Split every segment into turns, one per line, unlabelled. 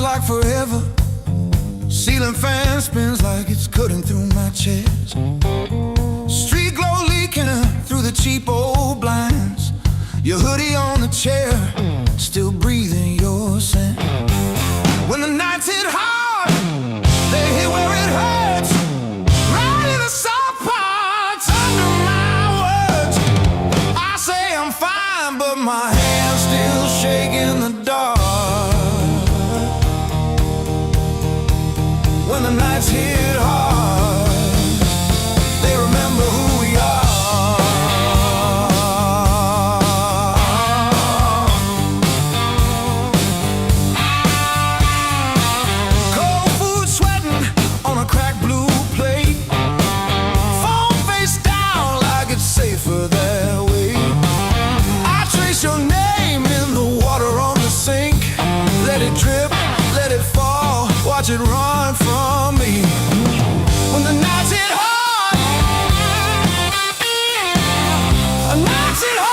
like forever. Ceiling fan spins like it's cutting through my chest. Street glow leaking through the cheap old blinds. Your hoodie on the chair, still breathing your scent. When the nights hit hard, they hit where it hurts. Right in the soft parts under my words. I say I'm fine, but my hands still shake in the dark. When the nights hit hard, they remember who we are. Cold food sweating on a cracked blue plate. Phone face down like it's safer that way. I trace your name in the water on the sink. Let it drip, let it fall, watch it run from me. When the nights hit hard, nights hit hard.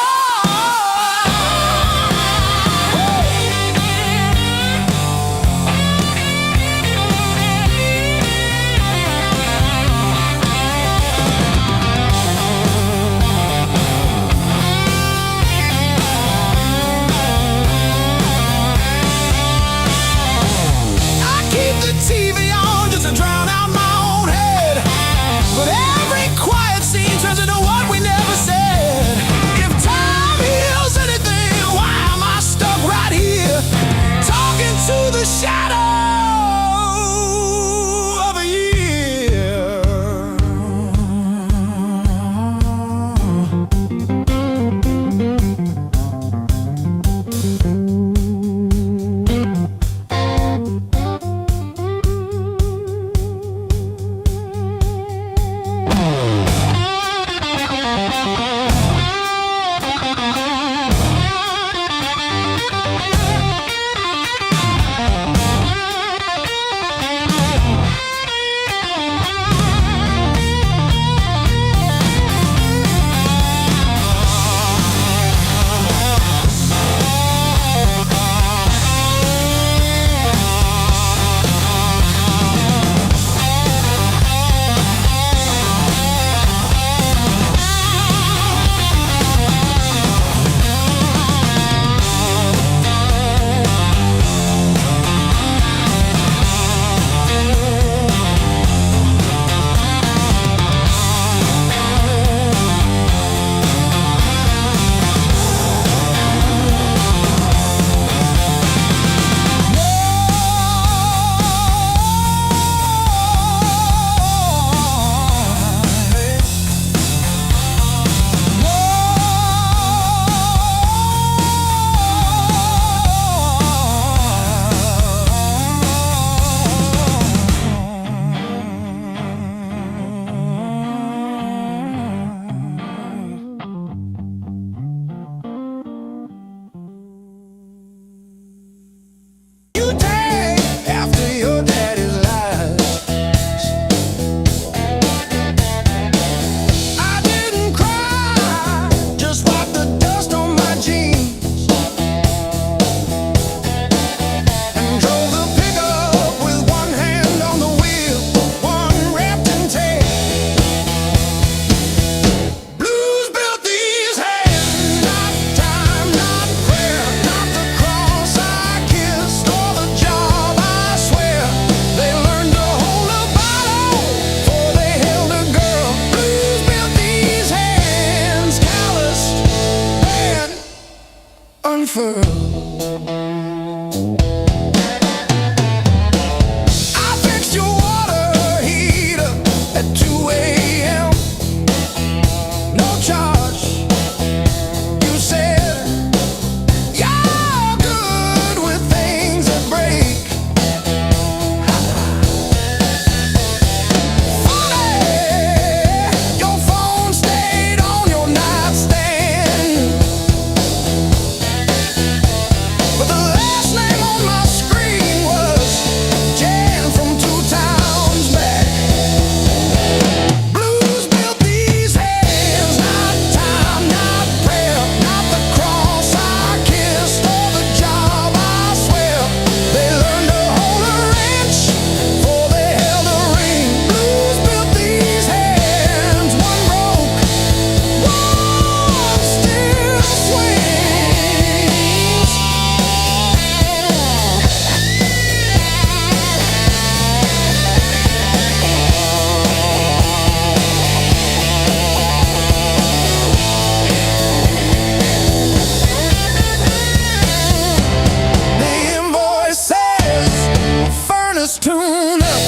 tune up.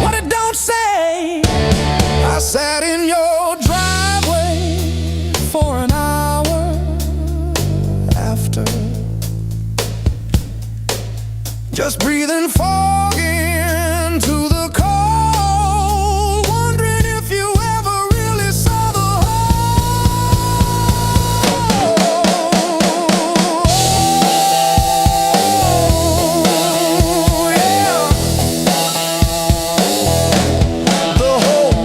What it don't say. I sat in your driveway for an hour after, just breathing fog into the cold, wondering if you ever really saw the whole. Yeah. The whole.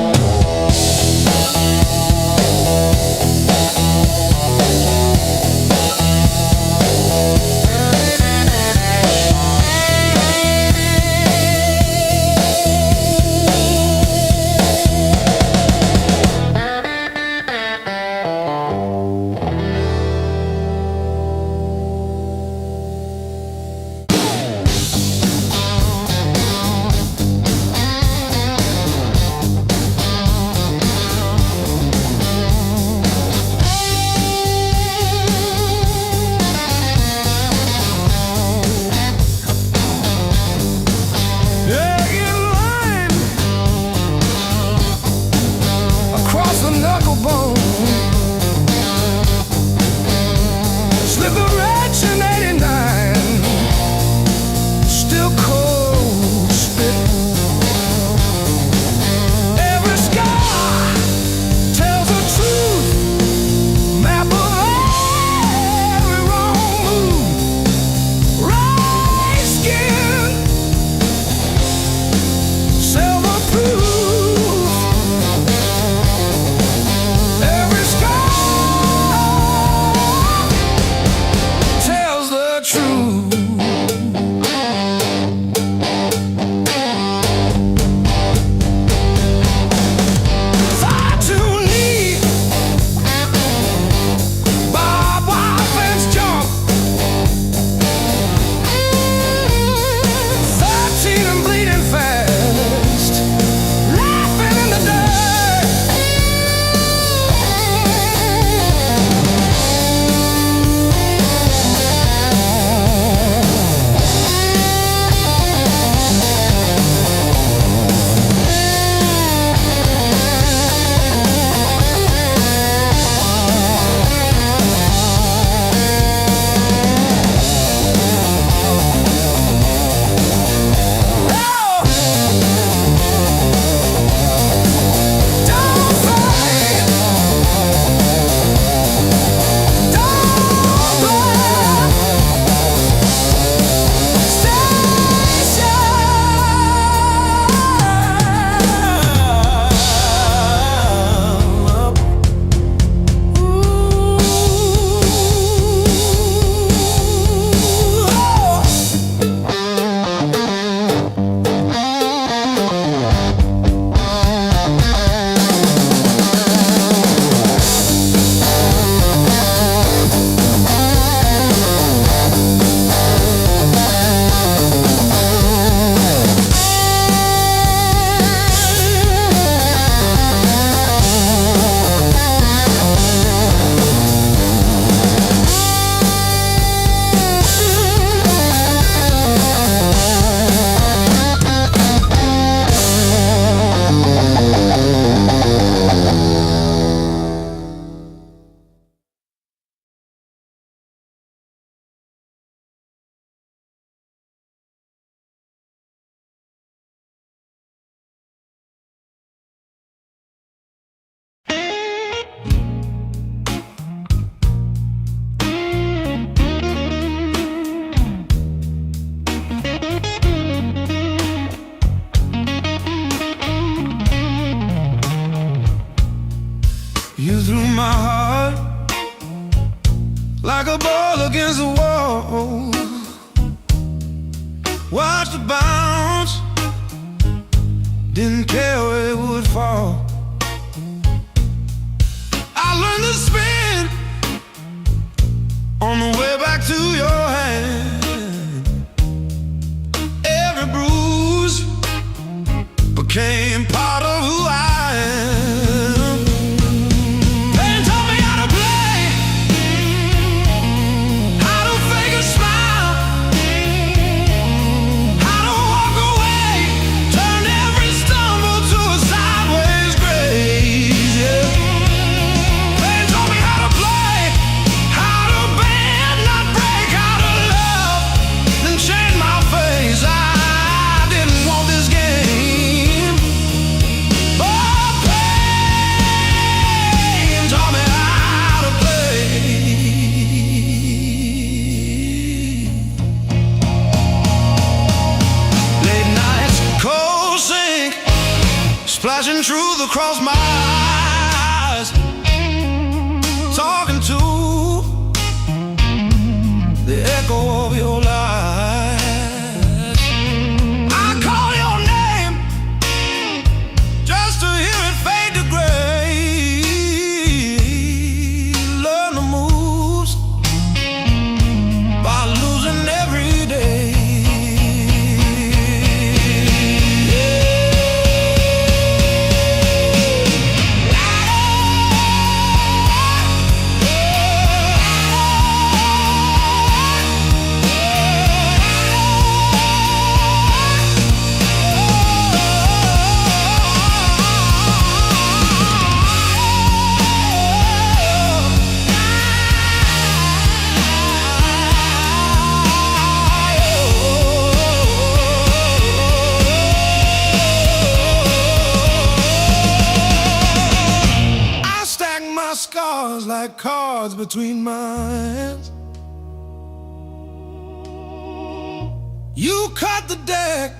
You threw my heart like a ball against the wall. Watched it bounce, didn't care where it would fall. I learned to spin on the way back to your hand. Every bruise became part of who I am. Pain taught me how to play, how to fake a Seeing truth across my eyes, talking to the echo of your lies. I call your name just to hear it fade to gray. Learn the moves by losing every day. Scars like cards between my hands. You cut the deck,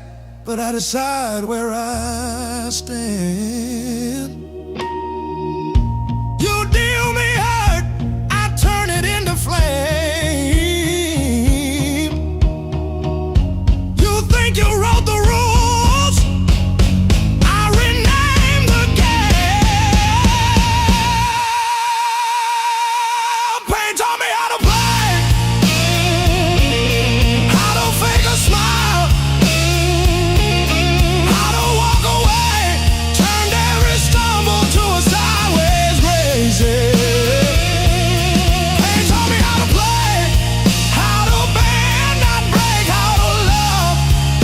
but I decide where I stand. You deal me hurt, I turn it into flame. You think you wrote the rules, I rename the game. Pain taught me how to play, how to fake a smile, how to walk away, turned every stumble to a sideways grace. Pain taught me how to play, how to bend, not break, how to love,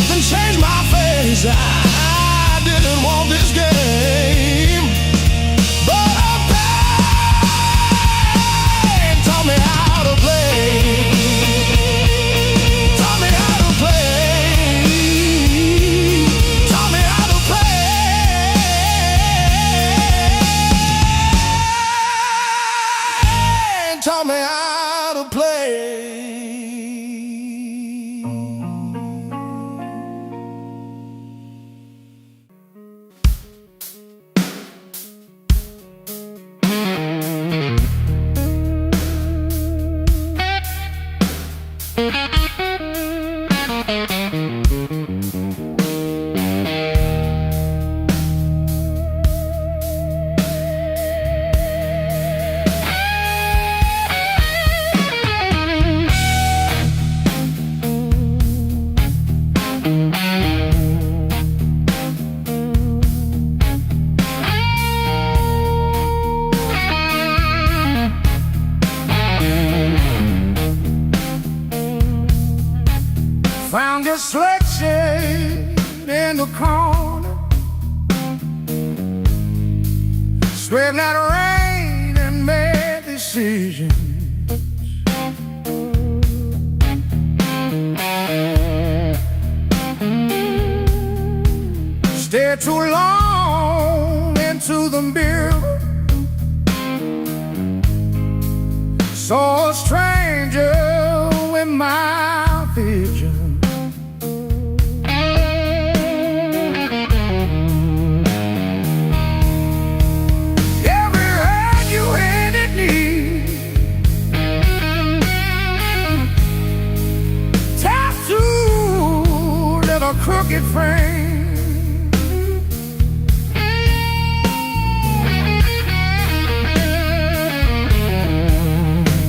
then change my face. I didn't want this game, but pain taught me how to play. Taught me how to play. Taught me how to play. Taught me how to play. Found your sweatshirt in the corner, swept that rain and made decisions. Stayed too long into the mirror, saw a stranger in my vision. Every hand you handed me, tattooed in a crooked frame.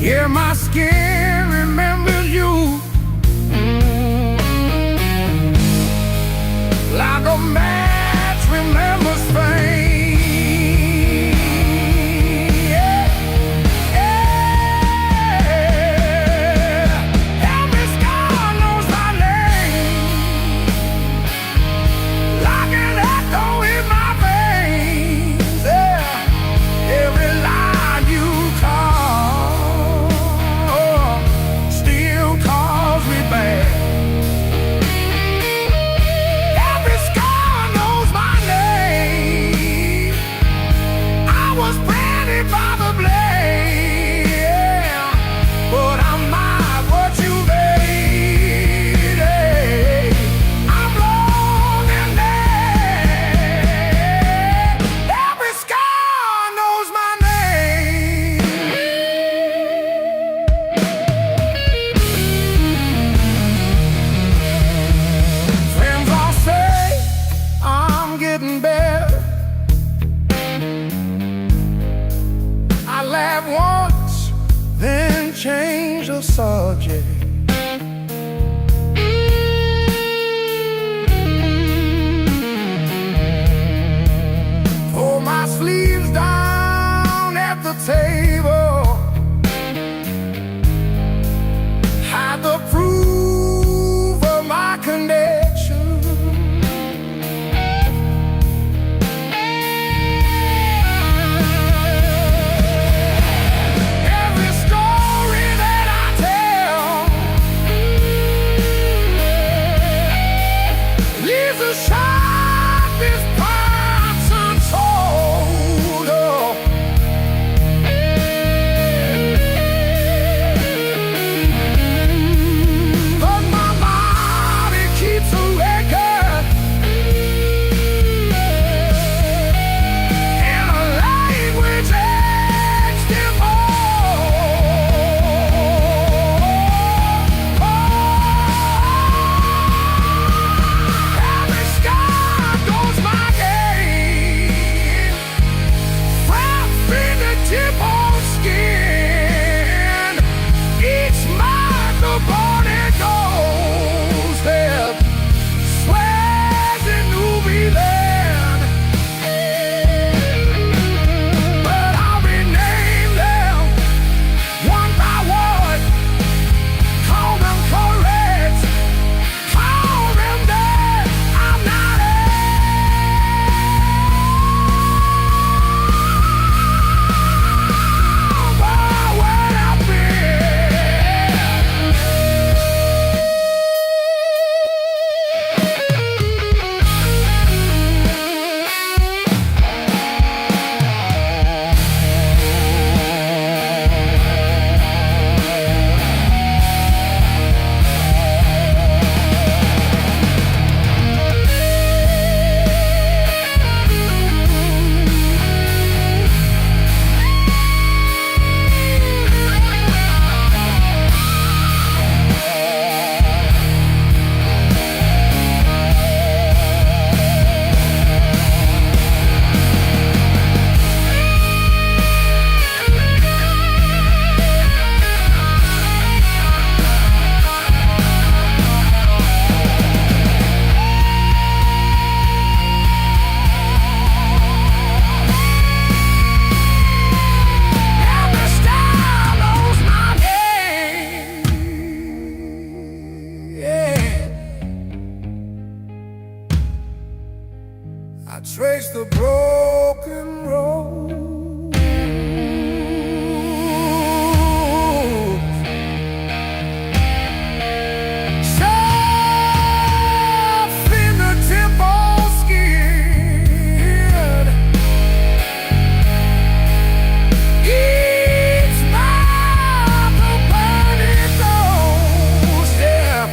Yeah, my skin remembers you like a match remembers fame. Yeah, yeah. Every scar knows my name, like an echo in my veins. Yeah, every line you call. change the subject. Pull my sleeves down at the table, hide the proof of my connection. Every story that I tell leaves a sharpest parts untold. But my body keeps a record in a language etched in every scar knows my name, from fingertip on skin. Each mark the body goes there, swears it knew me then. But I'll rename them one by one, call them correct, call them dead. I'm not over what I've every style knows my name. Yeah. I trace the broken road, soft in the tip of skin. Each mile the burning doorstep.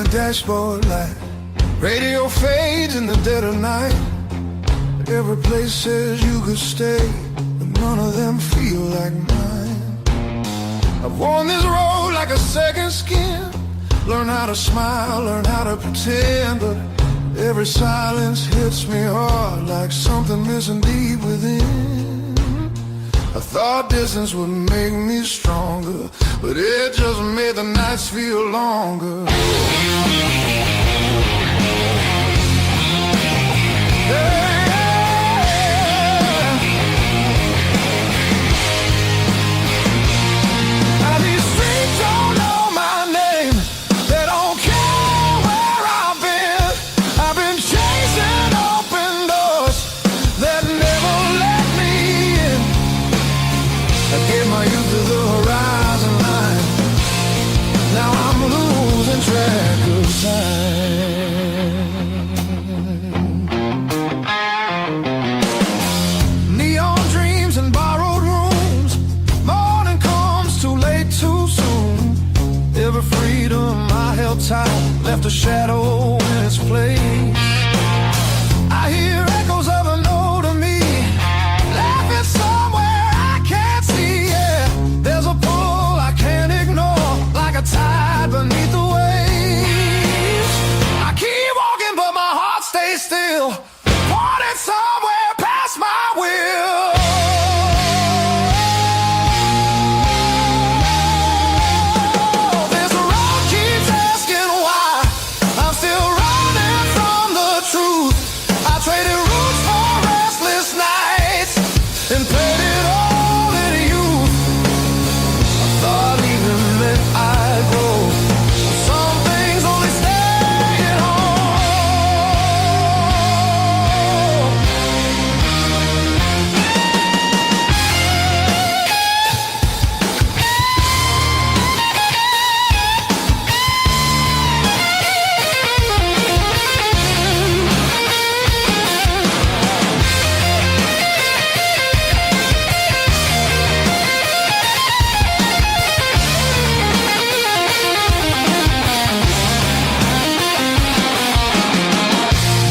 the dashboard light. Radio fades in the dead of night. Every place says you could stay, but none of them feel like mine. I've worn this road like a second skin. Learn how to smile, learn how to pretend, but every silence hits me hard like something missing deep within. I thought distance would make me stronger, but it just made the nights feel longer. Now these streets don't know my name. They don't care where I've been. I've been chasing open doors that never let me in. I gave my youth to the horizon line. Now I'm losing track of time. Neon dreams and borrowed rooms. Morning comes too late, too soon. Every freedom I held tight left a shadow in its place. I hear echoes of an older me laughing somewhere I can't see. Yeah, there's a pull I can't ignore, like a tide beneath the waves. I keep walking, but my heart stays still, wanting somewhere past my will. This road keeps asking why I'm still running from the truth. I traded roots for restless nights and played it all in youth. I thought even meant I'd grow. Some things only stay at home.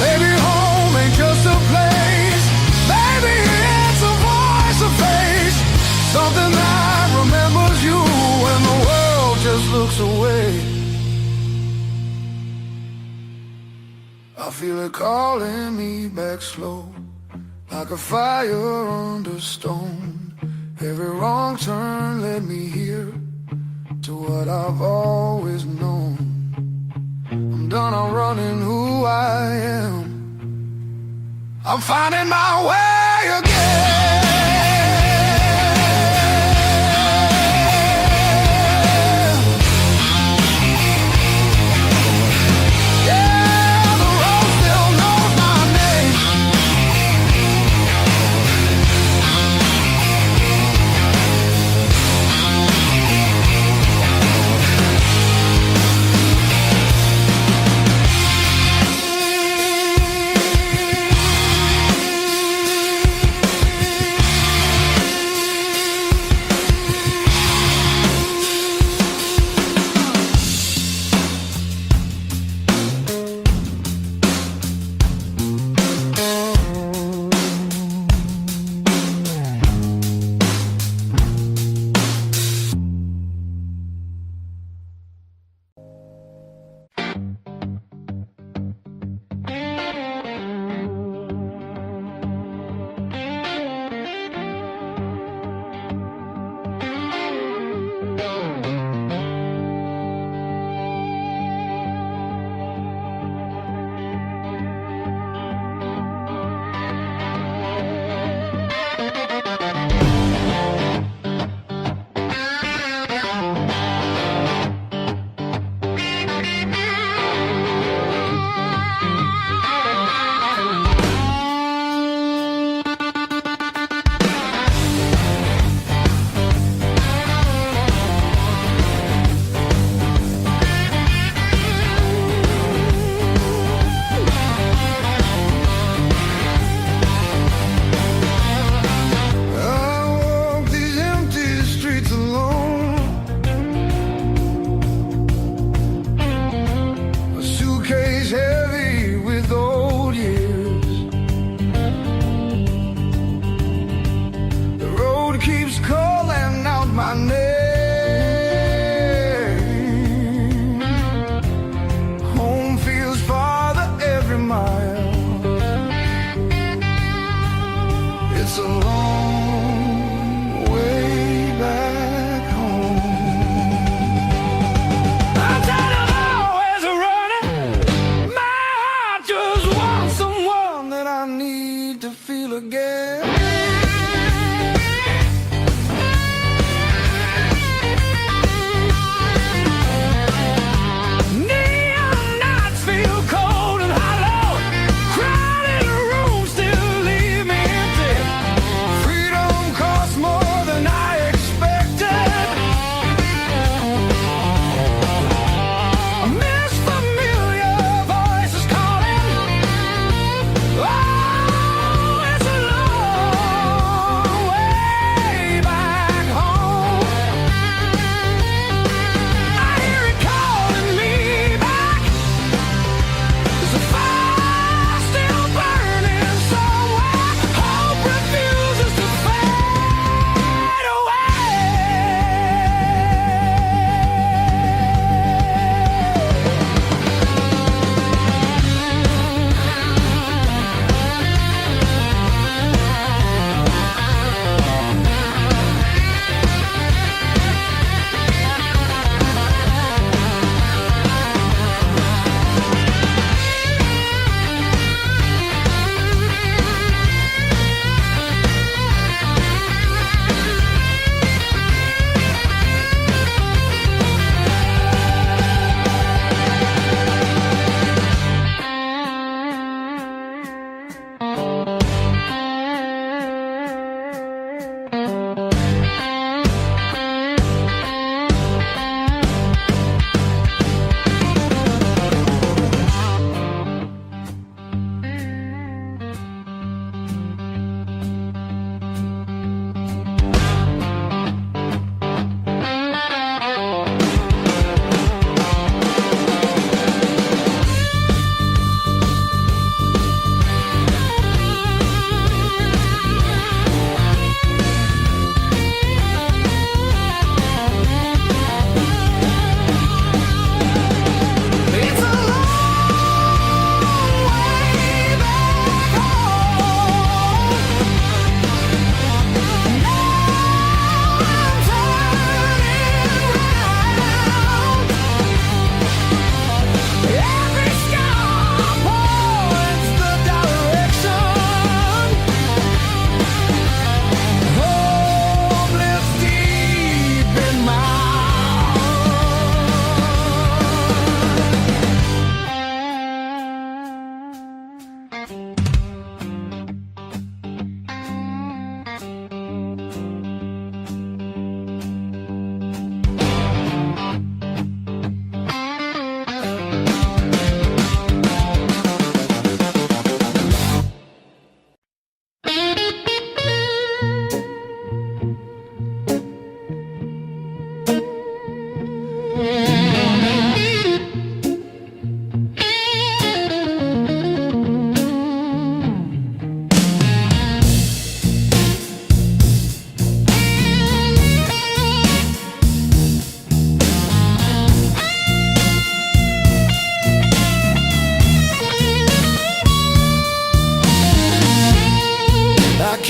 Baby, home ain't just a place. Baby, it's a voice, a face. Something that remembers you when the world just looks away. I feel it calling me back slow, like a fire under stone. Every wrong turn led me here to what I've always known. I'm done, I'm running who I am. I'm finding my way again. Yeah, the road still knows my name.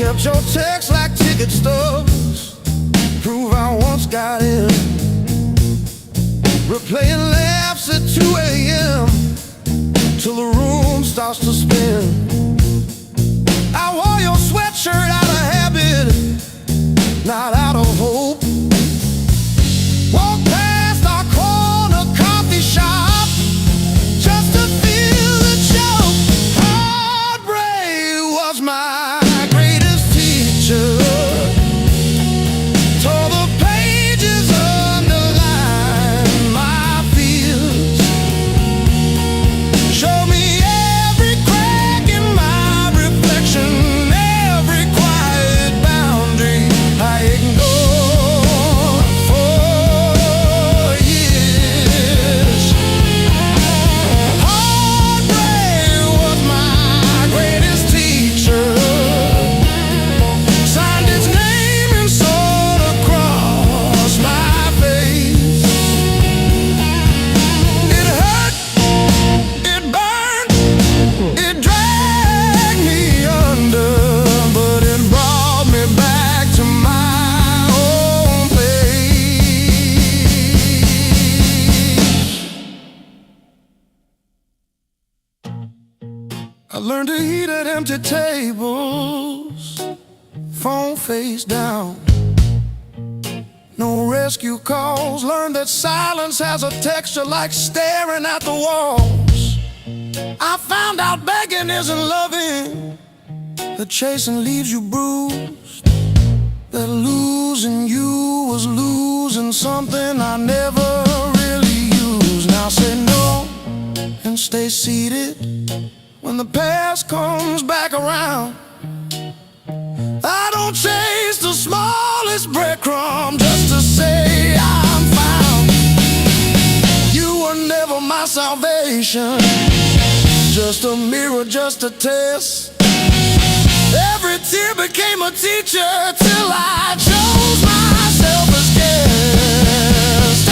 Kept your text like ticket stubs, prove I once got in. Replaying laughs at 2 a.m. till the room starts to spin. I wore your sweatshirt out of habit, not out of hope. Walked past our corner coffee shop just to feel the joke. Heartbreak was my greatest teacher. Tore the pages, underlined my fears. Showed me every crack in my reflection, every quiet boundary I ignored for years. Heartbreak was my greatest teacher. Signed its name and sword across my face. It hurt, it burned, it dragged me under, but it brought me back to my own place. I learned to eat at empty tables, phone face down. No rescue calls. Learned that silence has a texture like staring at the walls. I found out begging isn't loving, that chasing leaves you bruised, that losing you was losing something I never really used. Now say no and stay seated when the past comes back around. I don't chase the smallest breadcrumb just to say I'm found. You were never my salvation, just a mirror, just a test. Every tear became a teacher till I chose myself as guest.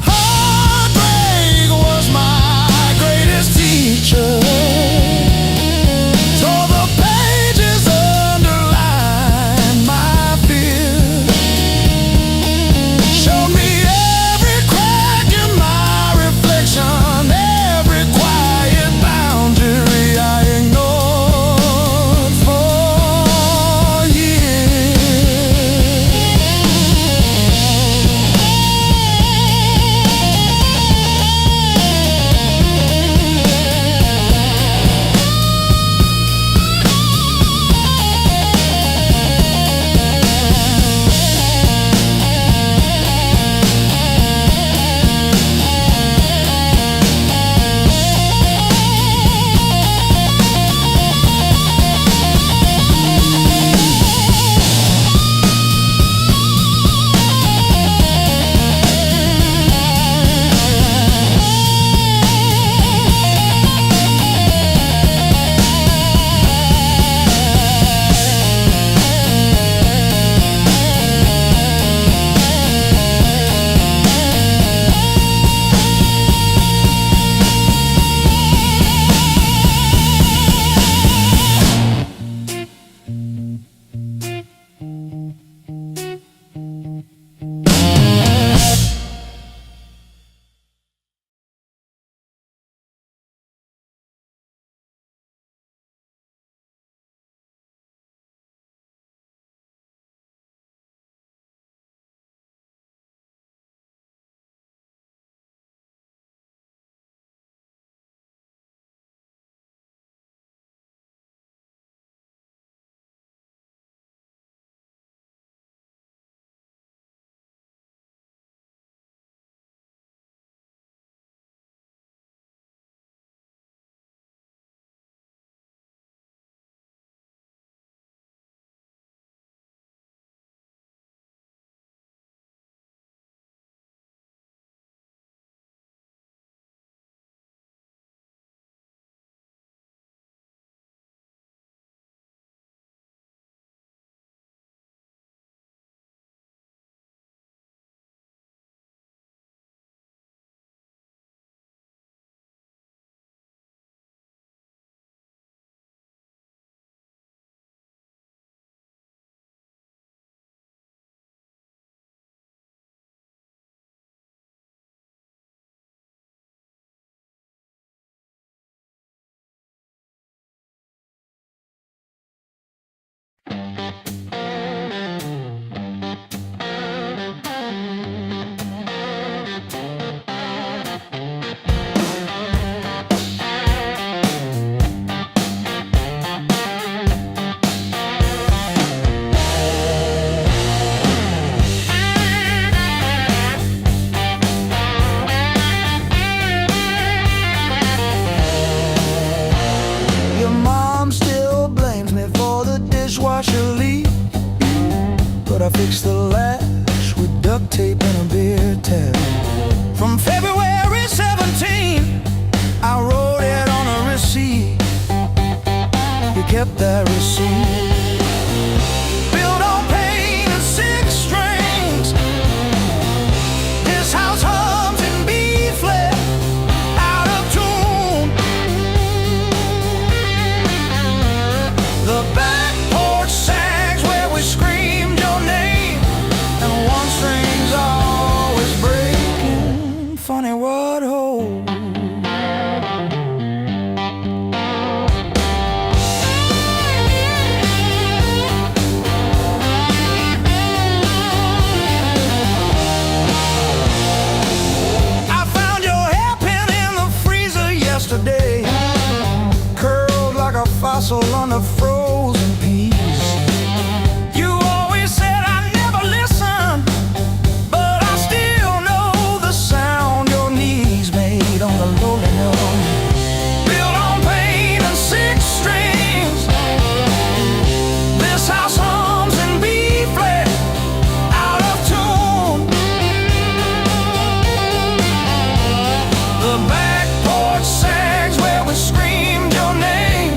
Heartbreak was my greatest teacher. Tore the pages, underlined my fear. Showed me every crack in my reflection, every quiet boundary I ignored for years. kept that receipt. Built on pain and six strings. This house hums in B flat, out of tune. The back porch sags where we screamed your name, and one string's always breaking. Funny what holds. Curled like a fossil under frozen peas. You always said I never listen, but I still know the sound your knees made on the lowly note. Built on pain and six strings. This house hums in B flat, out of tune. The back porch sags where we screamed your name,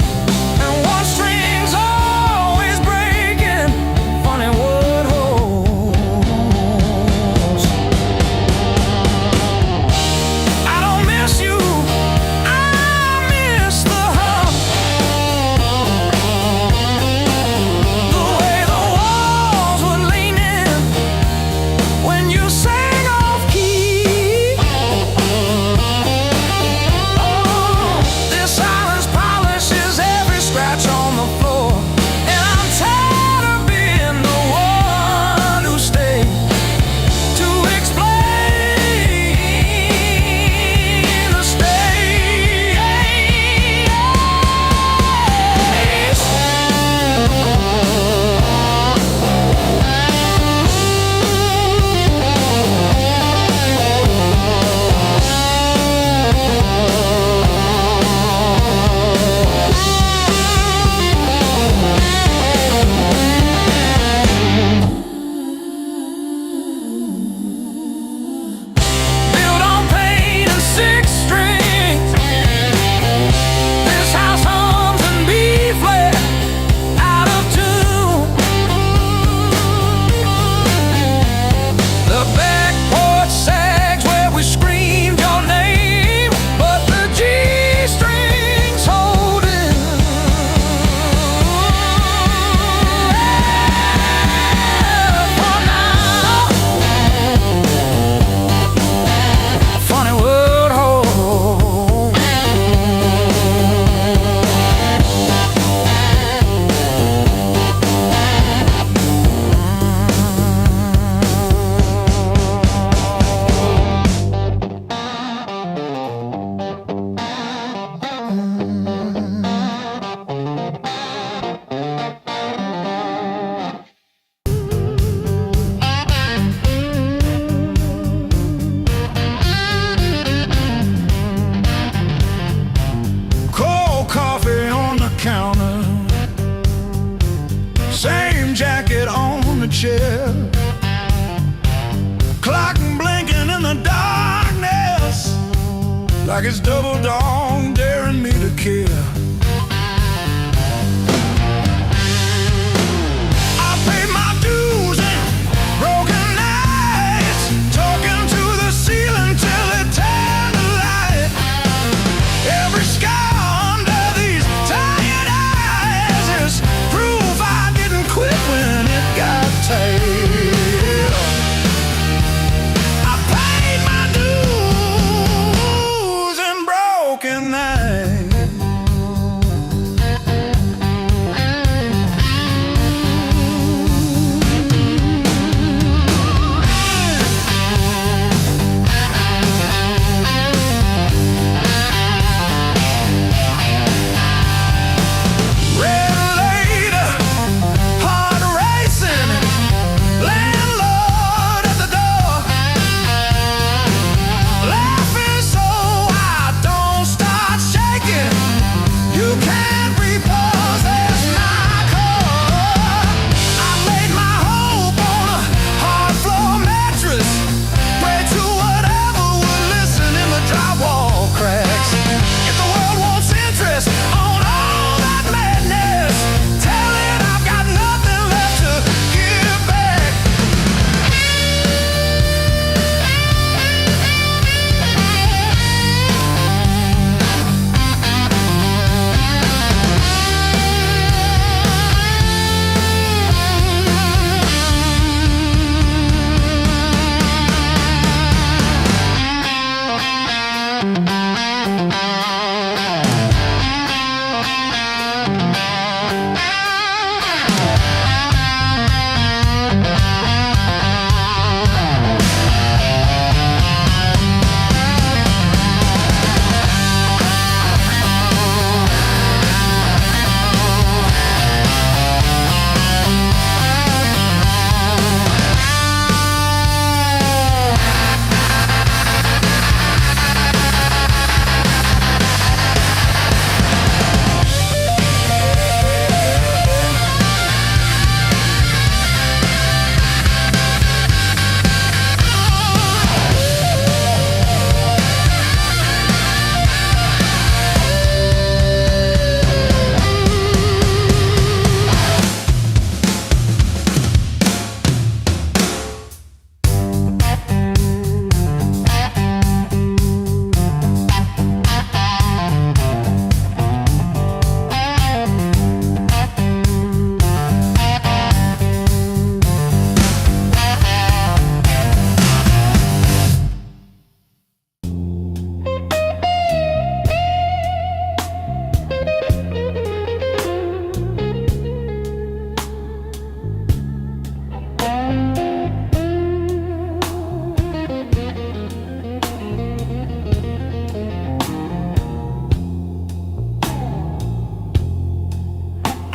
and one string's always breaking. Funny what holds. I don't miss you, I miss the hum. The way the walls would lean in when you sang off key. This silence polishes every scratch on the floor, and I'm tired of being the one who stayed to explain the state. Built on pain and six strings. This house hums in B flat, out of tune. The back porch sags where we screamed your name, but the G strings holding. For now, funny what holds. Cold coffee on the counter, same jacket on the chair. Clock blinking in the darkness, like it's double dawn daring me to care. I paid my dues and broken nights, talking to the ceiling till it turned to light. Every scar under these tired eyes is proof I didn't quit when it got tight. I paid my dues and broken nights.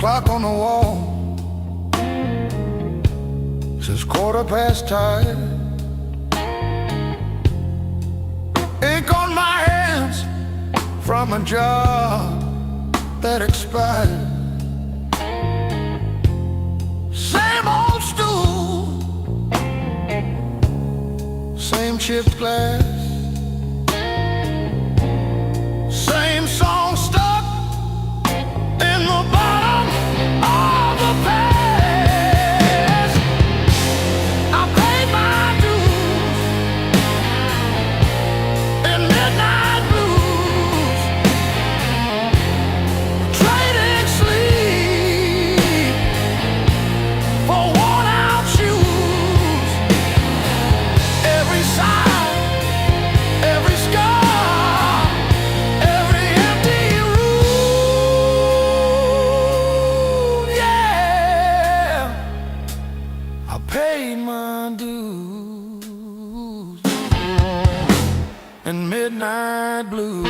Clock on the wall says 10:15. Ink on my hands from a job that expired. Same old stool, same chipped glass, same song stuck in the bottom of the past. I paid my dues in midnight blues, trading sleep for worn-out shoes. Every sigh, every scar, every empty room, yeah, I paid my dues in midnight blue.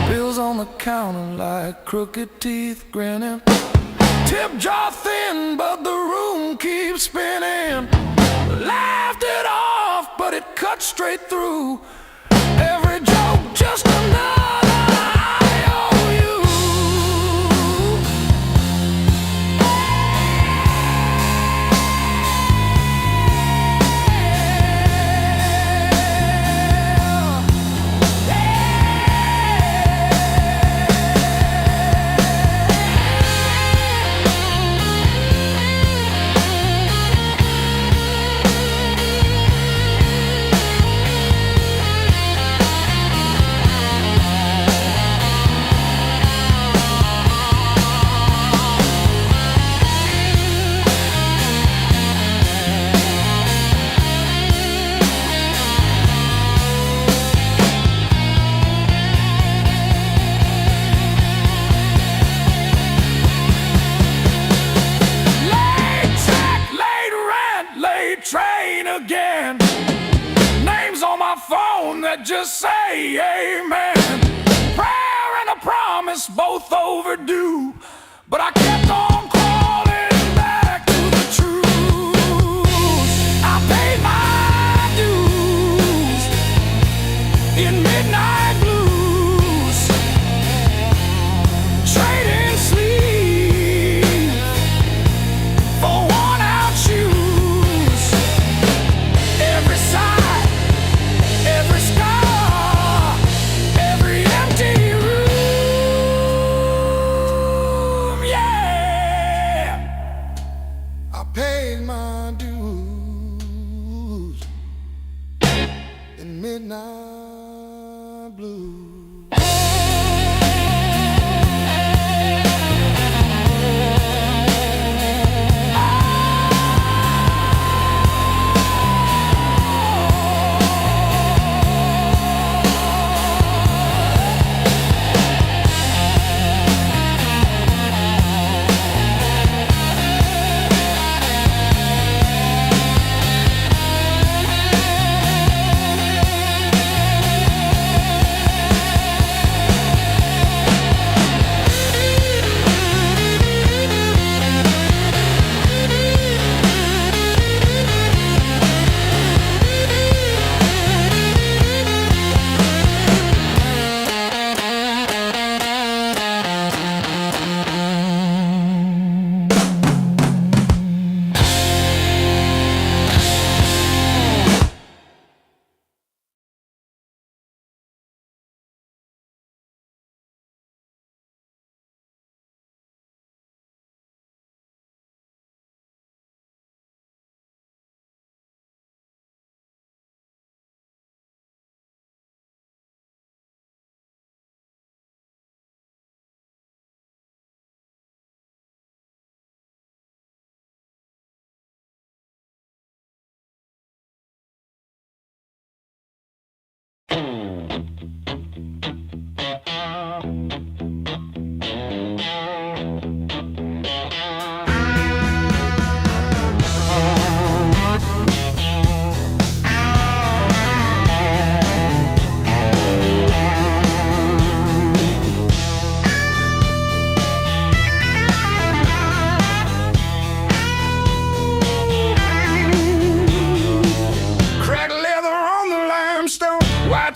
Bills on the counter like crooked teeth grinning. Tip jar thin, but the room keeps spinning. Laughed it off, but it cut straight through. Every joke just another IOU. Train again. Names on my phone that just say amen. Prayer and a promise, both overdue, but I kept on crawling back to the truth. I paid my dues in midnight blues, trading sleep for worn-out shoes. Every sigh, every scar, every empty room, yeah, I paid in midnight blue.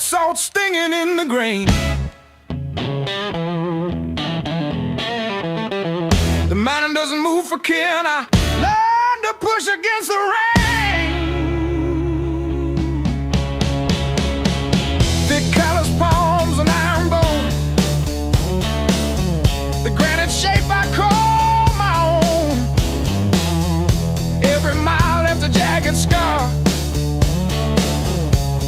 Salt stinging in the grain. The mountain doesn't move for kin. I learned to push against the rain. Thick callous palms and iron bone. The granite shape I call my own. Every mile left a jagged scar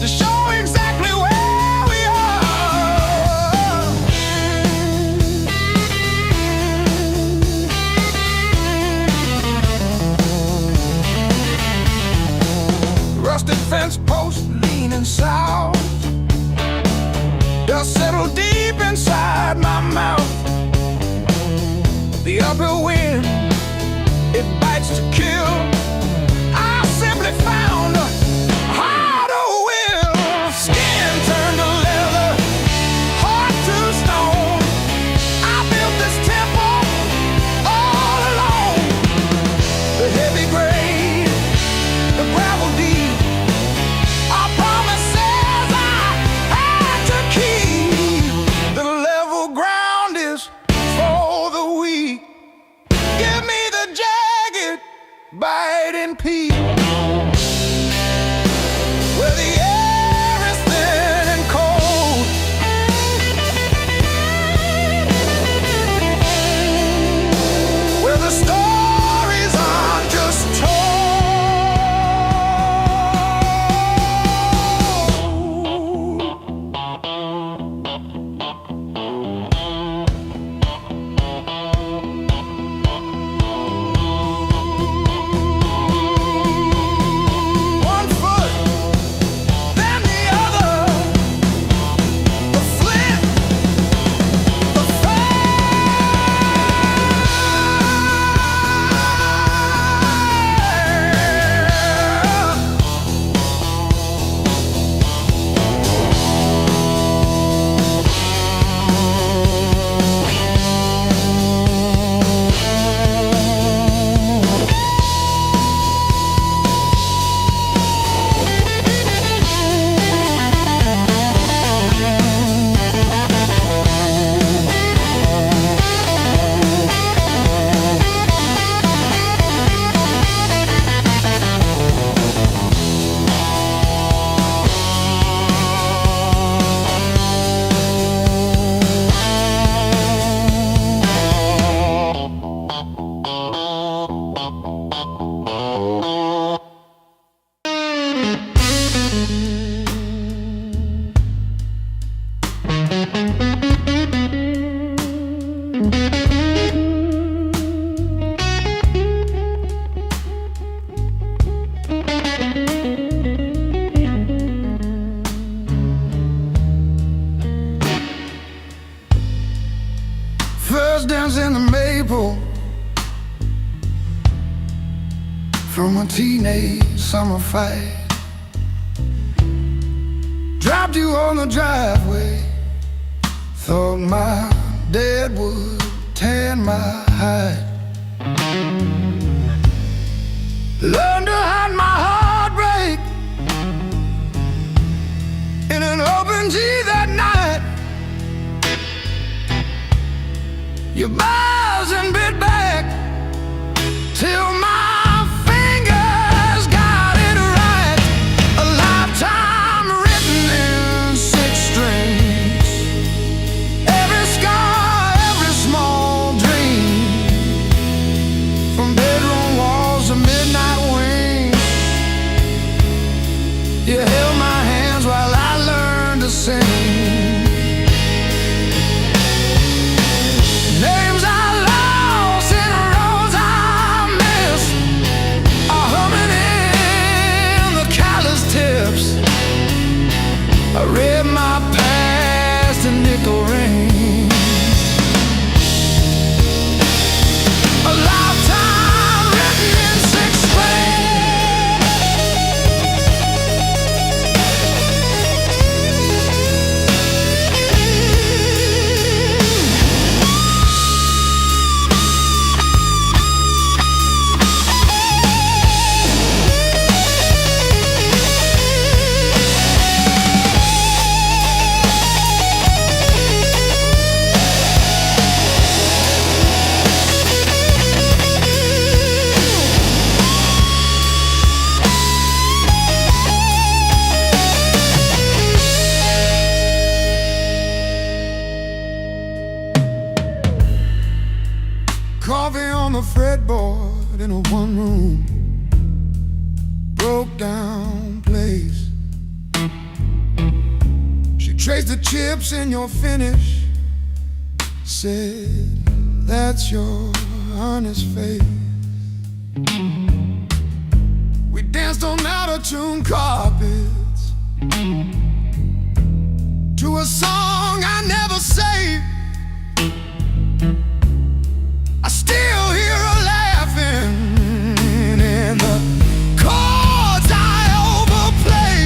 to show exactly where we are. Rusted fence post leaning south. Dust settled deep inside my mouth. The uphill wind, it bites to kill. I simply found a harder will. Skin turned to leather, heart to stone. I built this temple all alone. The heavy grade, the gravel deep, our promises I had to keep. The level ground is for the weak. from a teenage summer fight. Dropped you on the driveway. Thought my dad would tan my hide. Learned to hide my heartbreak in an open G that night. You buzz and bit back till my fingers got it right. A lifetime written in 6 strings. Every scar, every small dream, from bedroom walls to midnight wings. You held my hands while I learned to sing. I read my past in nickel rings. A lifetime written in 6 Coffee on the fretboard in a one-room broke down place. She traced the chips in your finish, said, "That's your honest face." We danced on out-of-tune carpets to a song I never saved. I still hear her laughing in the chords I overplay.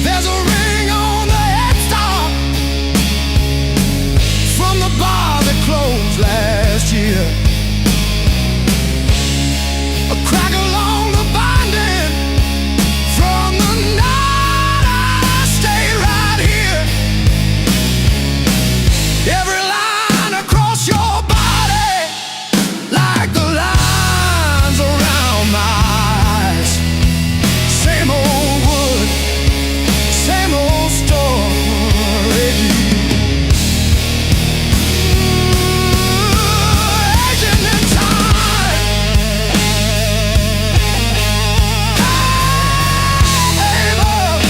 There's a ring on the headstock from the bar that closed last year. A crack along the binding from the night I stayed right here. Every line across your body, like the lines around my eyes. Same old wood, same old story. Aging in time. Hey, love.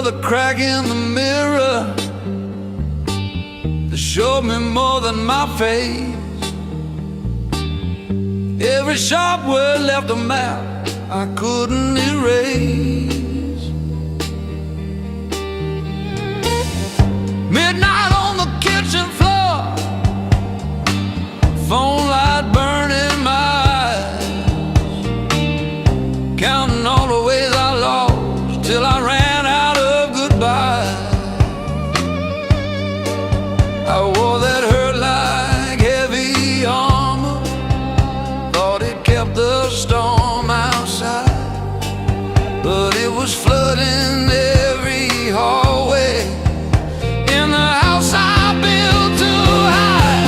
The crack in the mirror that showed me more than my face. Every sharp word left a map I couldn't erase. Midnight on the kitchen floor, phone light burning my eyes, counting all the ways I lost till I ran out of goodbye. I wore that hurt like heavy armor, thought it kept the storm outside, but it was flooding every hallway in the house I built too high.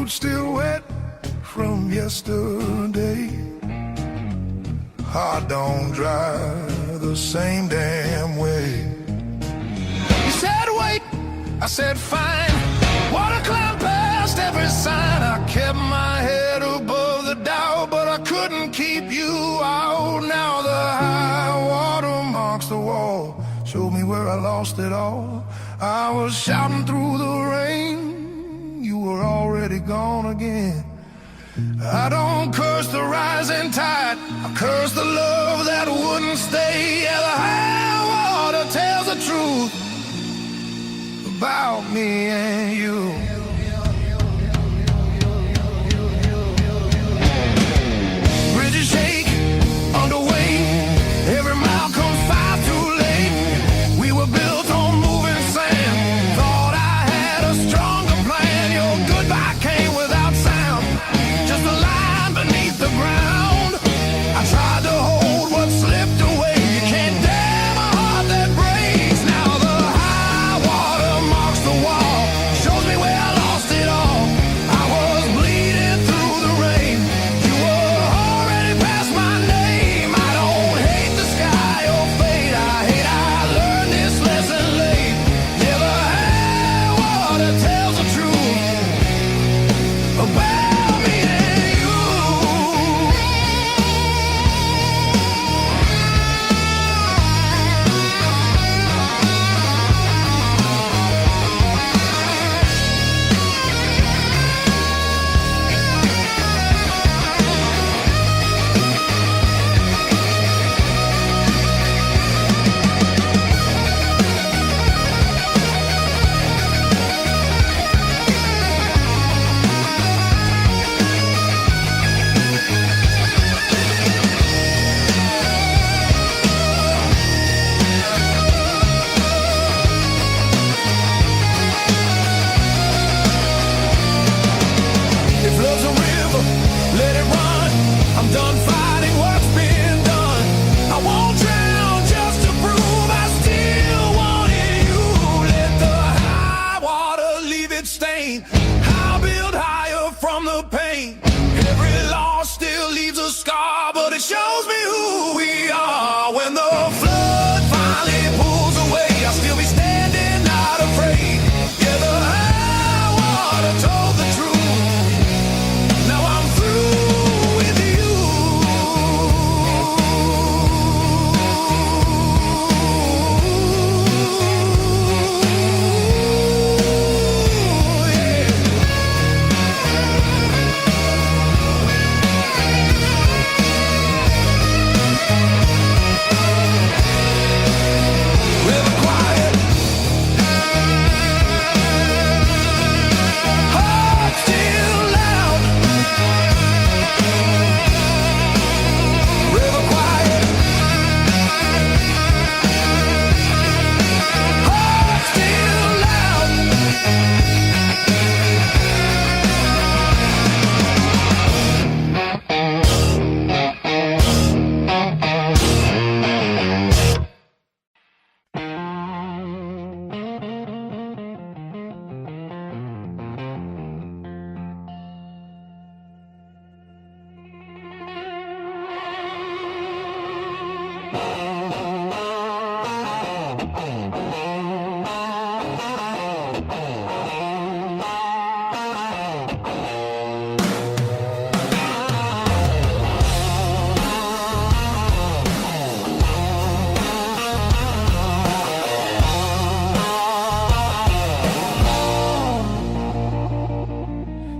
road still wet from yesterday. I don't drive the same damn way. He said wait, I said fine. Water climbed past every sign. I kept my head above the Dow, but I couldn't keep you out. Now the high water marks the wall, showed me where I lost it all. I was shouting through the rain, you were already gone again. I don't curse the rising tide, I curse the love that wouldn't stay. Yeah, the high water tells the truth about me and you. Bridges shake under weight, every mile comes far too late. We were built on moving sand, thought I had a stronger plan. Your goodbye came without sound, just a line beneath the ground. I tried to hold what slipped away. You can't damn a heart that breaks. Now the high water marks the wall, shows me where I lost it all. I was bleeding through the rain, you were already past my name. I don't hate the sky or fate, I hate I learned this lesson late. Yeah, the high water tells the truth about me and you. If love's a river, let it run. I'm done fighting what's been done. I won't drown just to prove I still wanted you. Let the high water leave its stain, I'll build higher from the pain. Every loss still leaves a scar, but it shows me who we are. When the flood finally pulls away, I'll still be standing, not afraid. Yeah, the high water told the truth, now I'm through with you. Yeah. River quiet, heart still loud. River quiet, heart still loud.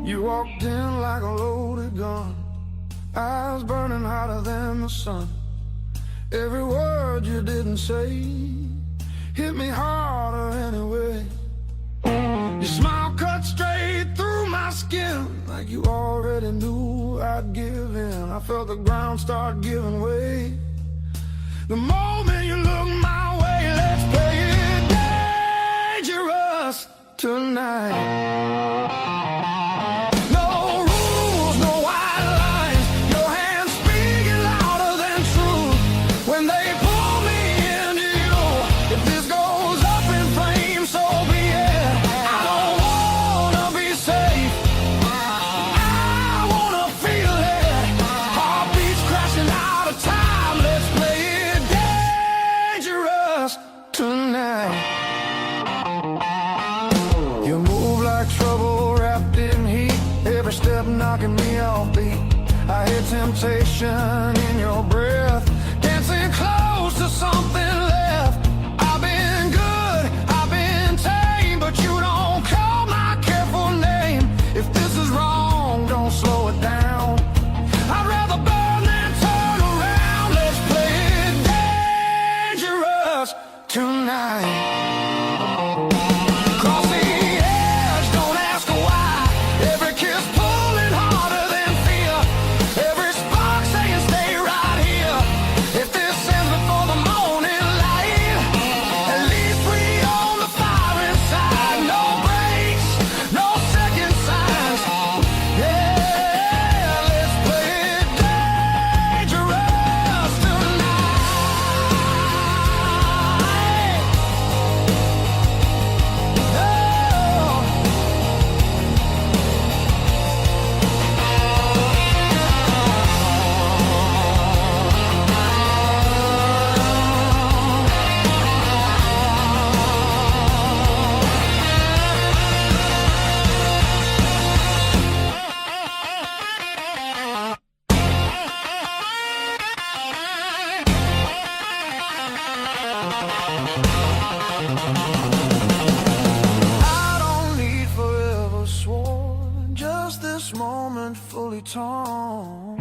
You walked in like a loaded gun, eyes burning hotter than the sun. Every word you didn't say hit me harder anyway. Your smile cut straight through my skin, like you already knew I'd give in. I felt the ground start giving way. The moment you look my way, let's play it dangerous tonight. No rules, no white lines, your hands speaking louder than truth. When they pull me into you, if this goes up in flames, so be it. I don't wanna be safe, knocking me off beat. I hear temptation in your breath, dancing close to something left. I've been good, I've been tame, but you don't call my careful name. If this is wrong, don't slow it down. I'd rather burn than turn around. Let's play it dangerous tonight. Fully torn.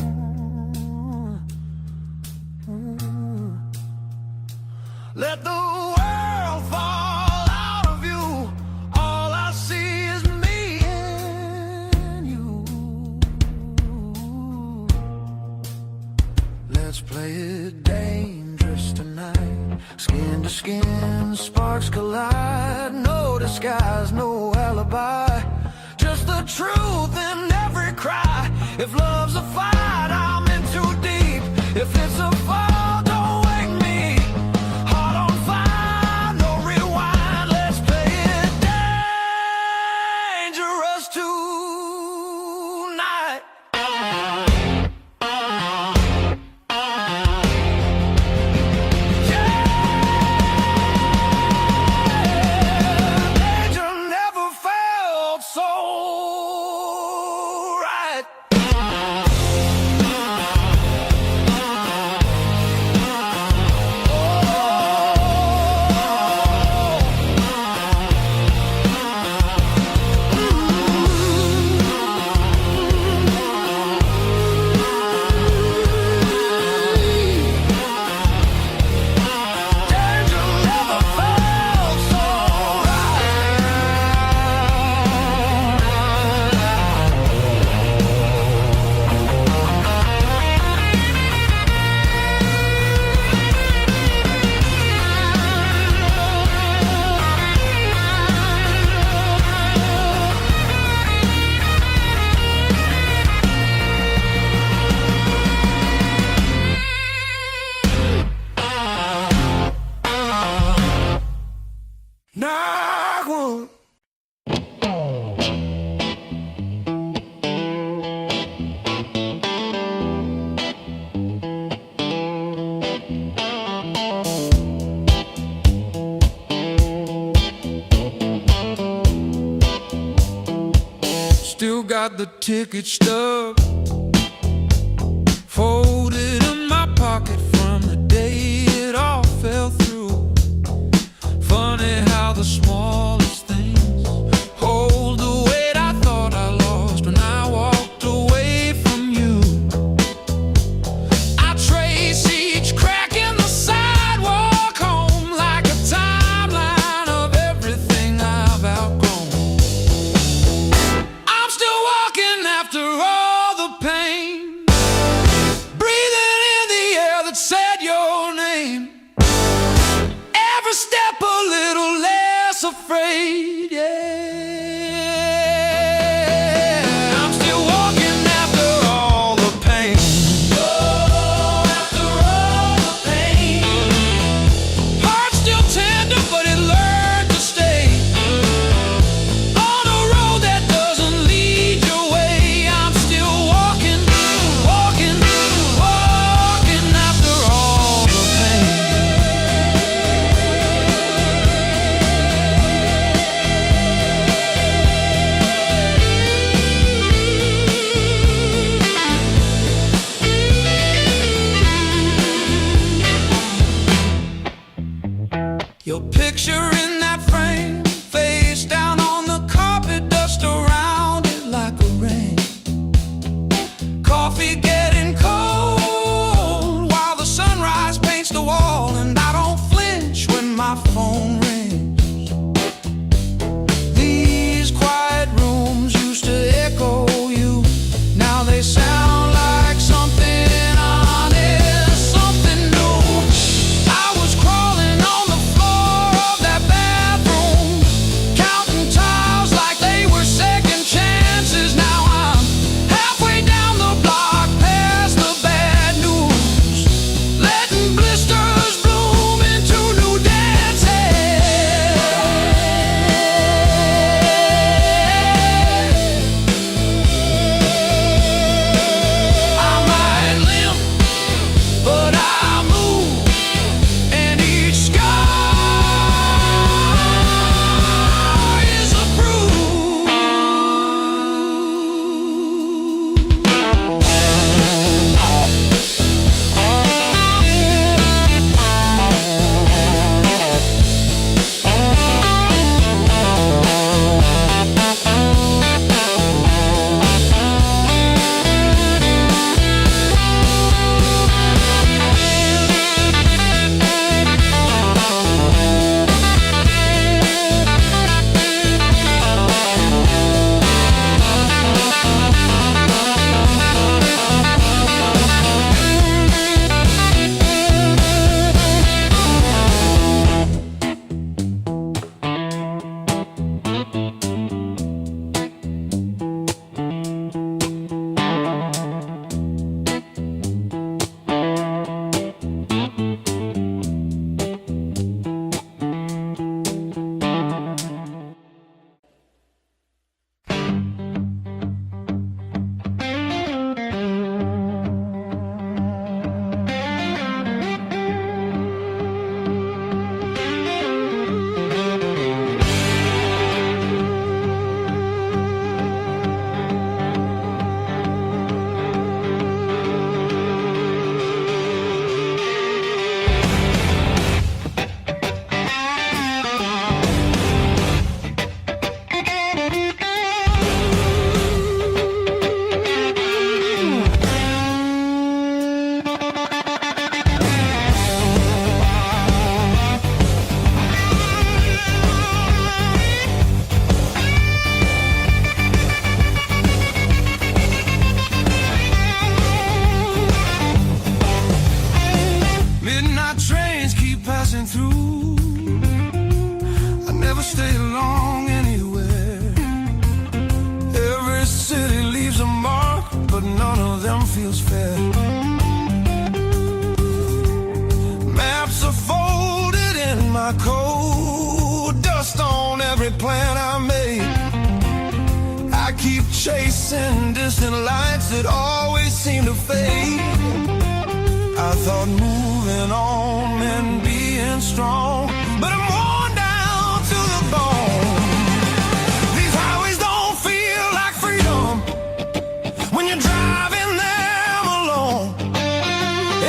Let the world fall out of you. All I see is me and you. Let's play it dangerous tonight. Skin to skin, sparks collide. No disguise, no alibi. Just the truth in every cry. If love's a fight, I'm in too deep. If it's a fall, don't wake me. Heart on fire, no rewind. Let's play it dangerous tonight. Danger never felt so right. Still got the ticket stub folded in my pocket from the day it all fell through. Funny how the smallest things hold the weight I thought I lost when I walked away from you. I trace each crack in the sidewalk home like a timeline of everything I've outgrown. I'm still walking after all the keep chasing distant lights that always seem to fade. I thought moving on meant being strong, but I'm worn down to the bone. These highways don't feel like freedom when you're driving them alone.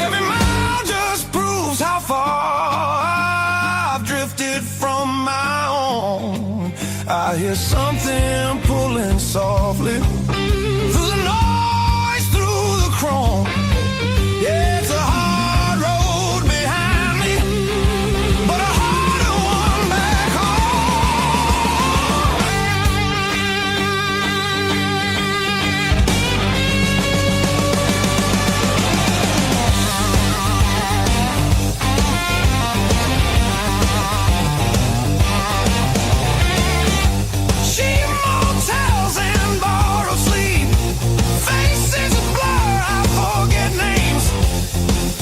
Every mile just proves how far I've drifted from my own. I hear something pulling softly through the noise, through the chrome. Yeah, it's a hard road behind me, but a harder one back cheap motels and borrowed sleep, faces a blur, I forget names.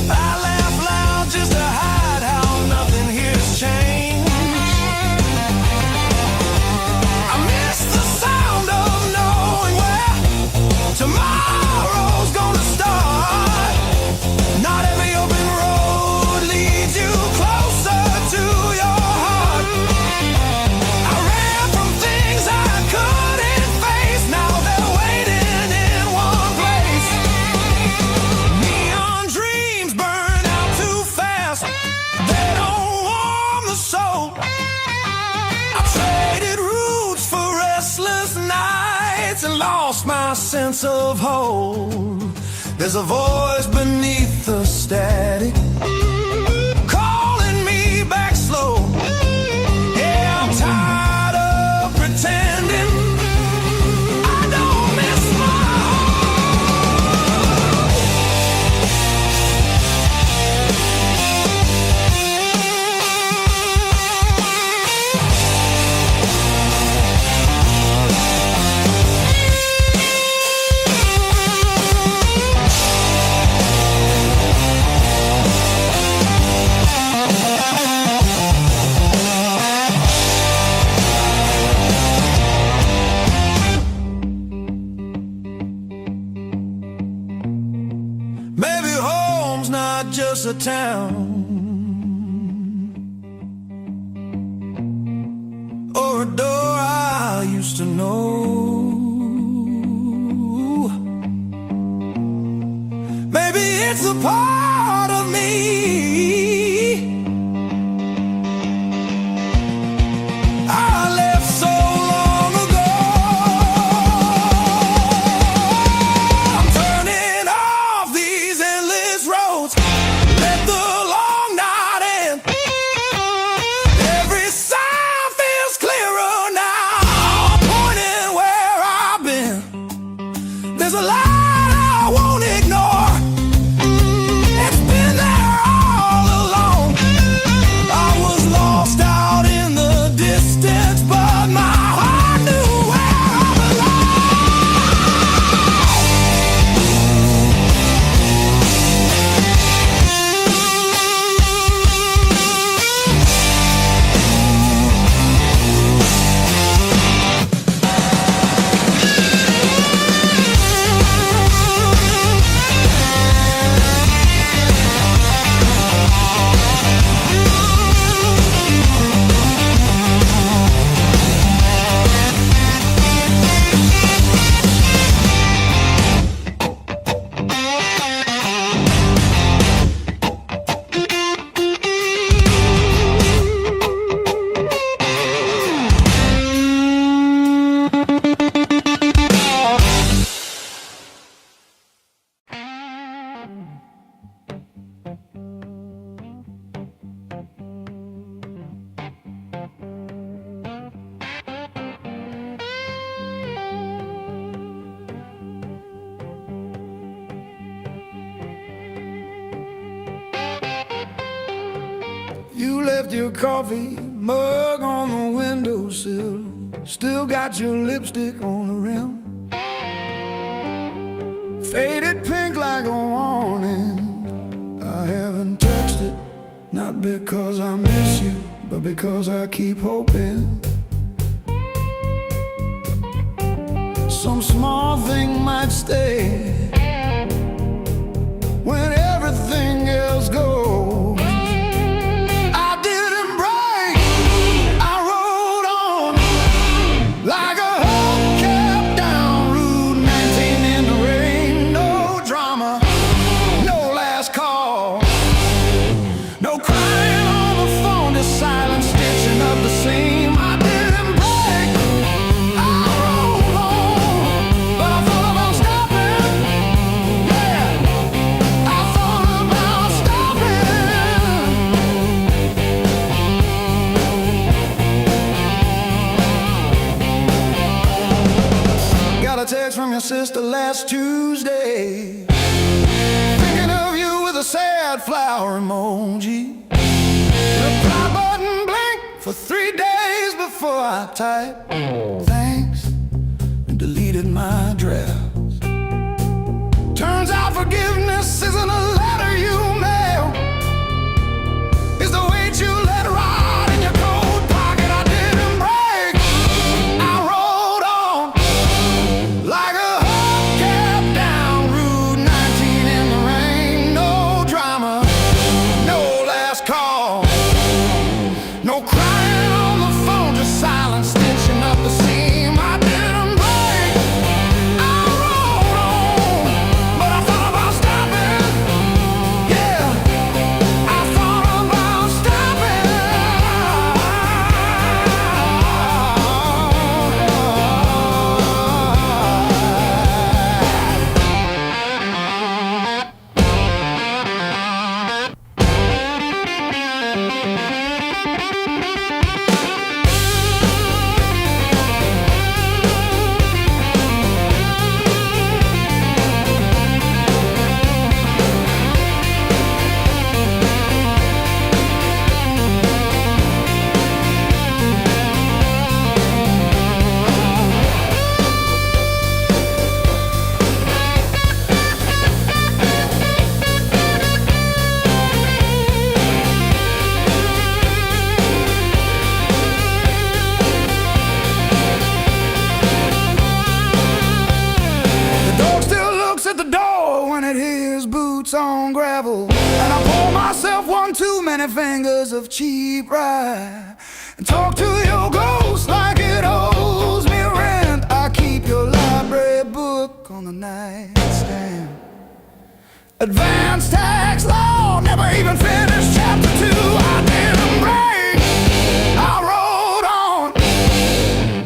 I laugh loud just to hide how nothing here's changed. I miss the sound of knowing where tomorrow's gonna start. Not every open road leads you closer to your heart. I ran from things I couldn't face, now they're waiting in one place. Neon dreams burn out too fast, they don't warm the soul. I traded roots for restless nights and lost my sense of hope. There's a voice beneath the static calling me back slow. Yeah, I'm tired of pretending I don't miss my home. Maybe home's not just a town or a door I used to know. Maybe it's a part of me I left so long ago. I'm turning off these endless roads, let the long night end. Every sign feels clearer now, pointing where I've been. There's a light I won't ignore, it's been there all along. I was lost out in the distance, but my heart knew where I You left your coffee mug on the windowsill, still got your lipstick on the rim. Faded pink like a warning. I haven't touched it, not because I miss you, but because I keep hoping some small thing might stay when everything else goes. I didn't break, I rode on like a hubcap down Route 19 in the rain. No drama, no last call, no crying on the phone, just silent stitching up the seam. I didn't break, I rode on, but I thought about stopping. Yeah, I thought about stopping. Got a text from your sister last Tuesday, thinking of you with a sad flower emoji. Reply button blinked for 3 days before I typed thanks and deleted my drafts. Turns out forgiveness isn't a letter you mail, it's the weight you let ride in your coat pocket. I didn't break, I rode on like a hubcap down Route 19 in the rain. No drama, no last call, no crying on the phone, just silent stitching up the seam. I didn't break, I rode on, but I thought about stopping. Yeah, I thought about stopping. The dog still looks at the door when it hears boots on gravel, and I pour myself one too many fingers of cheap rye and talk to your ghost like it owes me rent. I keep your library book on the nightstand. Advanced tax law, never even finished chapter 2. I didn't break, I rode on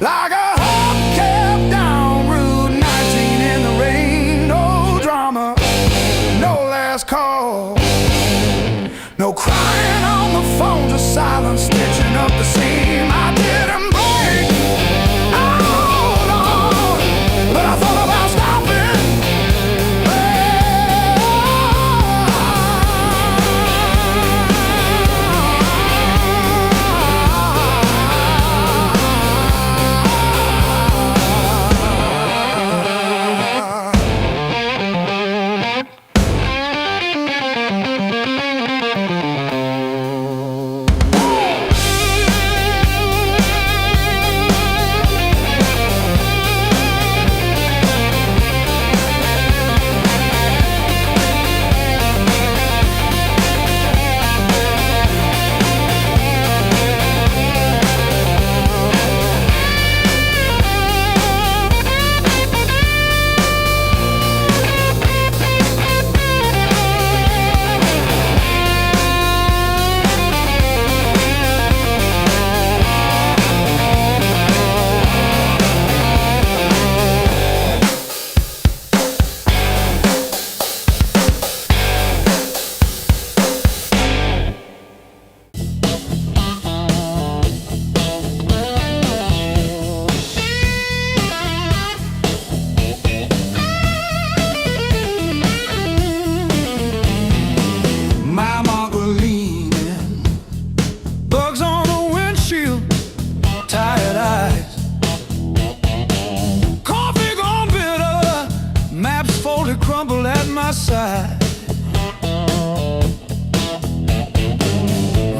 like a hubcap down Route 19 in the rain. No drama, no last call, no crying on the phone, just silent stitching up the seam. I didn't break, I rode on, but I thought about stopping. my side.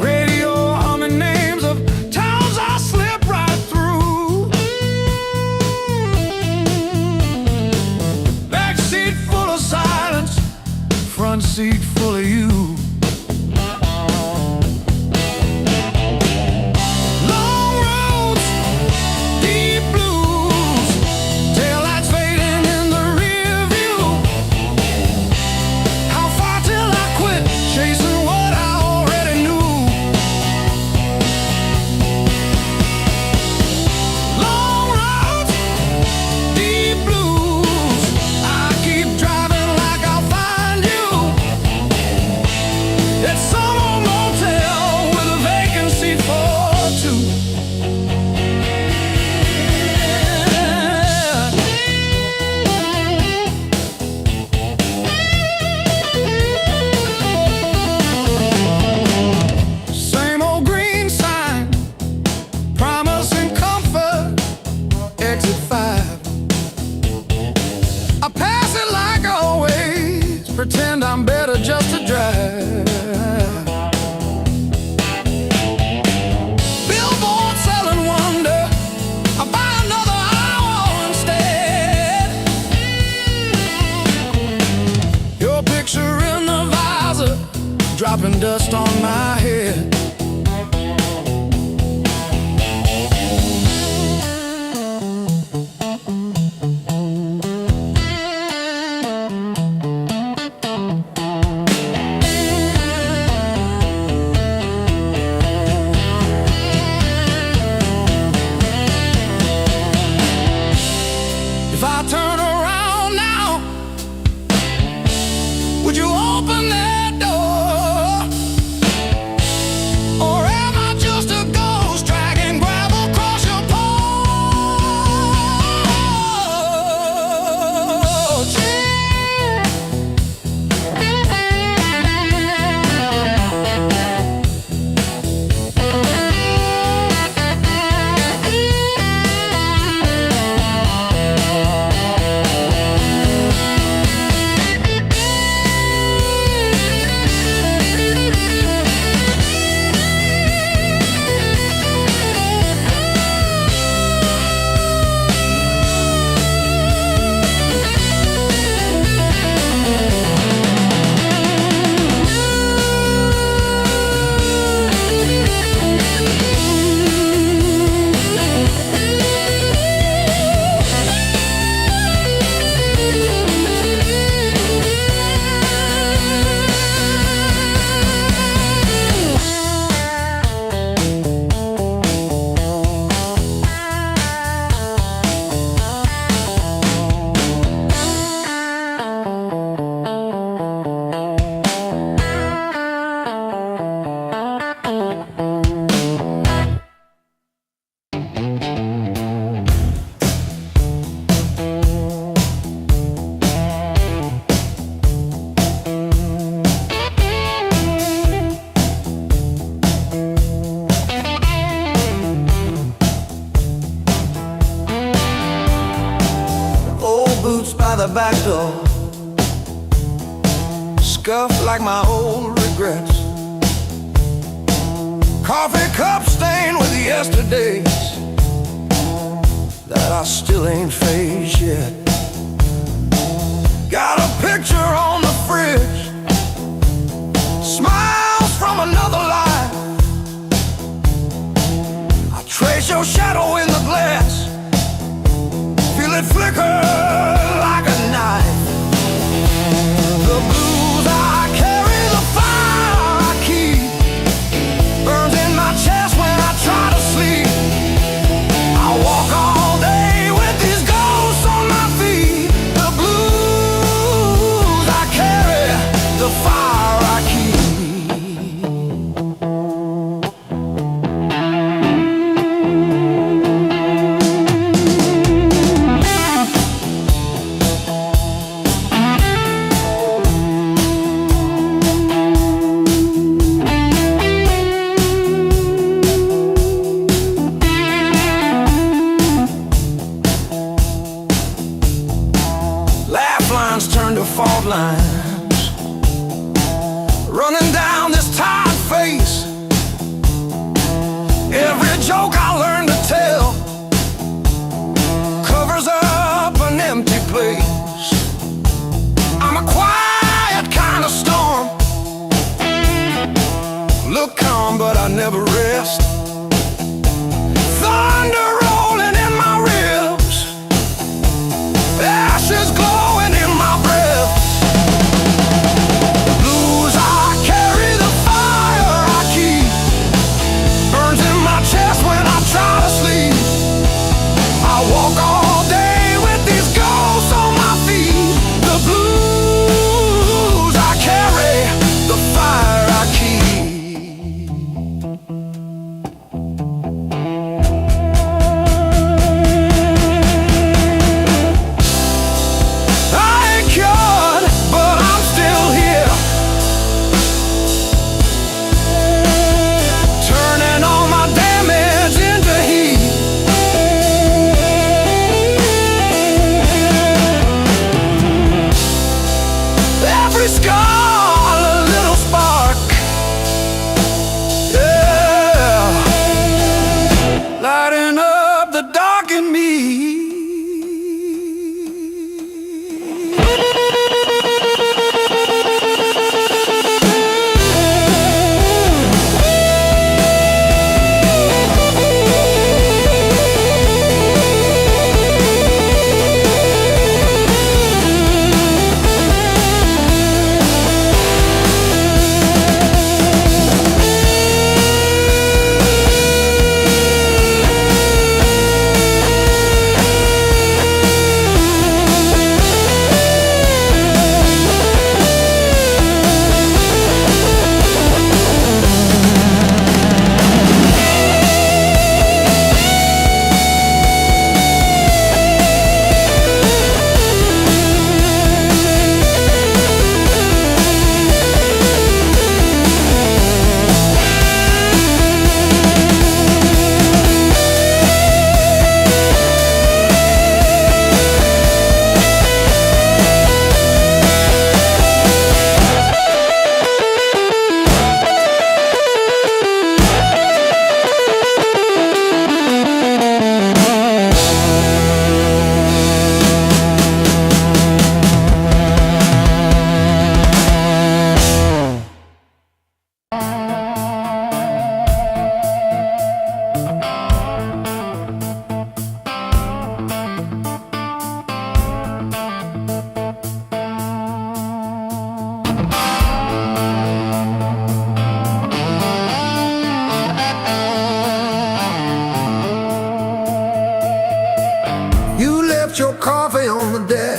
Radio humming names of towns I slip right through. and dust on my head. If I turn around now, would you open that door? Or am I just a ghost dragging gravel across your porch? By the back door, scuffed like my old regrets. Coffee cup stained with yesterdays that I still ain't faced yet. Got a picture on the fridge, smiles from another life. I trace your shadow in the glass, feel it flicker like a knife. The blues I carry, the fire I keep, burns in my chest when I try to sleep. I walk all day with these ghosts on my feet. The blues I carry, the fire I keep. Turn to fault lines, running down this tired face. Every joke I learn to tell covers up an empty place. I'm a quiet kind of storm, look calm but I never rest. Thunder rolling in my ribs, ashes glowing in my breath. The blues I carry, the fire I keep, burns in my chest when I try to sleep. I walk all day with these ghosts on my feet. The blues I carry, the fire I keep.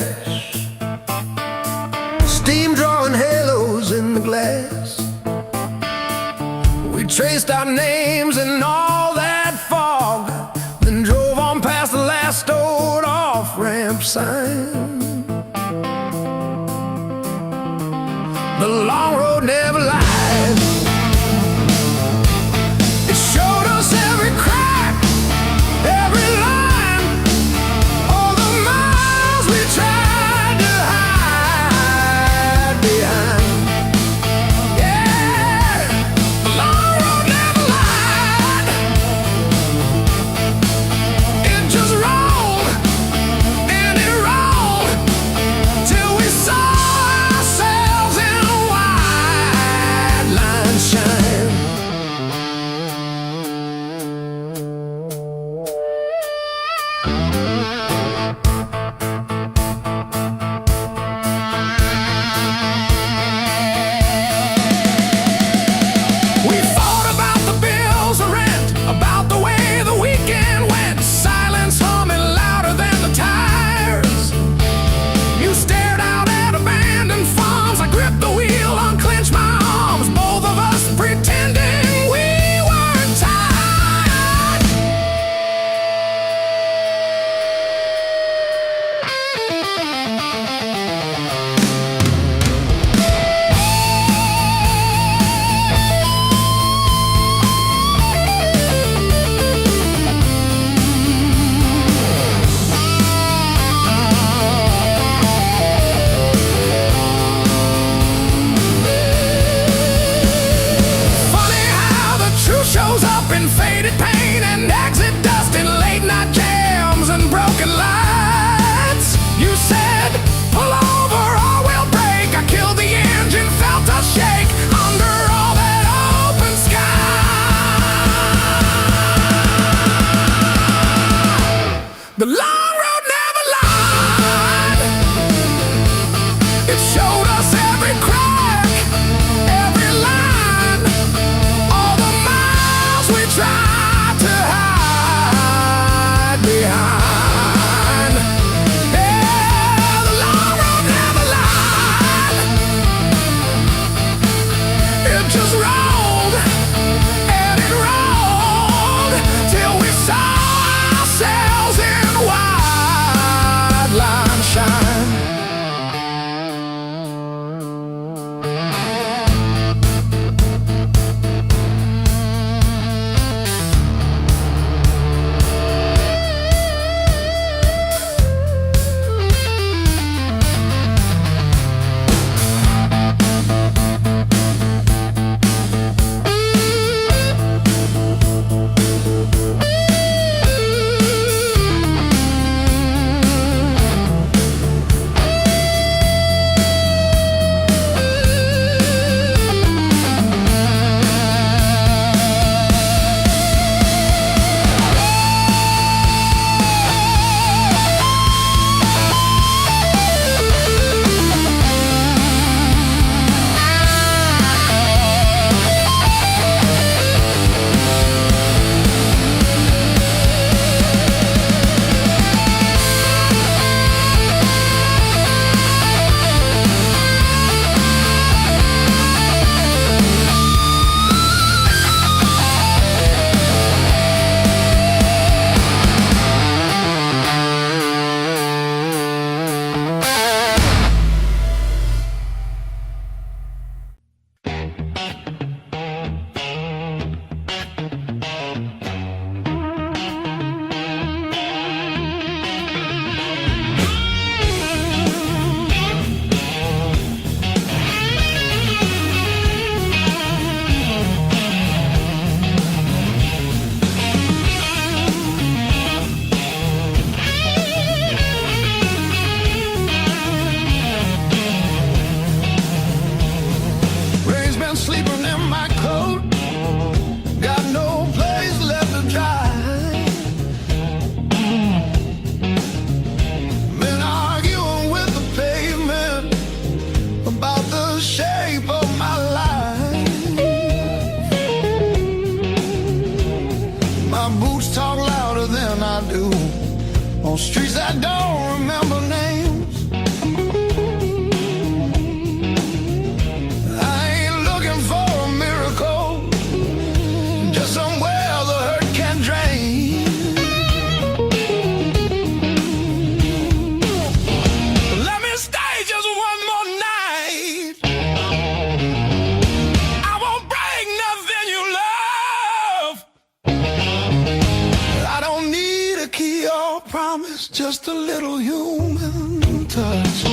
crash, steam drawing halos in the glass. We traced our names in all that fog, then drove on past the last old off-ramp sign. The long road never lied. It showed us every crack, every line, all the miles we tried to hide behind. Yeah, the long road never lied. It just rolled and it rolled till we saw ourselves in a wide line shine. We fought about the bills of rent, about the way the weekend went, silence humming louder than the tires. You stared out at abandoned farms, I gripped the wheel, unclenched my arms, both of us pretending we weren't tired. Funny how the truth shows up in faded paint and exit dust in late night jams and broken lights. You said, pull over or we'll break. I killed the engine, felt us shake under all that open sky. The long road never lied. It showed us every crack, every line, all the miles we tried to hide behind. Yeah, the long road never lied. It just rolled and it rolled till we saw ourselves in wide line shine.
On streets I don't remember names,
just a little human touch.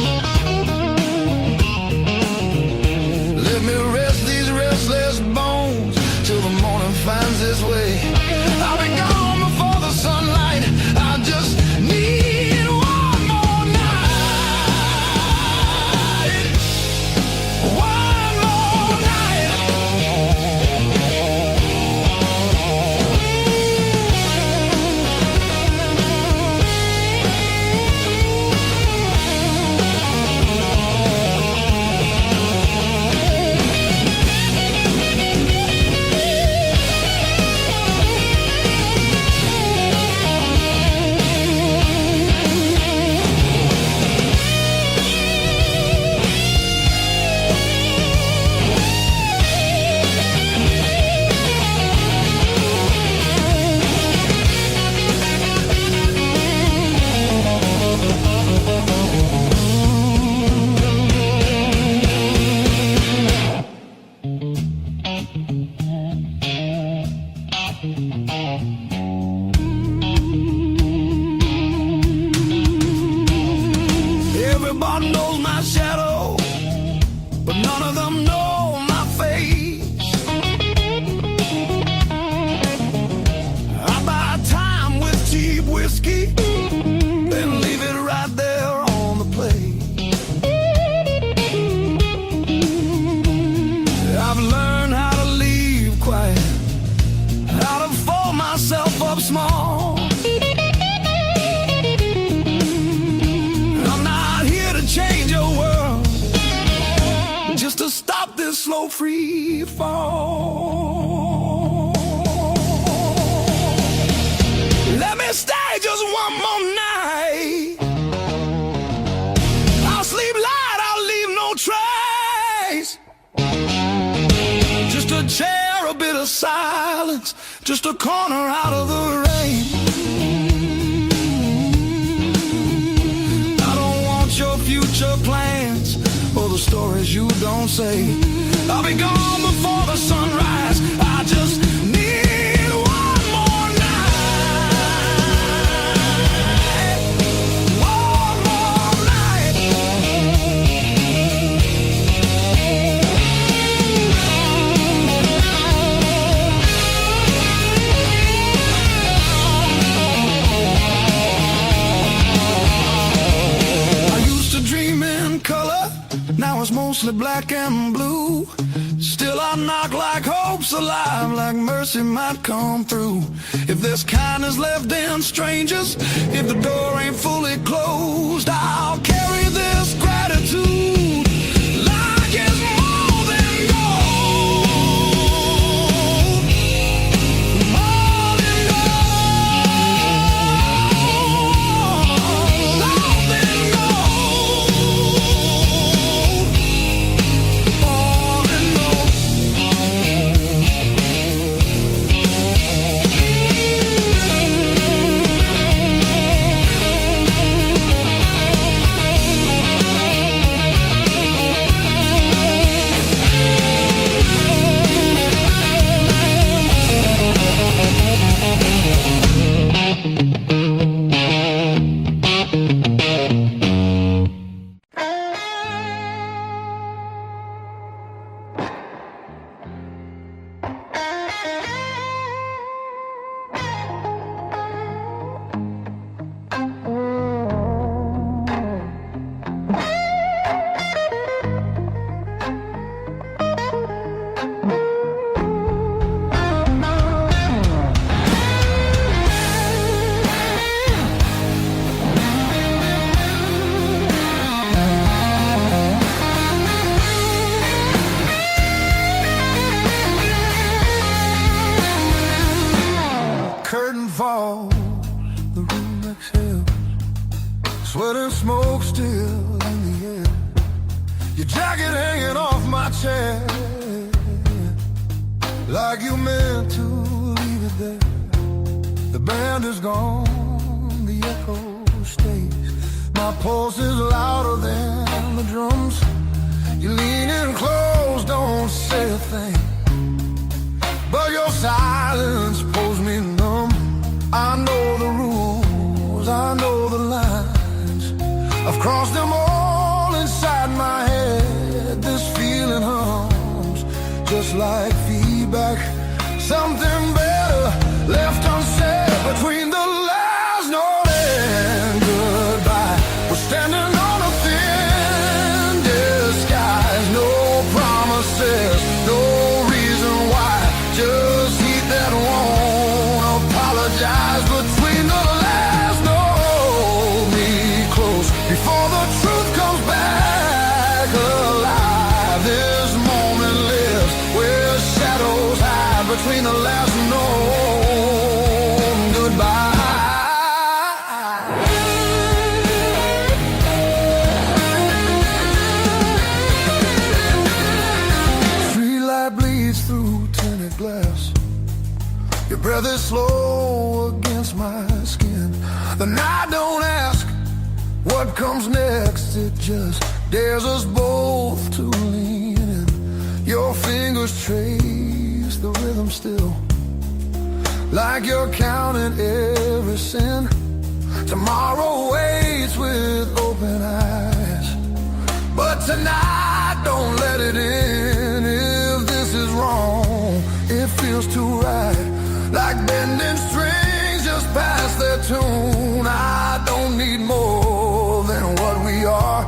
Let me rest these restless bones till the morning finds its way. I'll be gone before the sunlight. I just need one more night. One more night. Everybody knows my shadow, but none of them know my face. I buy time with cheap whiskey, then leave it right there on the plate. I've learned how to leave quiet, how to fold myself up small. Change your world just to stop this slow free fall. Let me stay just one more night. I'll sleep light, I'll leave no trace. Just a chair, a bit of silence, just a corner out of the rain. Future plans or the stories you don't say. I'll be gone before the sunrise. I just need one more night. One more night. Dream in color, now it's mostly black and blue. Still I knock like hope's alive, like mercy might come through. If there's kindness left in strangers, if the door ain't fully closed, I'll carry this gratitude like it's more than gold. More than gold. More than gold. Fall, the room exhales, sweat and smoke still in the air. Your jacket hanging off my chair, like you meant to leave it there. The band is gone, the echo stays. My pulse is louder than the drums. You lean in close, don't say a thing, but your silence pulls me numb. I know the rules, I know the lines. just like feedback. Something better left unsaid between the last note and goodbye. We're standing on a thin disguise. No promises, no reason why. Just heat that won't apologize. Between the last note, me close before the truth comes back alive. This moment lives where shadows hide. Between the last note and goodbye. Streetlight bleeds through tinted glass. Your breath is slow against my skin. The night don't ask what comes next. It just dares us both to lean in. Your fingers trace the rhythm still, like you're counting every sin. Tomorrow waits with open eyes, but tonight don't let it in. If this is wrong, it feels too right, like bending strings just past their tune. I don't need more than what we are.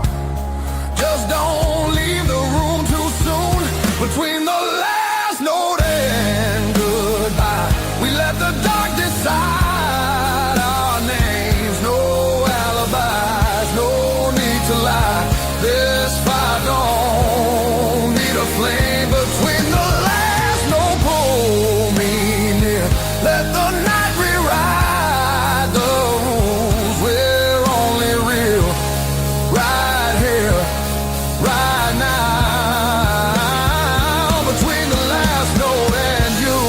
Just don't leave the room too soon. Between the last note and goodbye, we let the dark decide our names. No alibis, no need to lie. This fire don't need a flame. Between the last note, pull me near. Let the night rewrite the rules. We're only real right here, right now. Between the last note and you.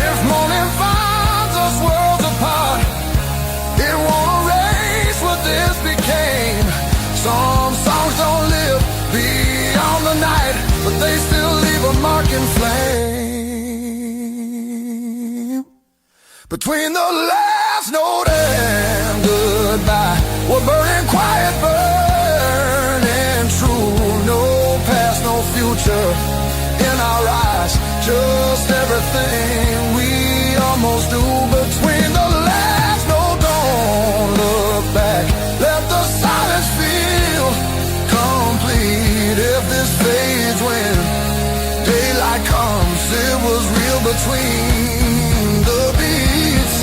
If morning finds us worlds apart, it won't erase what this became. Some songs don't live beyond the night, but they still leave a mark in flame. Between the last note and goodbye, we're burning quiet, burning true. No past, no future in our eyes, just everything we almost do. Between the last note, don't look back. Let the silence feel complete. If this fades when daylight comes, it was real between the beats.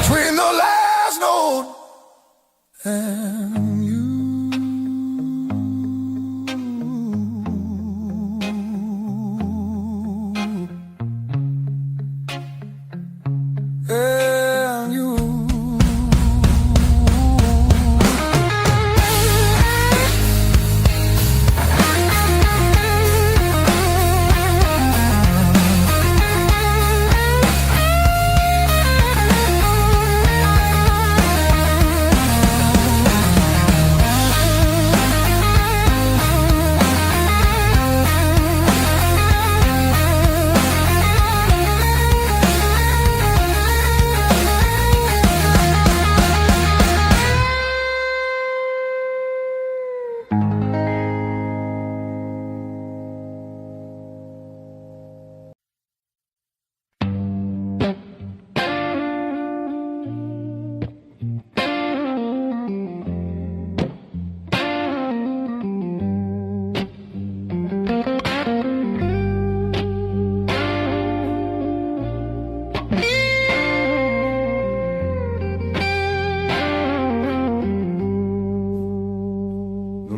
Between the last note and you. And you.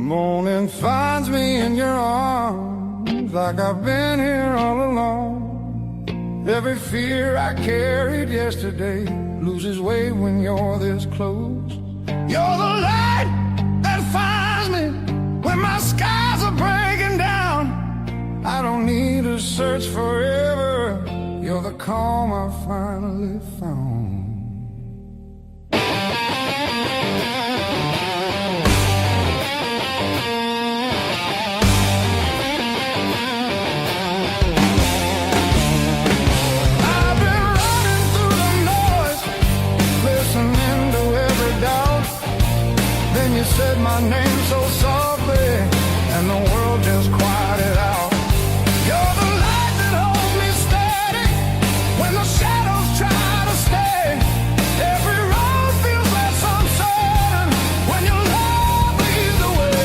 morning finds me in your arms, like I've been here all along. Every fear I carried yesterday loses weight when you're this close. You're the light that finds me when my skies are breaking. search forever, you're the calm I finally found. I've been running through the noise, listening to every doubt. Then you said my name so softly, and the world just quieted out. You're the light that holds me steady when the shadows try to stay. Every road feels less uncertain when your love leads the way.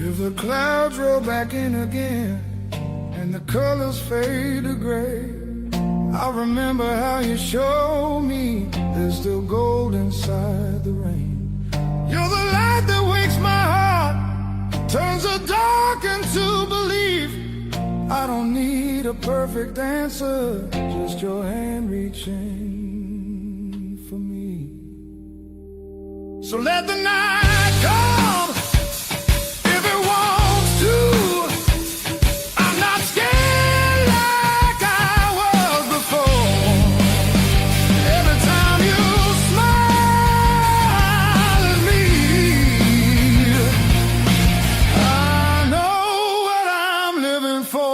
If the clouds roll back in again and the colors fade to gray, I remember how you showed me there's still gold inside the rain. You're the light that wakes my heart, turns the dark into belief. I don't need a perfect answer, just your hand reaching for me. So let the night come if it wants to. I'm not scared like I was before. Every time you smile at me, I know what I'm living for.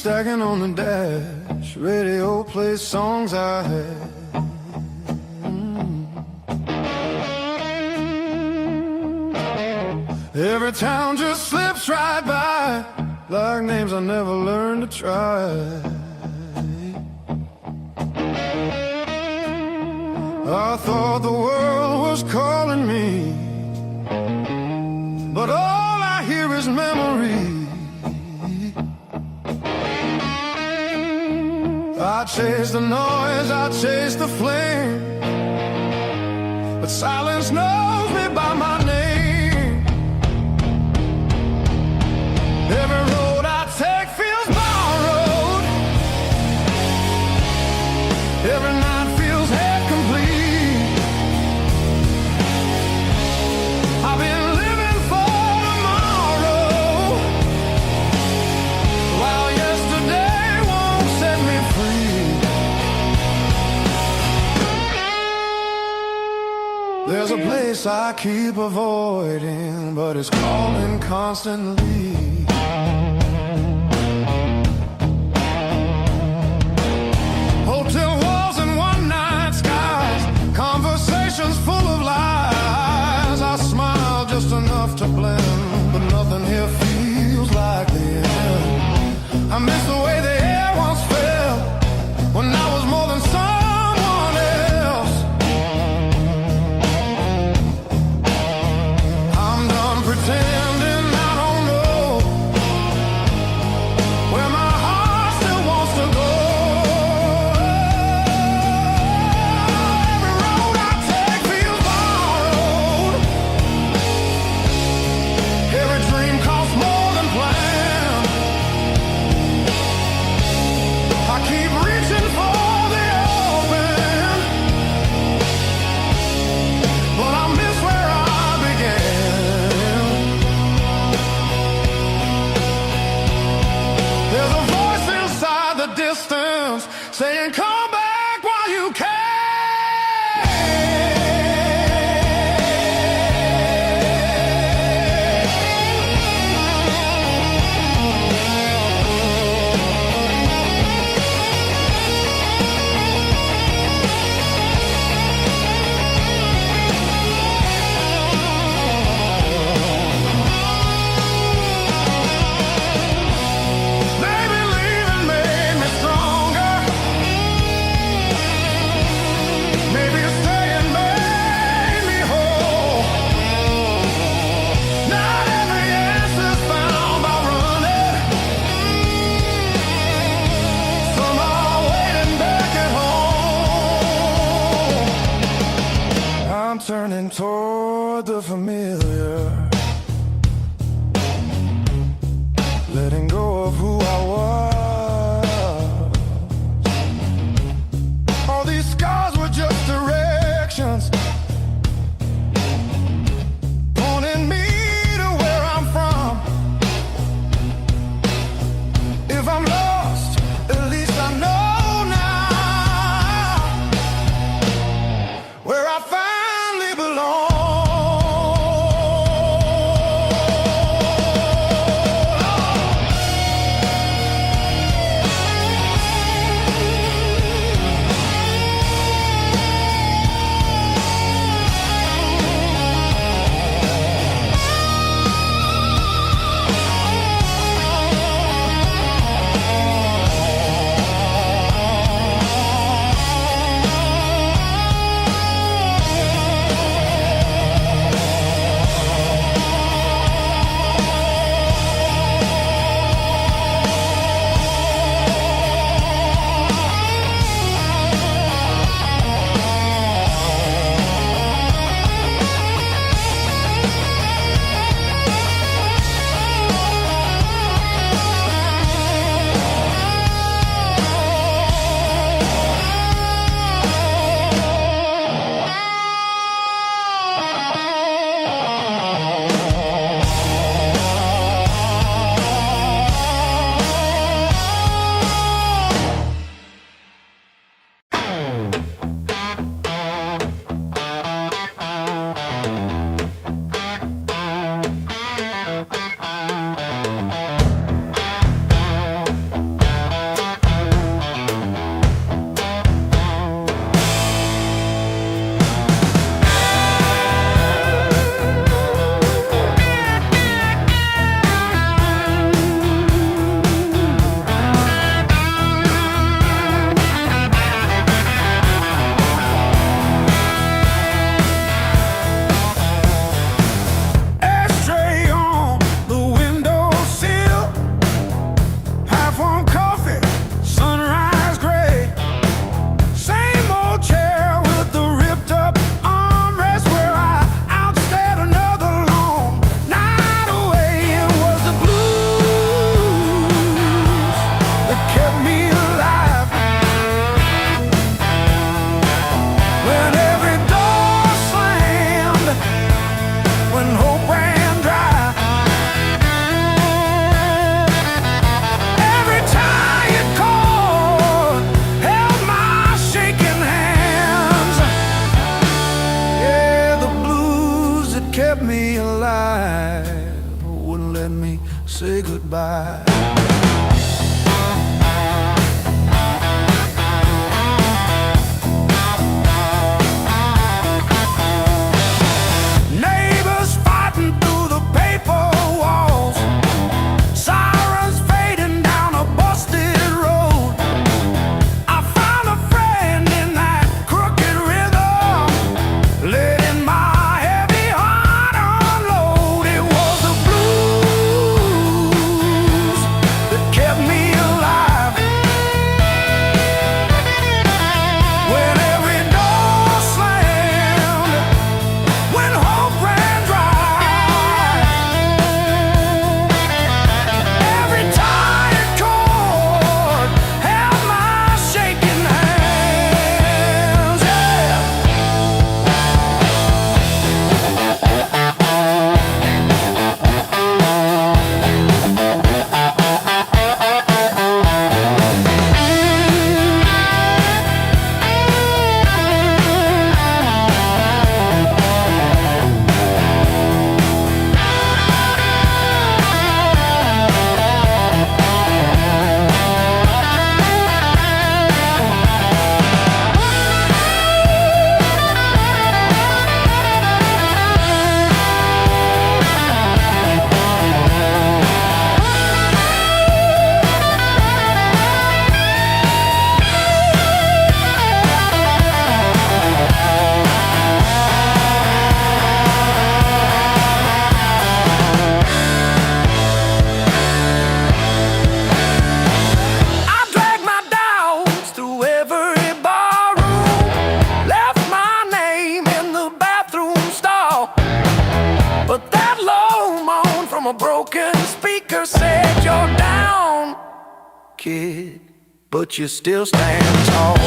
Stacking on the dash, radio plays songs I had. Every town just slips right by, like names I never learned to try. I thought the world was calling me, but all I hear is memory. I chase the noise, I chase the flame, but silence knows me by my name. Every road I take feels borrowed, every night feels half complete. I've been living for tomorrow, while yesterday won't set me free. place I keep avoiding, but it's calling constantly. Hotel walls and one-night skies, conversations full of lies. I smile just enough to blend, but nothing here feels like the end. I miss the way the air once felt when I was more than someone else. I'm done pretending I don't know let me say goodbye. Neighbors fighting through the paper walls, sirens fading down a busted road. I found a friend in that crooked rhythm, letting my heavy heart unload. It was the blues that kept me alive. When every door slammed, when hope ran dry, every tired chord held my shaking hands. Yeah. I dragged my doubts through every barroom, left my name in the bathroom stall. But that low moan from a broken speaker said, "You're down, kid, but you still stand tall."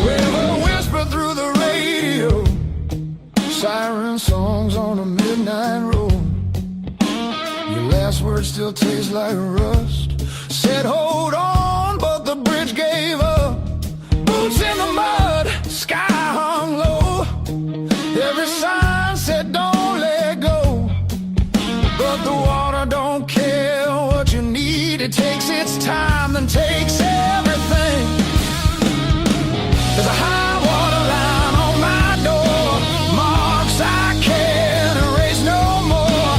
River whisper through the radio, siren songs on a midnight road. Your last words still taste like rust. Said hold on, but the bridge gave up. Boots in the mud, sky hung low. Every sign said don't let go, but the water don't care what you need. It takes its time, then takes everything. There's a high water line on my door, marks I can't erase no more.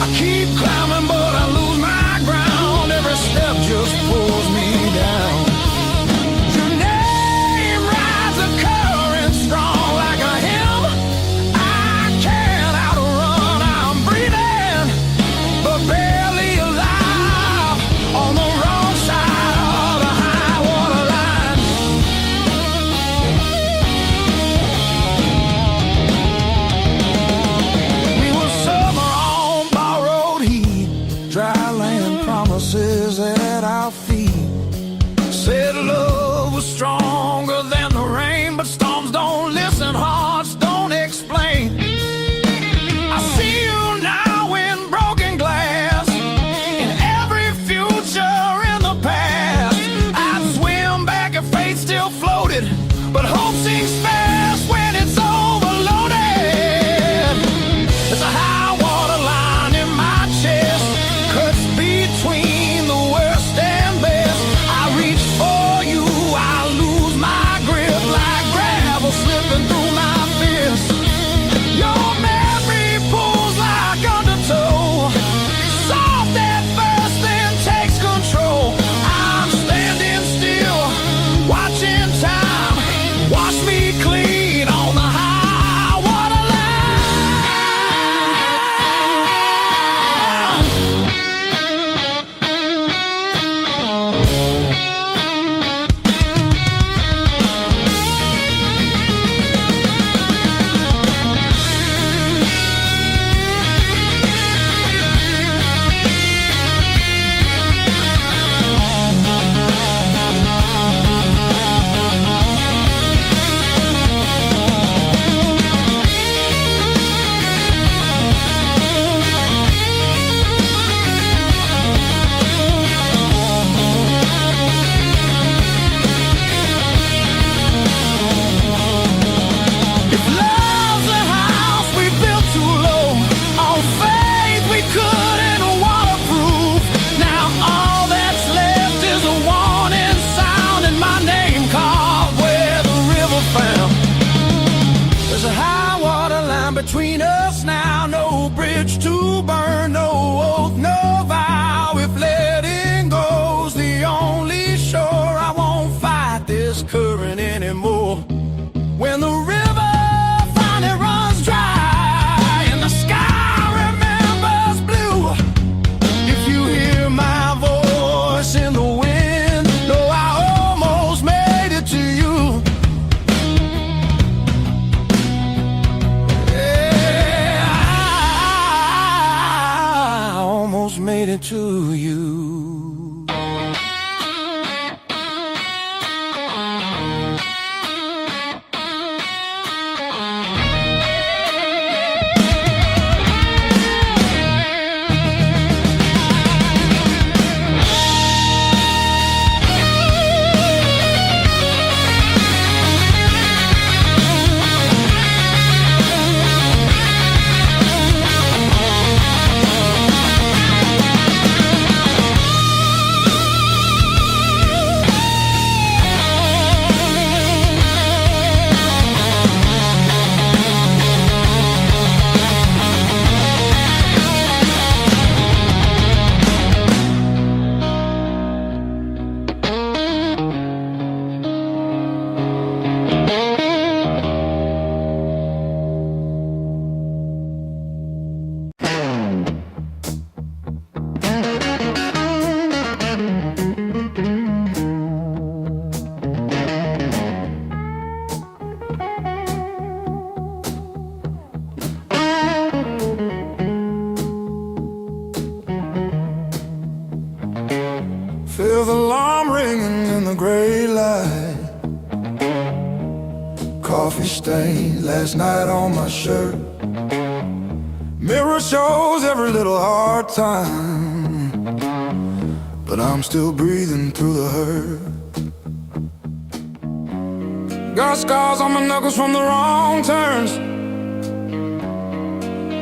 I keep climbing, but I lose my ground. Every step just pulls me down. Your name rides a current strong like a hymn. I can't outrun, I'm breathing, but barely alive on the wrong side of the high water line. We were summer on borrowed heat, dry land promises at our feet. Said love was stronger than the rain, but storms don't listen, hearts don't explain. I see you now in broken glass, in every future in the past. I'd swim back if fate still floated, but hope sinks fast when it's overloaded. There's a high water line in my chest, cuts between the worst and best. I reach for you, I lose made it to you. Feel the alarm ringing in the gray light. Coffee stain last night on my shirt. Mirror shows every little hard time, but I'm still breathing through the hurt. Got scars on my knuckles from the wrong turns,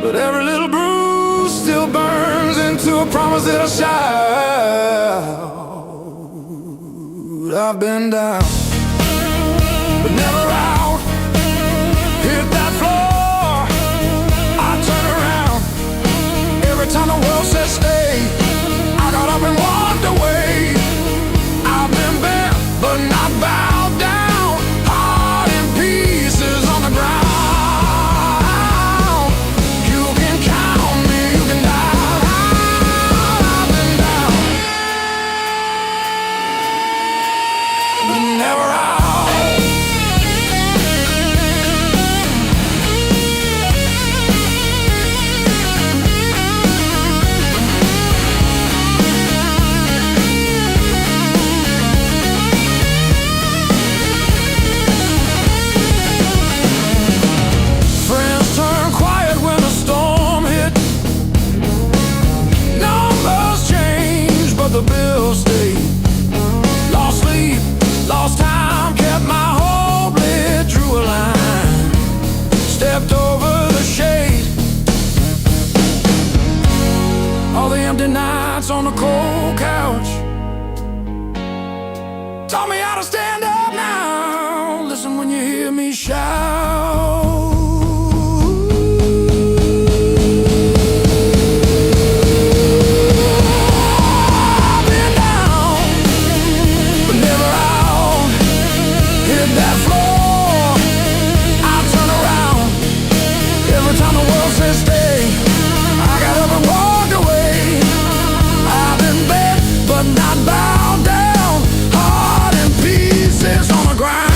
but every little bruise still burns into a promise that I shall. I've been down, but never out. Hit that floor, I turn around. Every time the world says stay, I got up and walked away. I've been bent, but not bowed down. Heart in pieces on the ground. You can count me, you can die. I've been down, but never out. Friends turn quiet when the storm hit. Numbers change, but the bills stay. Lost sleep, lost time, kept my hope lit, drew a line, stepped over the shade. All the empty nights on the cold couch taught me how to stand up now. Listen when you hear me shout. I've been down, but never out. Hit that floor, I turn around. Every time the world says stay, I got up and walked away. I've been bent, but not bowed down. Heart in pieces on the ground.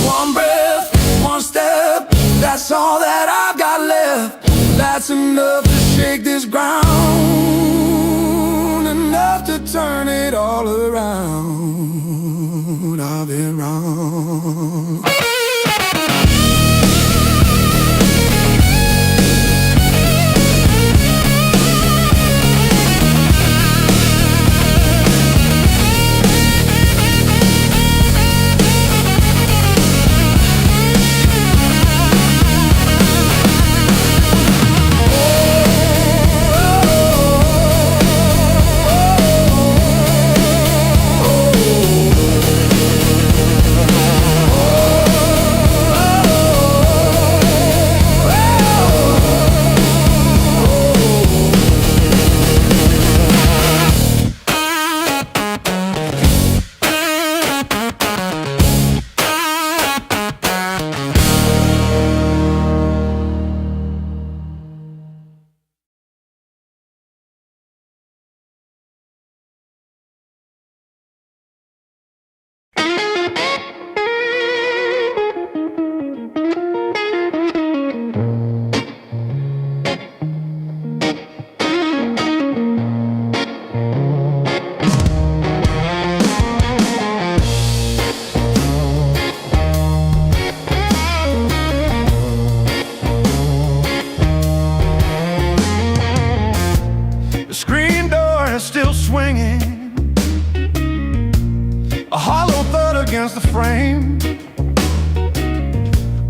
One breath, one step, that's all that I've got left. That's enough to shake this ground, enough to turn it all around. I've been wrong. the frame.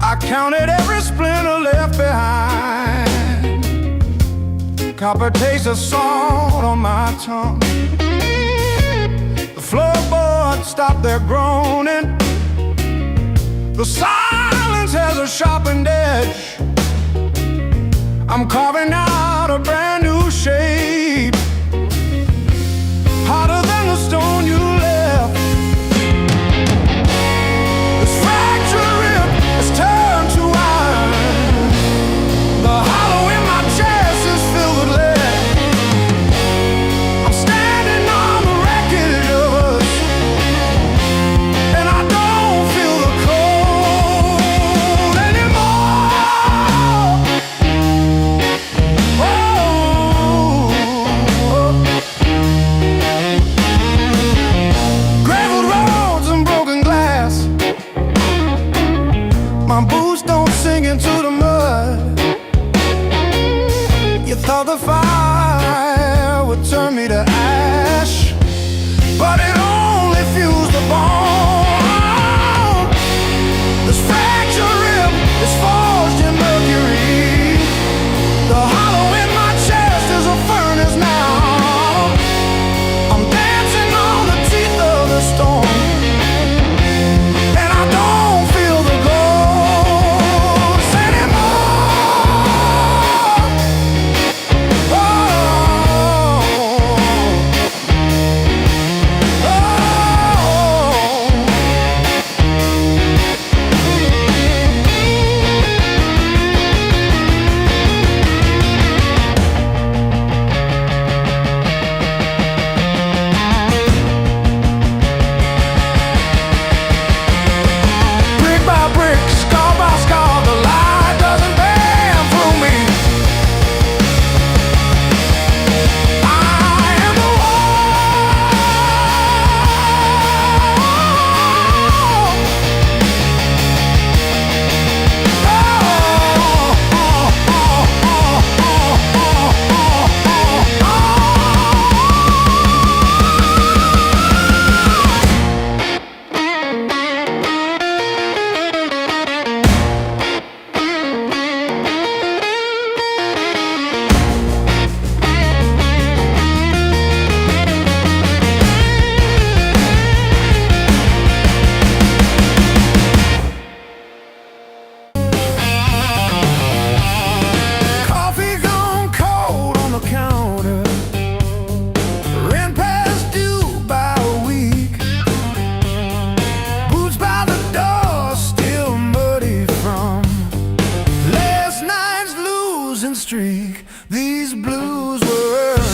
I counted every splinter left behind. Copper taste of salt on my tongue. The floorboards stopped their groaning. The silence has a sharpened edge. I'm carving out a brand new shape, harder than the stone you left. This fractured rib has turned to iron. The hollow in my chest is filled with lead. I'm standing on the wreckage of us, and I don't feel the cold anymore. Gravel roads and broken glass. My boots don't sink into the mud. You thought the fire would turn me to ash, but it only fused the bone. This fractured rib is forged in mercury. The hollow in my chest is a furnace now. I'm dancing on the teeth of the storm, and I don't feel the ghost anymore. Oh, brick by brick, scar by scar, the light doesn't bend through me. I am the coffee gone cold on the counter. Rent past due by a week. Boots by the door, still muddy from last night's losing streak. These blues were earned.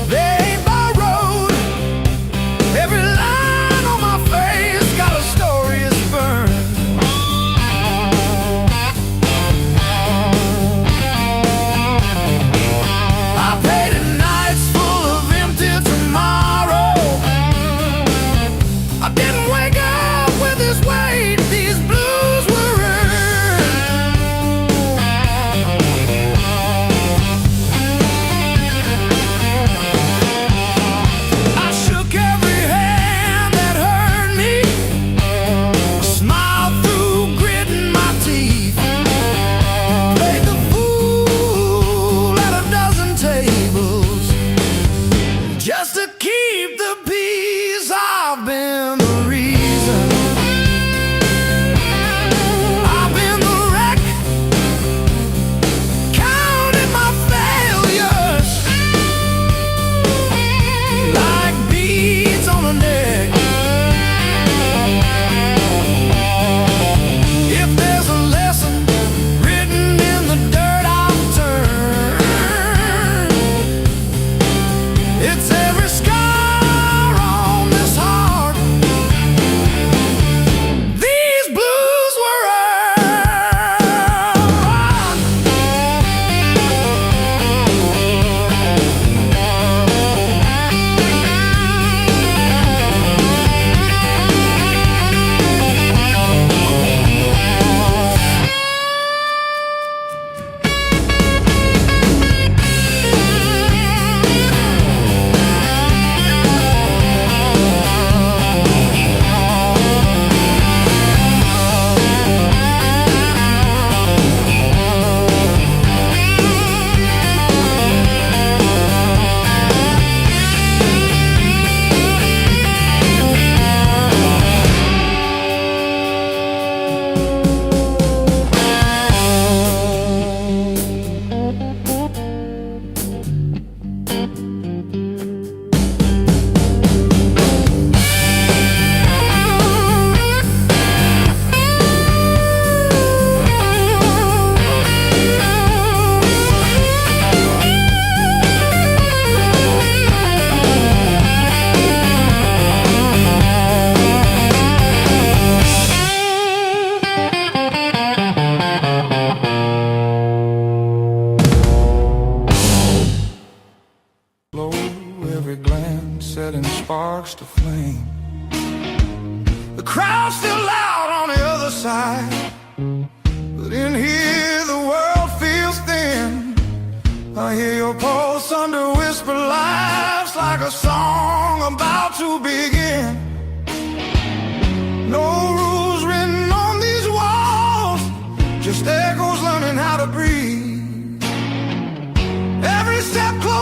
They ain't borrowed. Every line on my face got a story it's burned. I paid a nights full of empty tomorrow. I didn't wake up with this weight. These blues were earned.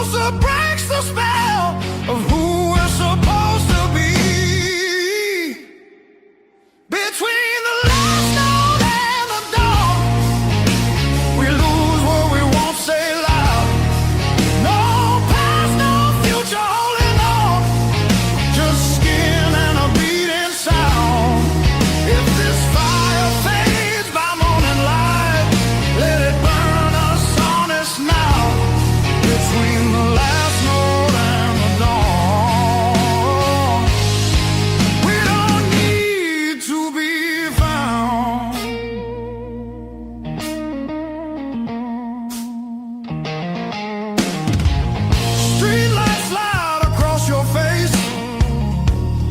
closer breaks the spell of who we're supposed to be. Between the last note and the dawn, we lose what we won't say loud. No past, no future holding on, just skin and a beating sound. If this fire fades by morning light, let it burn us honest now. Between the last note and the dawn, we don't need to be found. Street lights slide across your face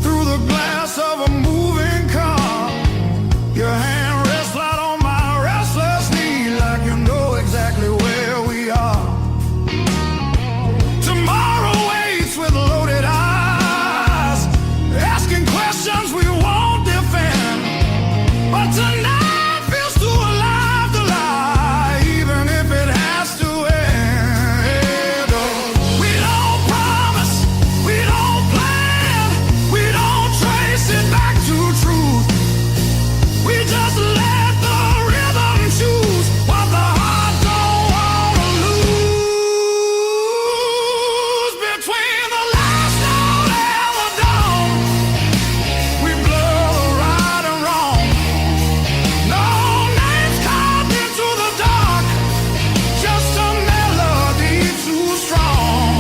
through the glass of a moving car. Your hand rests light on my restless knee, like you know exactly where we are. Tomorrow waits with loaded eyes, asking questions we won't defend. But tonight feels too alive to lie, even if it has to end. We don't promise, we don't plan, we don't trace it back to truth. We just let the rhythm choose what the heart don't wanna lose. Between the last note and the dawn, we blur the right and wrong. No names carved into the dark, just a melody too strong.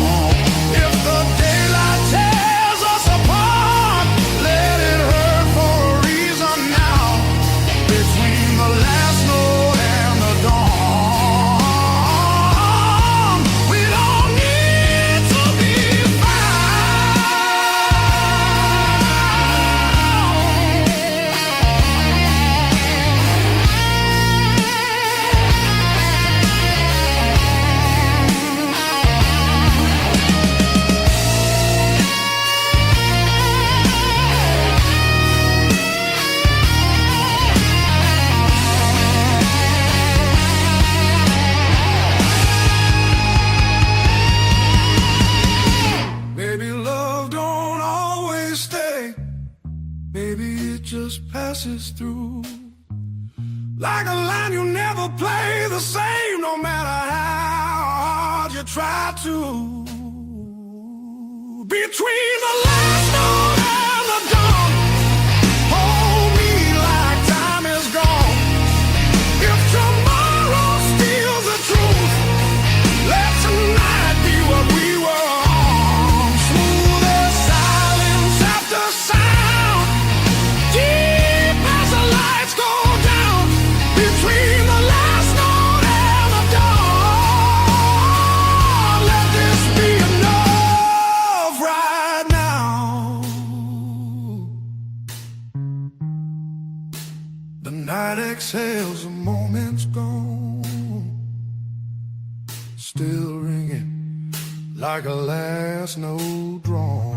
If the daylight tears us apart, let it hurt for a reason now. Between the last note and the dawn, we don't need to be Maybe love don't always stay. Maybe it just passes through. Like a line you never play the same, no matter how hard you try to. Between the last note and the dawn, hold me like time is gone. If tomorrow steals the truth, let tonight be what we were on. Smooth as silence after sound, deep as the lights go down. Between the last note and the dawn, let this be enough right now. The night exhales, the moment's gone, still ringing like a last note drawn.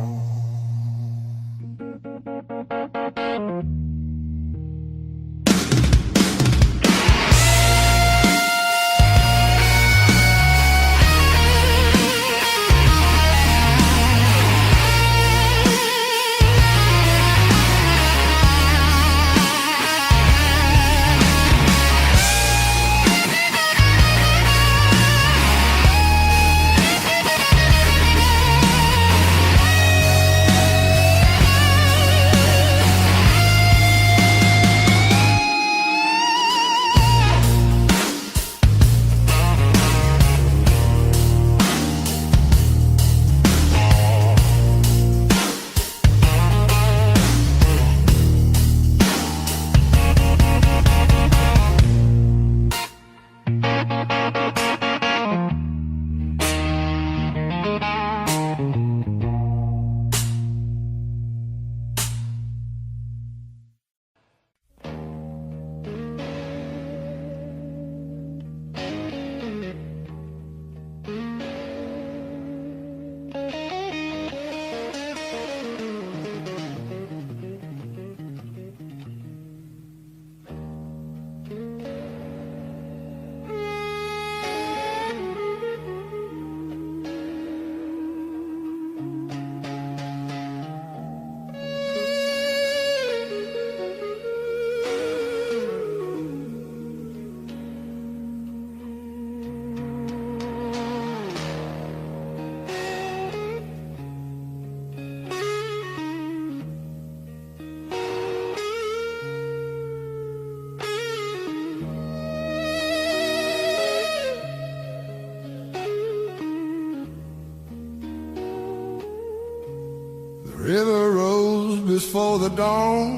before the dawn.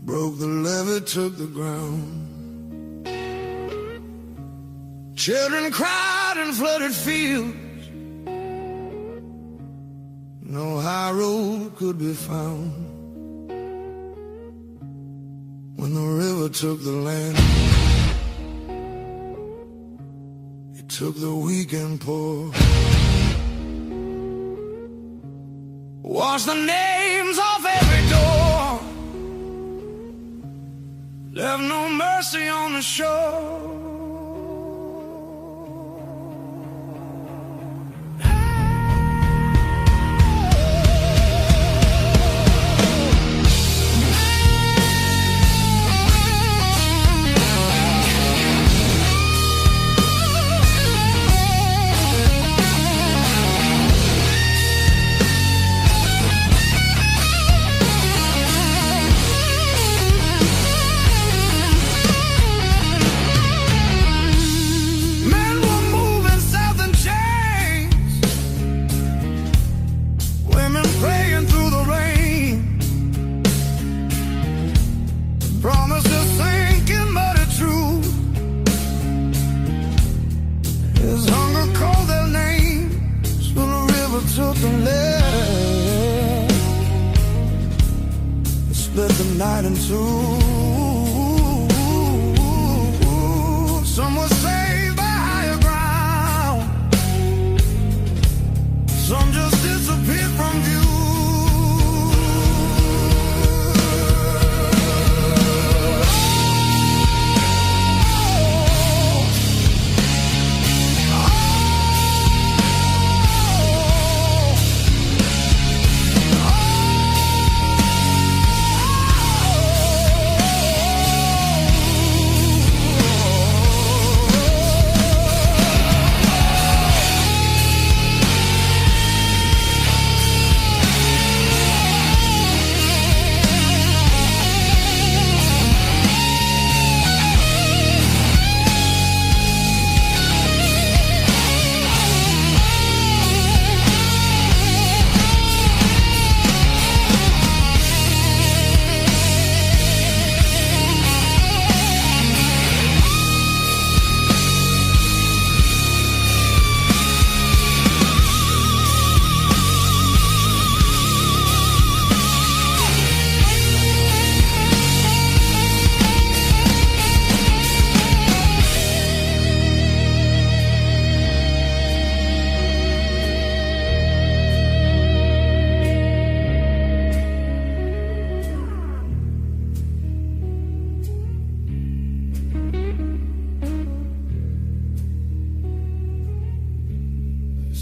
Broke the levee, took the ground. Children cried in flooded fields. No high road could be found. When the river took the land, it took the weak and poor. Washed the names off every door. Left no mercy on the shore. Took the lead, split the night in two. Some were saved by higher ground, some just disappeared from view.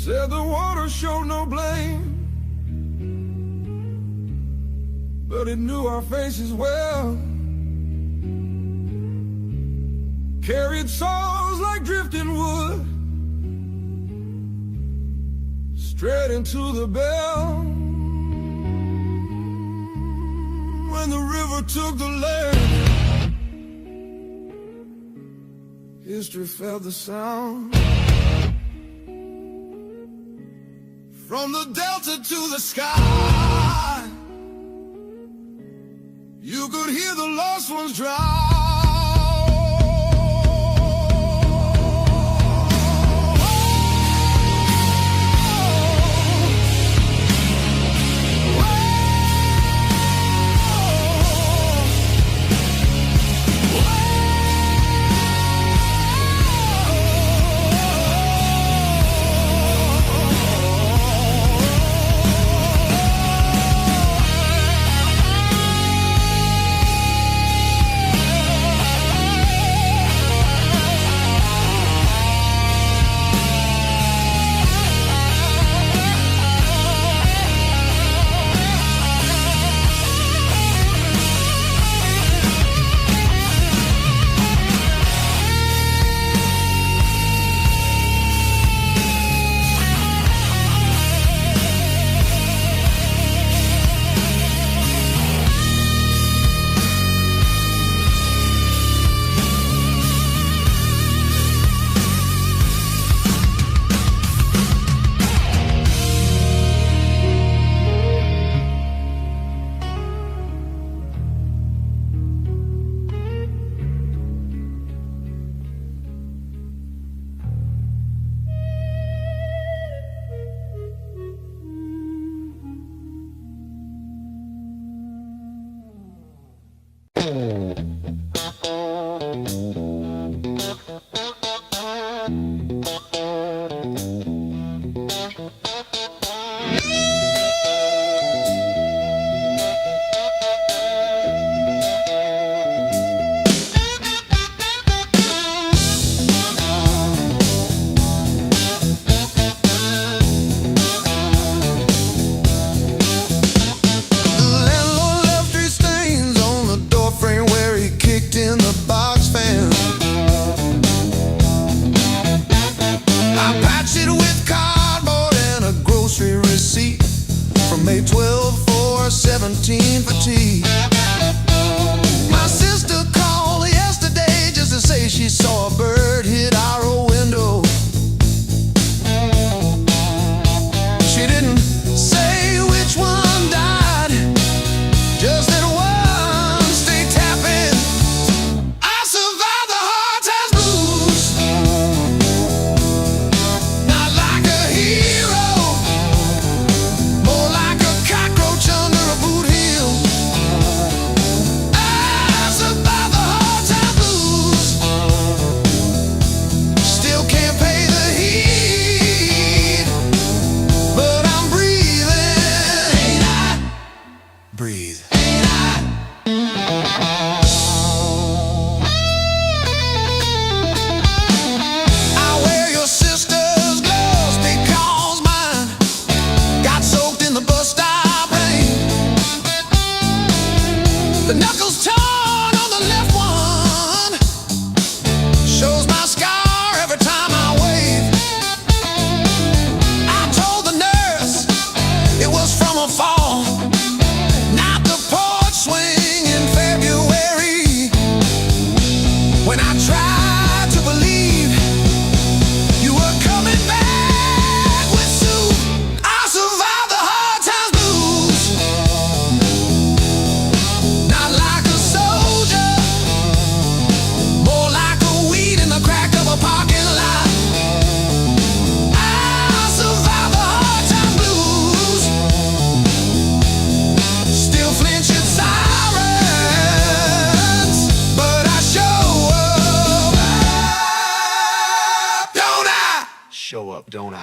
Said the water showed no blame, but it knew our faces well. Carried souls like drifting wood, straight into the bell. When the river took the land, history felt the sound. From the delta to the sky, you could hear the lost ones drown. box fan. I patched it with cardboard and a grocery receipt from May 12, 4/17 for tea. My sister called yesterday just to say she saw a bird hit our old window. She didn't say which one died, just that one stayed tapping. I survived the hard times blues, not like a hero, more like a cockroach under a boot heel. I survived the hard times blues, still can't pay the heat, but I'm breathing. Ain't I? Breathe. Ain't I? I wear your sister's gloves because mine got soaked in the bus stop rain. The knuckles torn on the left one shows my scar every time I wave. I told the nurse it was from a fall, not the porch swing in February. When I tried to believe you were coming back with soup, I survived the hard times blues, not like a soldier, more like a weed in the crack of a parking lot. I survived the hard times blues, still flinch at sirens, but I show up, don't I? Show up, don't I?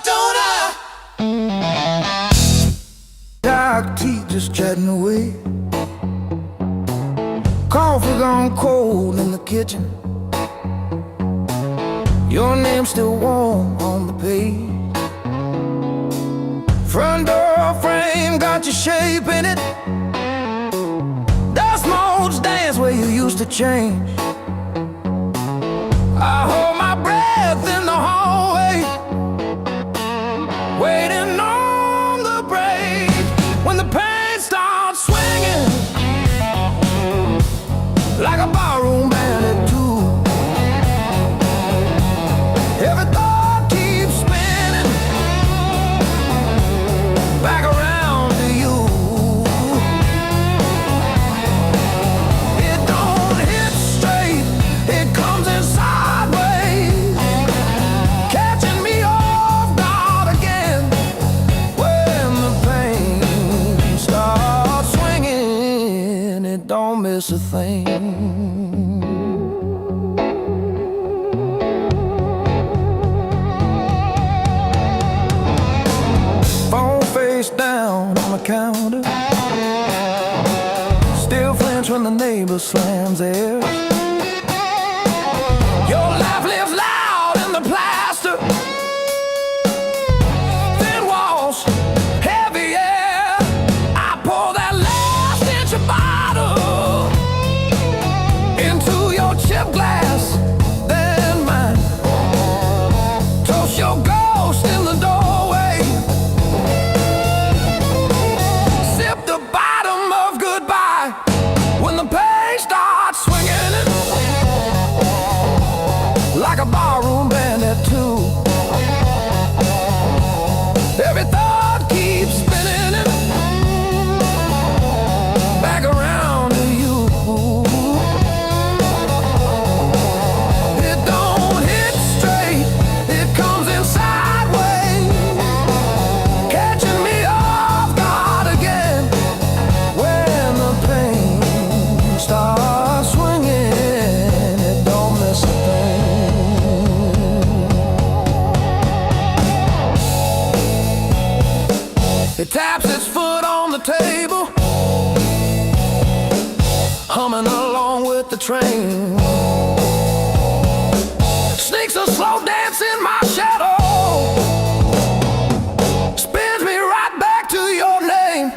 Don't I? Dark tea just chatting away, coffee gone cold in the kitchen, your name still warm on the page. Front door frame got your shape in it, dust motes dance where you used to change. I hold my breath in the hallway, waiting on the break. When the pain starts swinging like a barroom band at two, every thought keeps spinning back around to you. It don't hit straight, it comes in sideways, catching me off guard again. When the pain starts swinging, it don't miss a thing. Phone face down on the counter, still flinch when the neighbor slams theirs. Your laugh lives loud in the plaster, thin walls, heavy air. I pour that last inch of bottle into your chip glass, then mine. Toast your ghost in the doorway, sip the with the train. Sneaks a slow dance in my shadow, spins me right back to your name.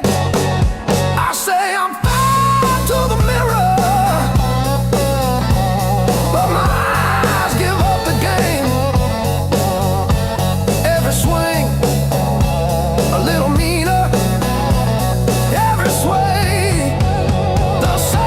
I say I'm fine to the mirror, but my eyes give up the game. Every swing a little meaner, every sway the same.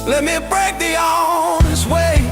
Let me break the honest way.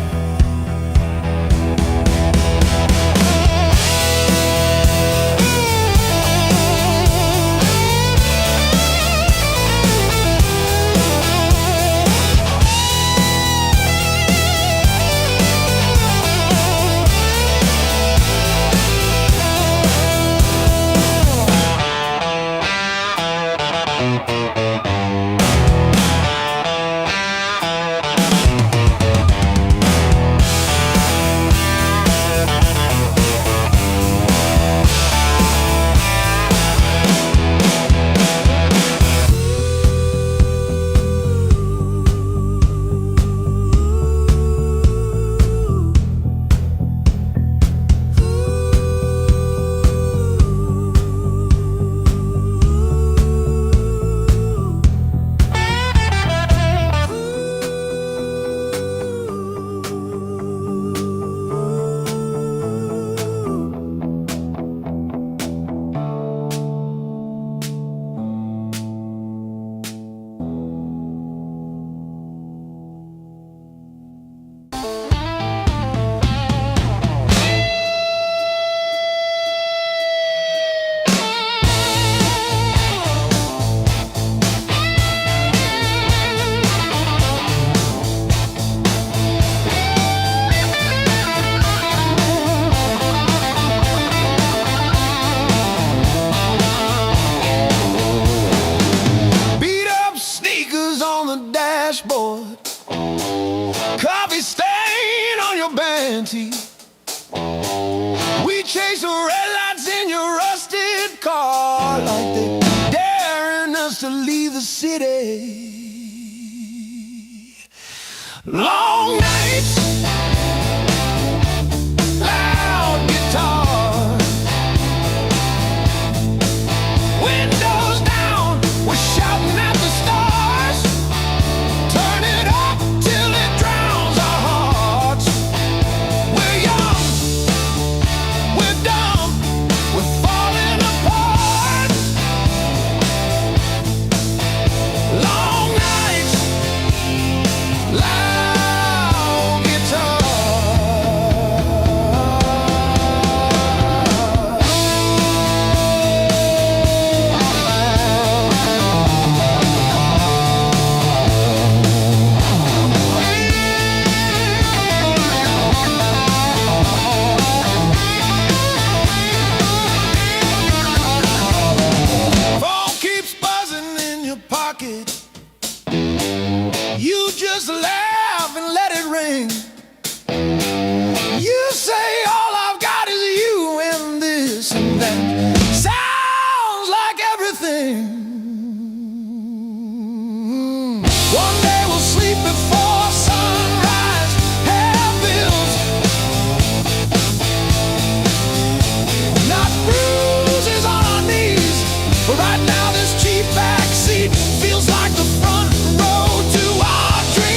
chase the red lights in your rusted car, like they're daring us to leave the city. Long nights, loud guitar, windows down, we're shouting at the stars. Turn it up till it drowns our hearts. We're young, we're dumb, we're falling apart. Long nights, loud guitar. Phone keeps buzzing in your pocket. You just laugh and let it ring. You say all I've got is you and this and that. Sounds like everything. One day we'll sleep before sunrise. Have bills, not bruises on our knees. But right now this cheap backseat feels like the front row to our dreams.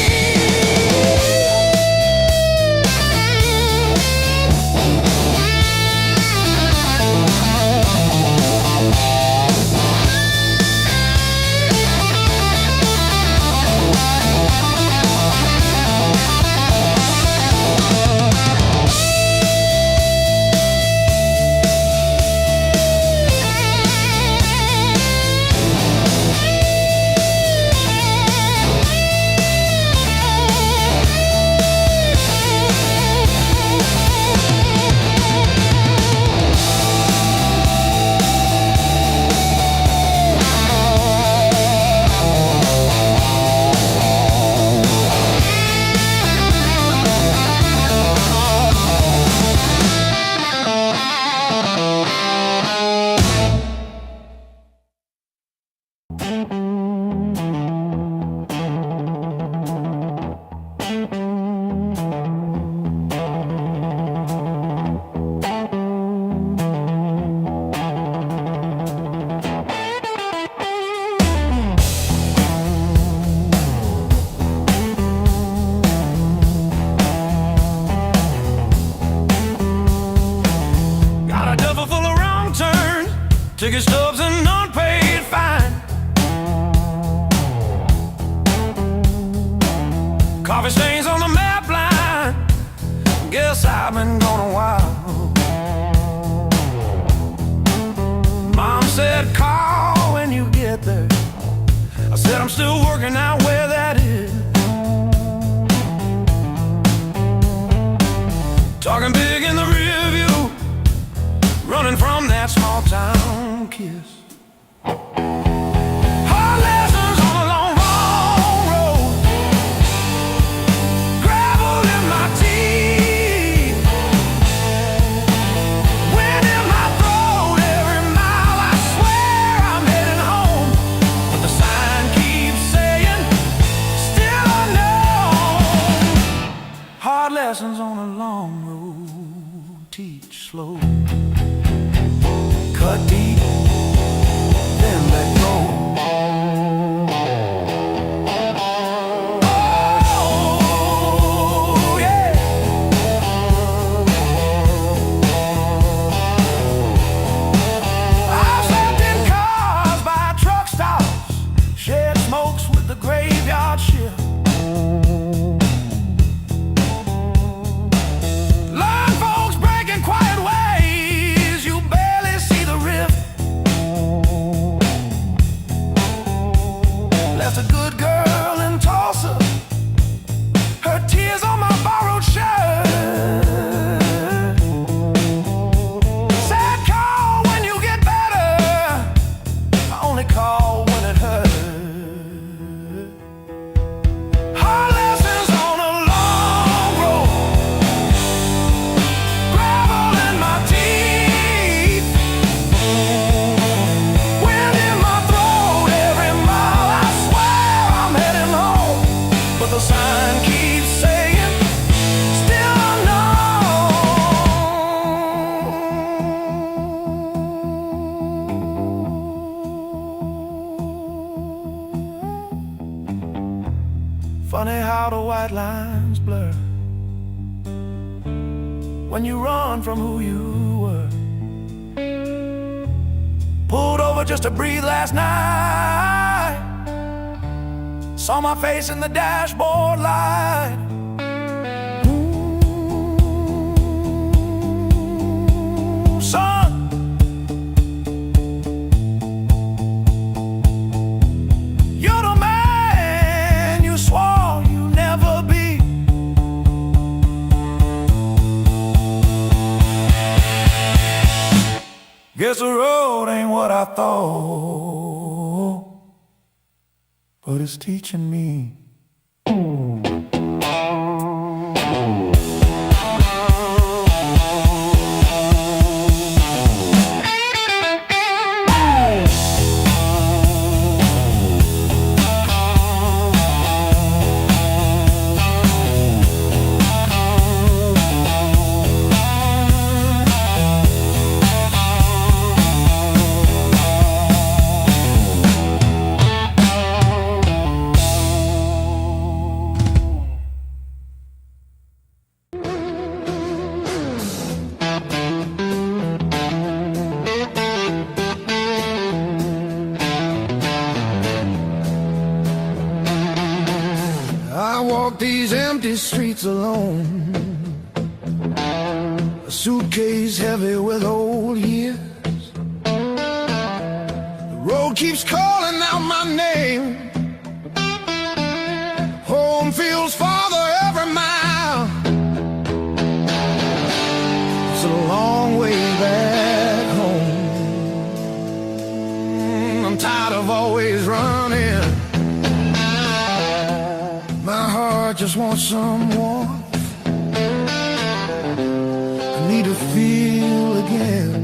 Got a duffel full of wrong turns, ticket stubs and unpaid fine. Coffee stains on the map line. Guess I've been gone a while. Mom said call when you get there. I said I'm still working out where that is. Talking big in the rear view, running from that small town kiss. Hard lessons on a long, long road, gravel in my teeth, wind in my throat. Every mile I swear I'm heading home, but the sign keeps saying still unknown. Hard lessons on a long road, teach slow. Cut deep, then let go. Oh, yeah. I've slept in cars by truck stops, shared smokes with the graveyard shift. Learn folks breaking quiet ways, you barely see the rift.
how the white lines blur when you run from who you were. Pulled over just to breathe last night. Saw my face in the dashboard light. Ooh, son, you're the man you swore you'd never be. Guess the road ain't what I thought, but it's teaching me.
I walk these empty streets alone, a suitcase heavy with old years. The road keeps calling out my name. Home feels farther every mile. It's a long way back home. I'm tired of always running. My heart just wants some warmth. I need to feel again.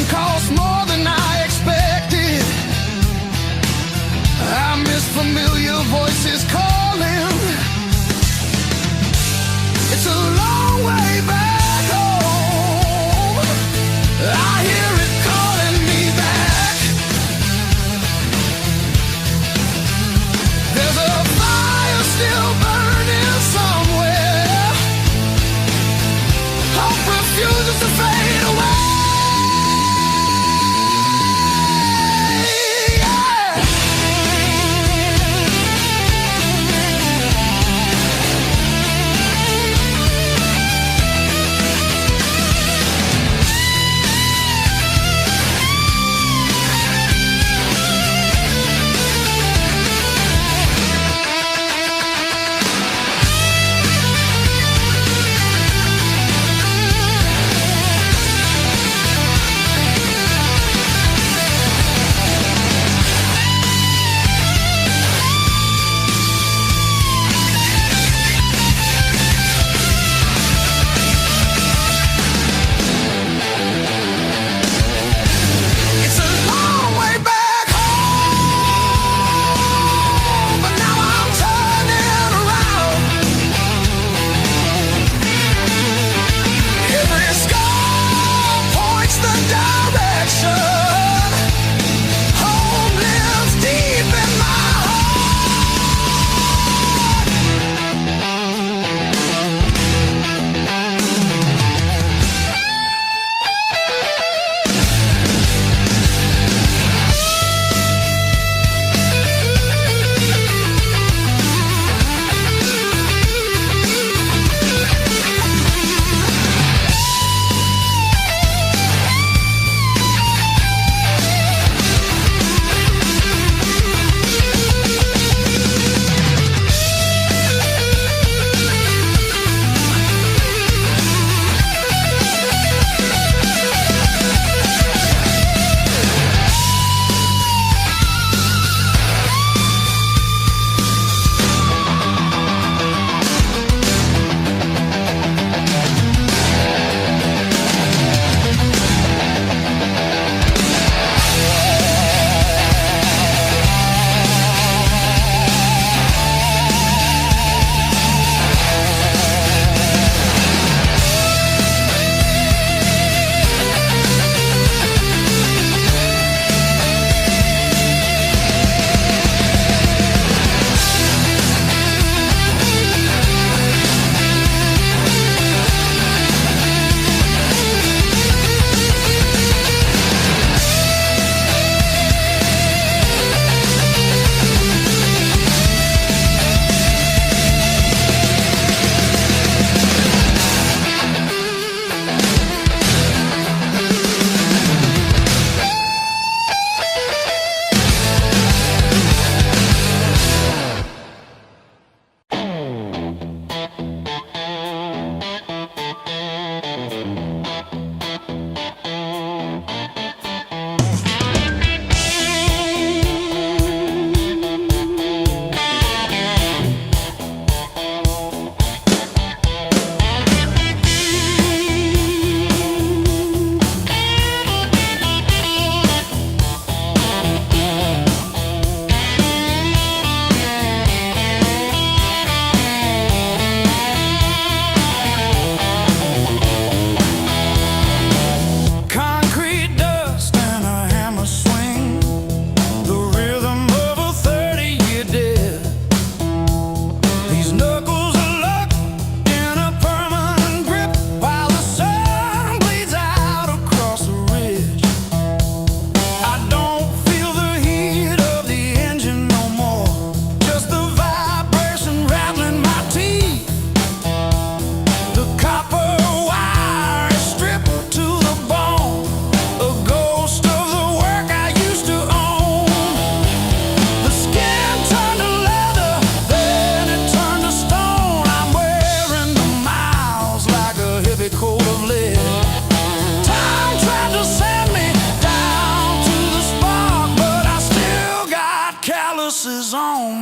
Cost more than I expected. I miss familiar voices calling. It's a long way back home. I hear it calling me back. There's a fire still burning somewhere. Hope refuses to fade away.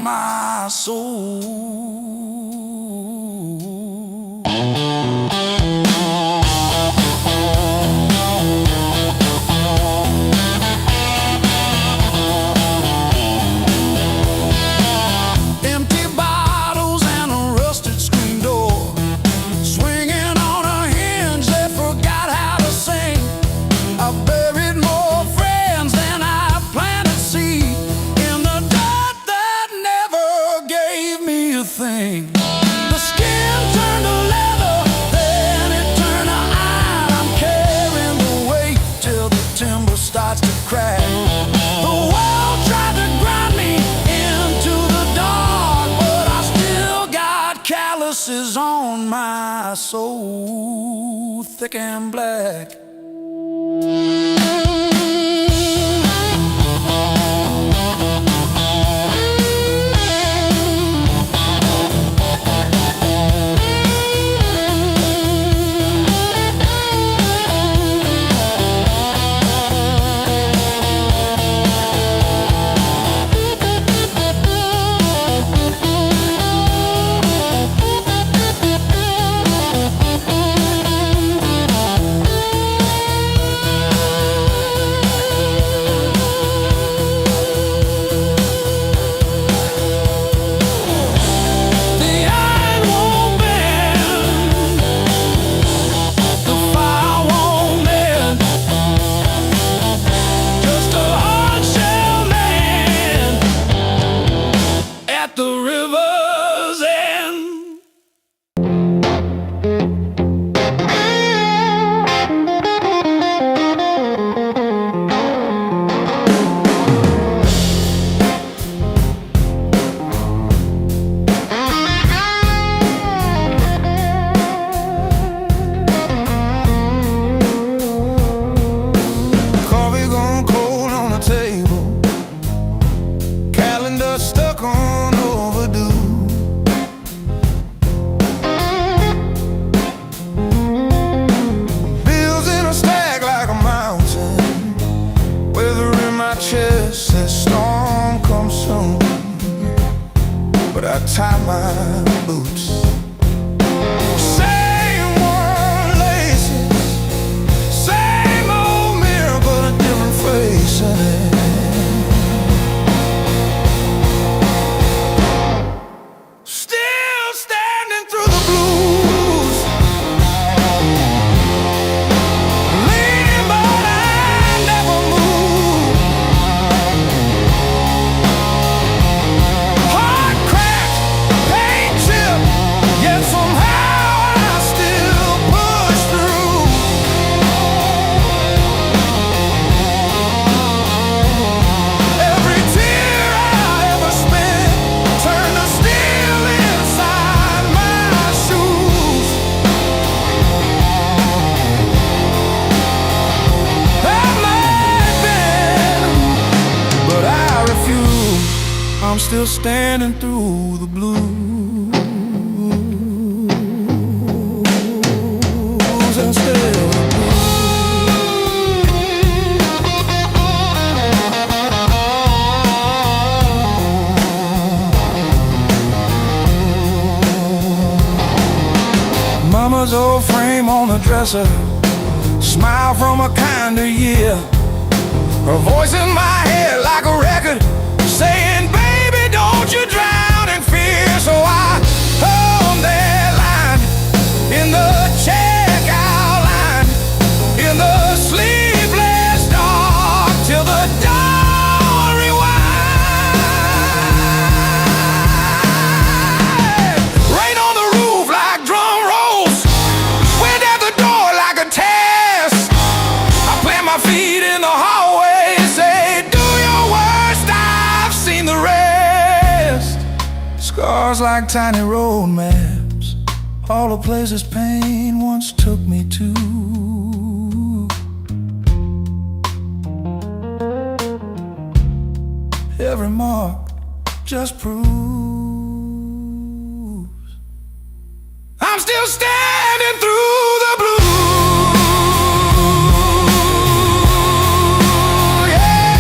my soul. Empty bottles and a rusted screen door, swinging on a hinge that forgot how to sing. I buried more friends than I planted seed in the dirt that never gave me a thing. The skin turned to leather, then it turned to iron. I'm carrying the weight till the timber starts to crack. The world tried to grind me into the dark, but I still got calluses on my soul, thick and black. I tie my boots. Same worn laces, same old mirror, but a different face in it. Still standing through the blues, leaning but I never move. Heart cracked, paint chipped, yet somehow I still push through. Every tear I ever spent turned to steel inside my shoes. I might bend, but I refuse. I'm still standing through the blues and still the blues. Mama's old frame on the dresser, smile from a kinder year. Her voice in my head like a record, saying, baby, don't you drown in fear. So I hung that line in the checkout line, in the sleepless dark, till the dawn rewind. Rain on the roof like drum rolls, wind at the door like a test. I plant my feet in the hallway and say, do your worst, I've seen the rest. Scars like tiny road maps, all the places pain once took me to. Every mark just proves I'm still standing through the blues. Yeah.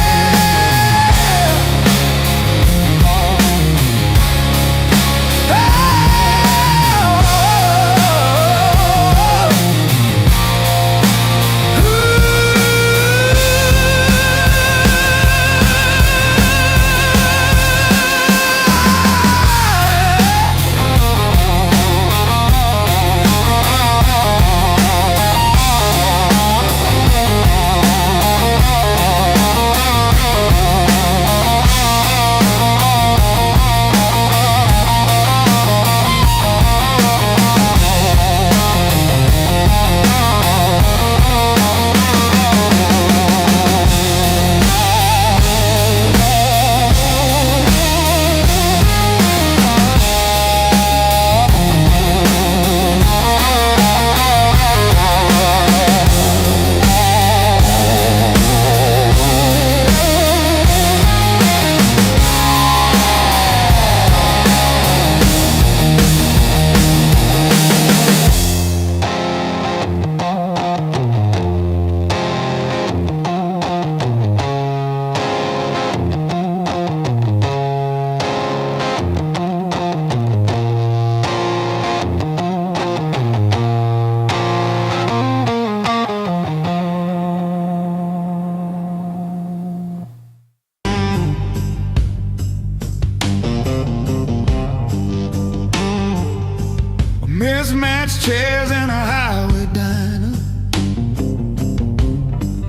match chairs in a highway diner,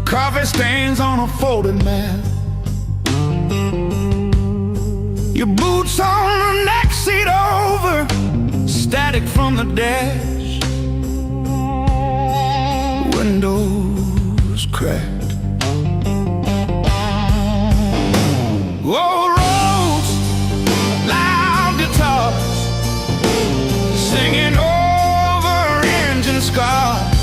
coffee stains on a folded mat, your boots on the neck seat over, static from the dash, windows cracked. Old roads, loud guitars, singing over engine scars.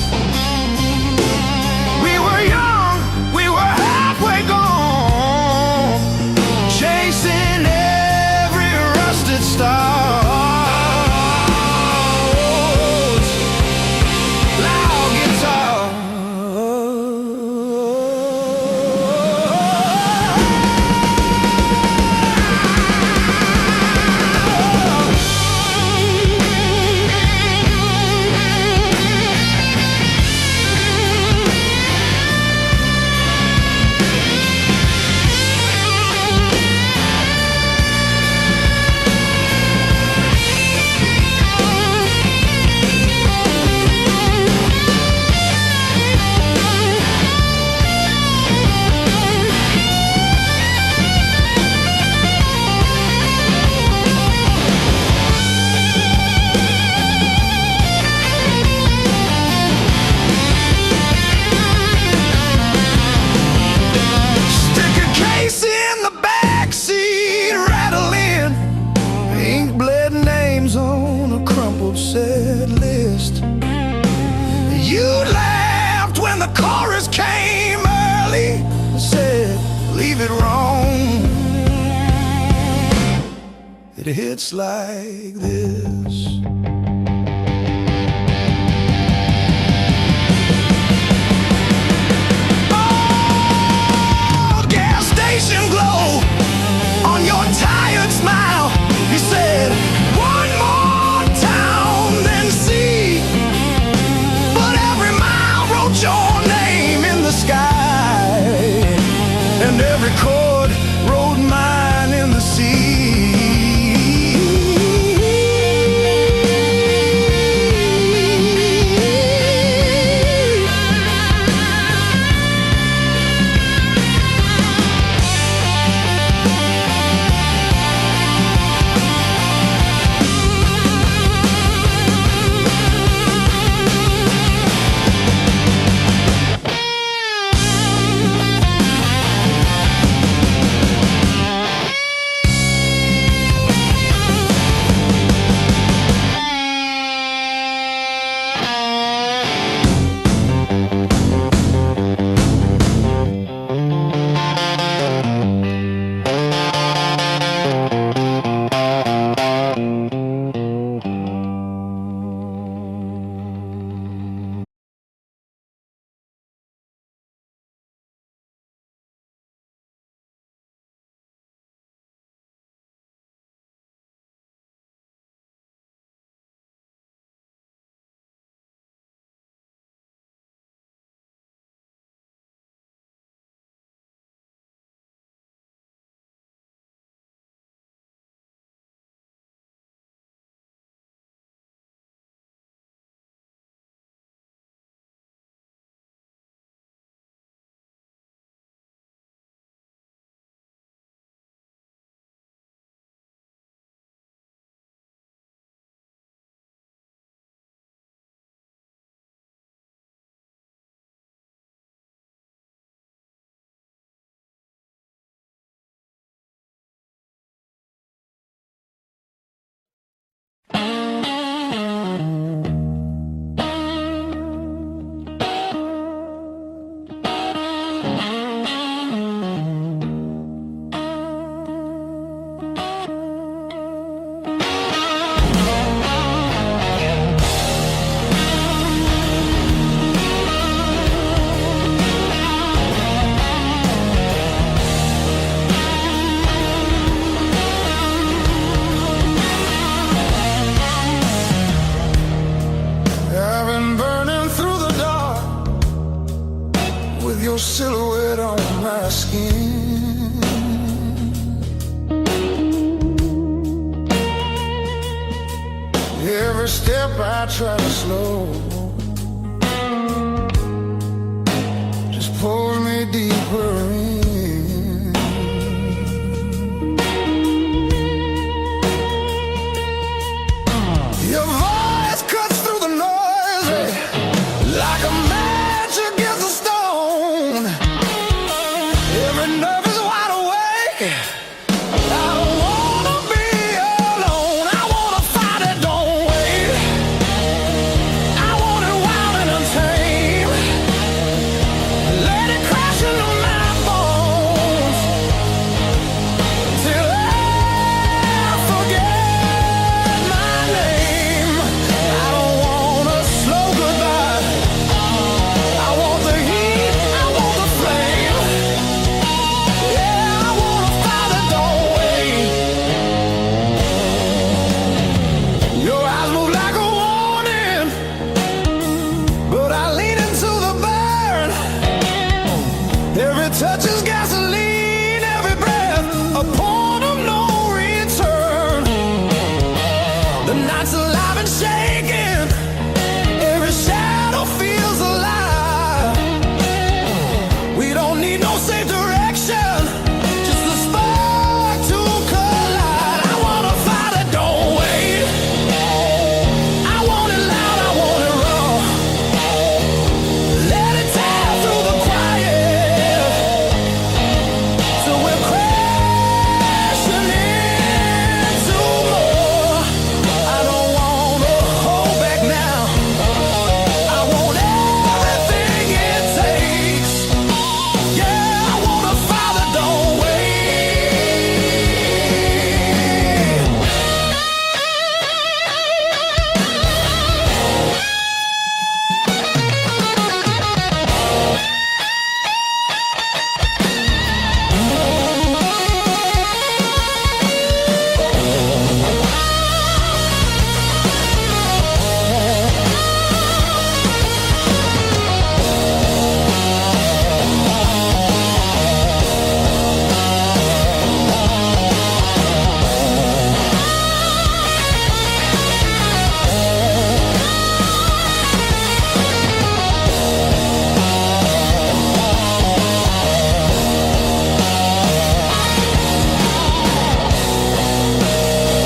We were young, we were halfway gone, chasing every rusted star. Loud guitar. Set list. You laughed when the chorus came early, said, leave it wrong. It hits like this. Oh, gas station glow on your tired smile. He said, one more your name in the sky, and every chord wrote mine in the sea. every step I try to slow just pulls me deeper in. Your voice cuts through the noise like a match against a stone. Every nerve is wide awake. I don't wanna be alone. I wanna fight it, don't wait. I want it wild and untamed. Let it crash into my bones till I forget my name. I don't want a slow goodbye. I want the heat, I want the flame. Yeah, I wanna fight it, don't wait. Your eyes move like a warning, but I lean into the burn. Every touch is gasoline, every breath a point of no return. The night's alive and shaking, every shadow feels alive. We don't need no safe direction, just a spark to collide. I wanna fight it, don't wait. I want it loud, I want it raw. Let it tear through the quiet till we're crashing into more. I don't wanna hold back now. I want everything it takes. Yeah, I wanna fight it, don't wait.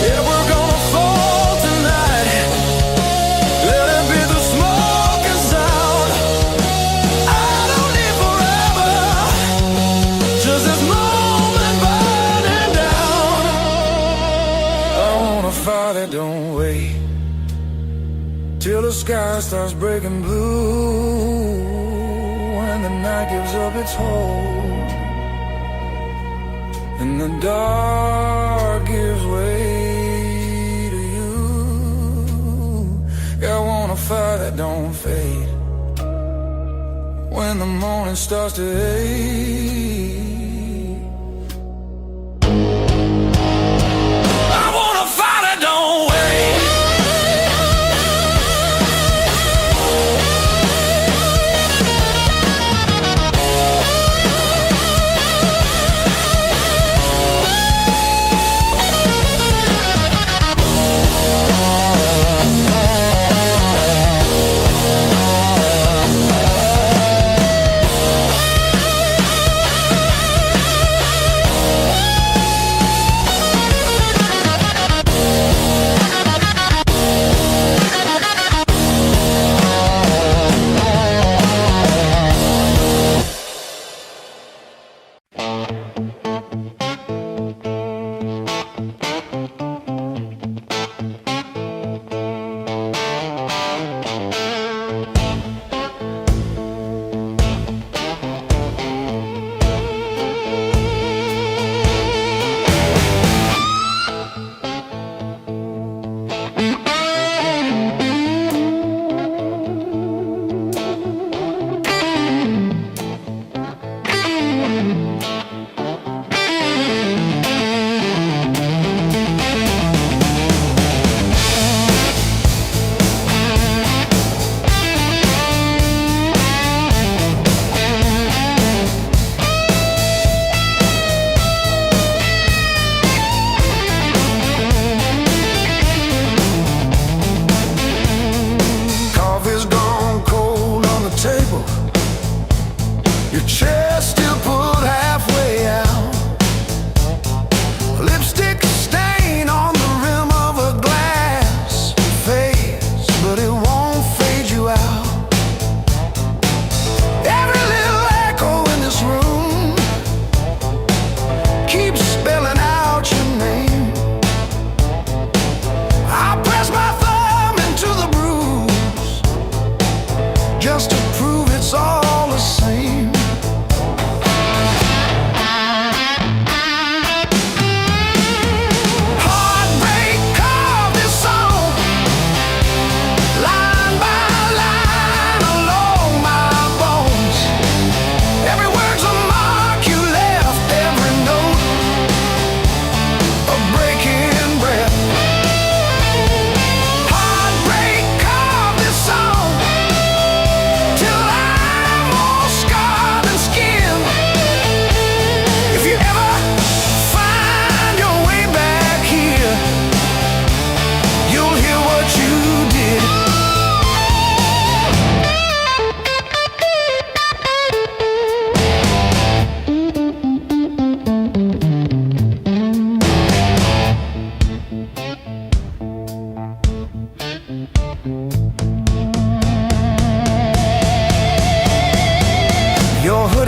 Yeah, we're gonna fall tonight. Let it be the smoke and sound. I don't need forever, just this moment burning down. I wanna fight it, don't wait till the sky starts breaking blue and the night gives up its hold and the dark gives way to you. Yeah, I wanna fight that don't fade when the morning starts to ache. I wanna fight it, don't wait.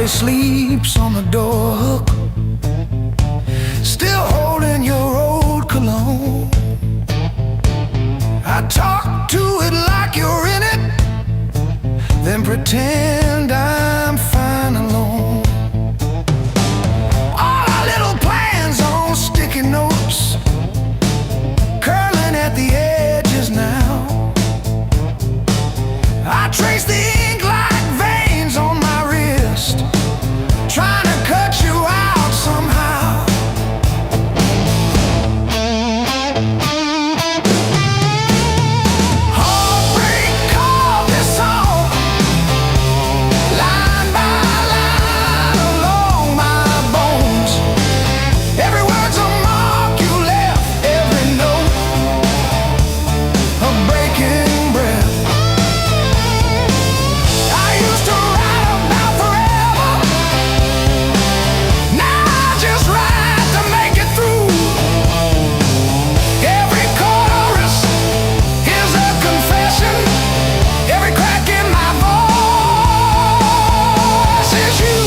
still sleeps on the door hook, still holding your old cologne. I talk to it like you're in it, then pretend I'm fine alone. All our little plans on sticky notes, curling at the edges now. I trace the ink like veins on my wrist, trying to cut you out somehow. Heartbreak carved this song, line by line along my bones. Every word's a mark you left, every note a breaking breath. I used to write about forever, now I just write to make it through. Every chorus is a confession, every crack in my voice is you.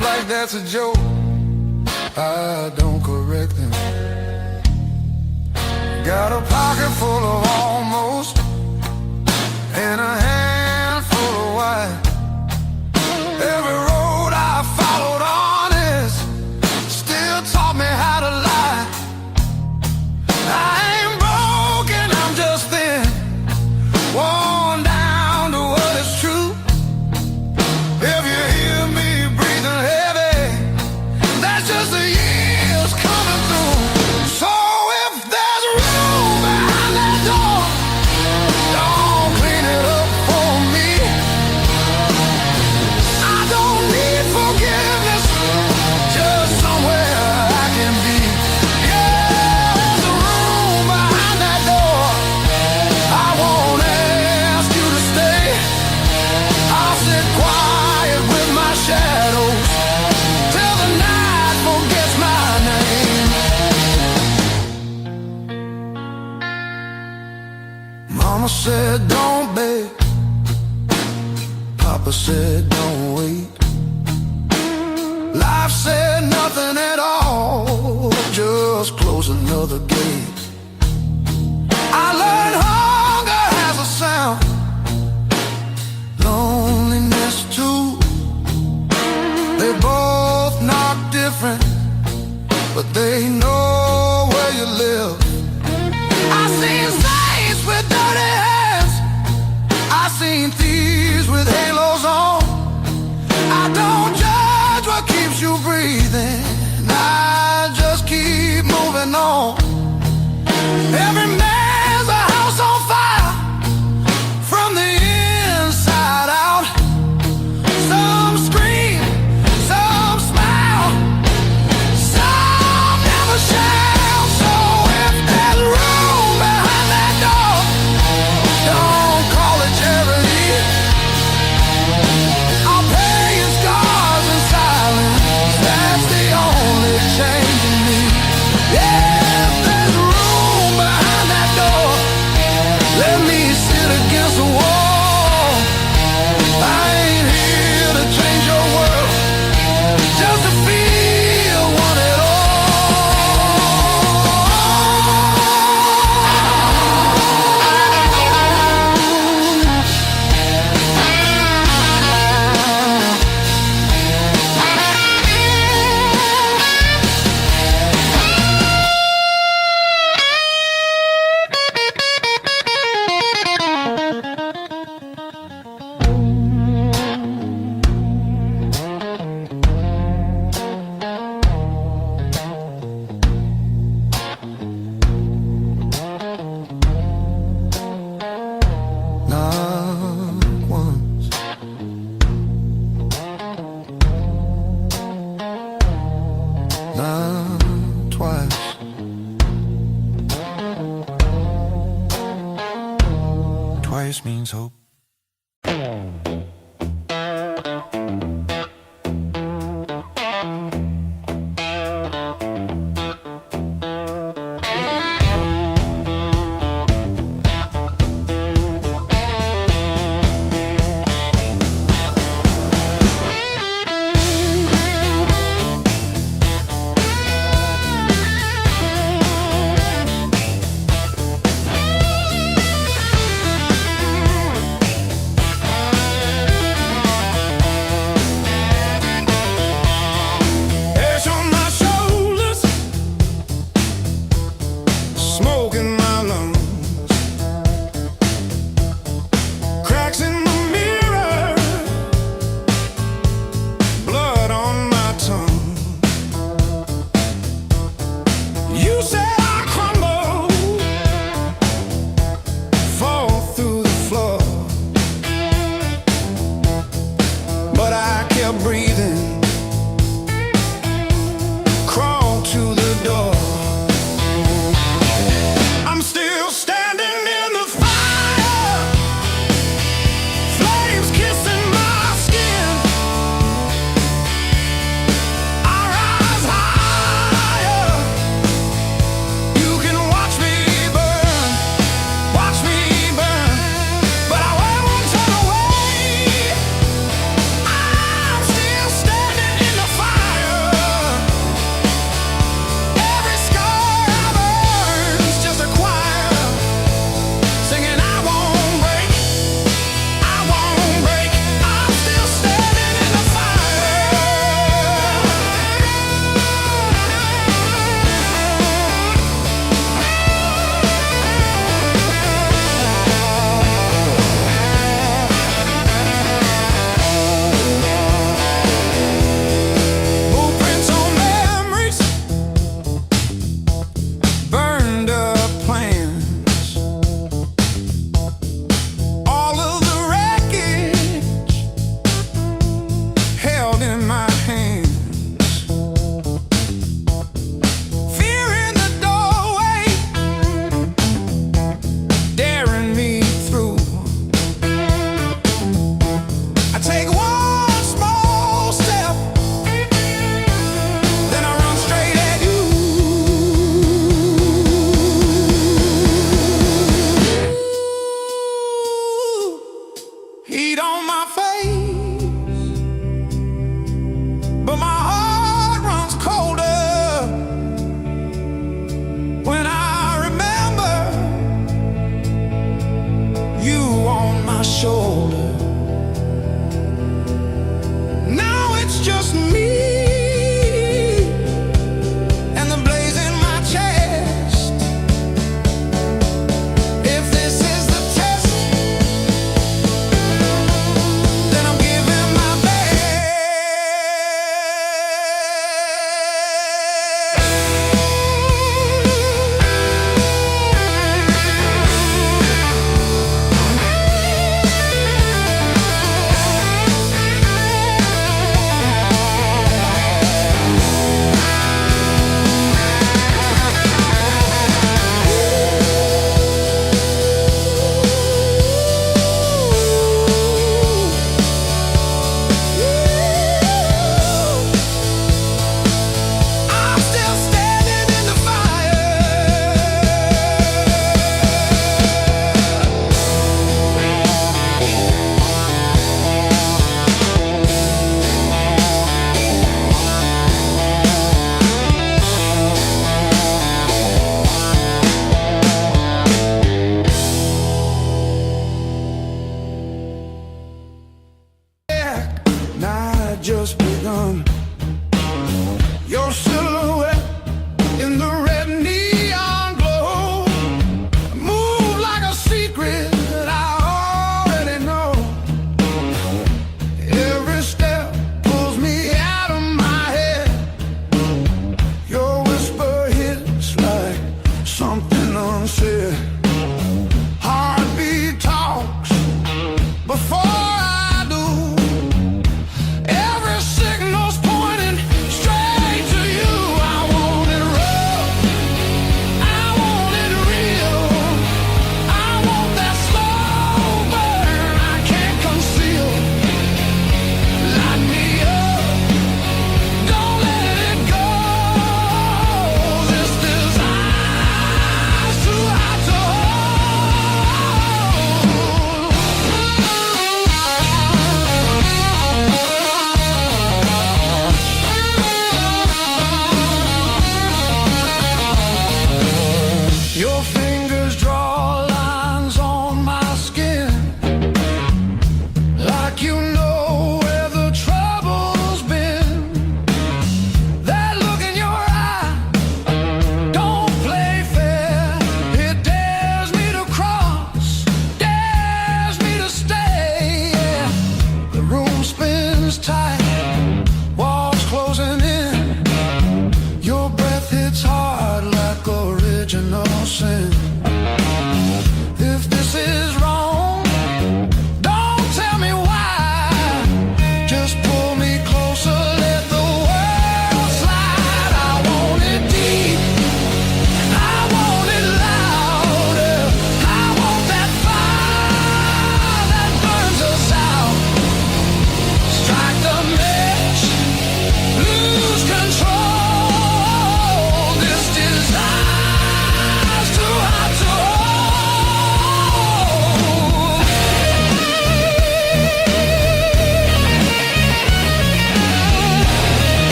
Like that's a joke, I don't correct them. Got a pocket full of almost and a handful of why. Every road I followed honest still taught me how to lie. I ain't broken, I'm just thin, worn down to what is true. If you hear me breathing heavy, that's just the years coming through. So if there's room behind that door, don't clean it up for me. I don't need forgiveness, just somewhere I can be. Yeah, there's a room behind that door, I won't ask you to stay. I'll sit quiet with my shadows till the night forgets my name. Mama said don't beg, Papa said don't wait. Life said nothing at all, just close another gate. I learned hunger has a sound, loneliness too. They both knock different, but they know where you live. I seen saints with dirty hands, I seen thieves with halos on. I don't judge what keeps you breathing, I just keep moving on. Every man's a house on fire, from the inside out. Some scream, some smile, some never shout. So if there's room behind that door, don't call it charity. I'll pay your scars in silence, that's the only change in me. Yeah, if there's room behind that door, let me sit against the wall. I ain't here to change your world, just to feel one at all. Not once, not twice. Twice means hope. Ash on my shoulders, smoke in my lungs, cracks in the mirror, blood on my tongue. You say I crumble, fall through the floor, but I kept breathing, crawl to the door. I'm still standing in the fire, flames kissing my skin. I rise higher, you can watch me burn, but I won't turn away. I'm still standing in the fire. Every scar I burn's just a choir singing I won't break, I won't break. I'm still standing in the fire. Blueprints on memories, burned up plans, all of the wreckage held in my hands. Fear in the doorway, daring me through. I take one small step, then I run straight at you. Heat on my face, but my heart
my shoulder. Now it's just me and the blaze in my chest. If this is the test, then I'm giving my best. I'm still standing in the fire. Night just begun. Your silhouette in the red neon glow. Move like a secret that I already know. Every step pulls me out of my head. Your whisper hits like something unsaid. Heartbeat talks before I do. Every signal's pointing straight to you. I want it rough, I want it real. I want that slow burn I can't conceal. Light me up, don't let it go. This desire's too hot to Your fingers draw lines on my skin, like you know where the trouble's been. That look in your eye don't play fair. It dares me to cross, dares me to stay. Yeah. The room spins tight, walls closing in. Your breath hits hard like original sin. If this is wrong, don't tell me why. Just pull me closer, let the world slide. I want it deep, I want it louder. I want that fire that burns us out. Strike the match, lose control. This desire's too hot to hold.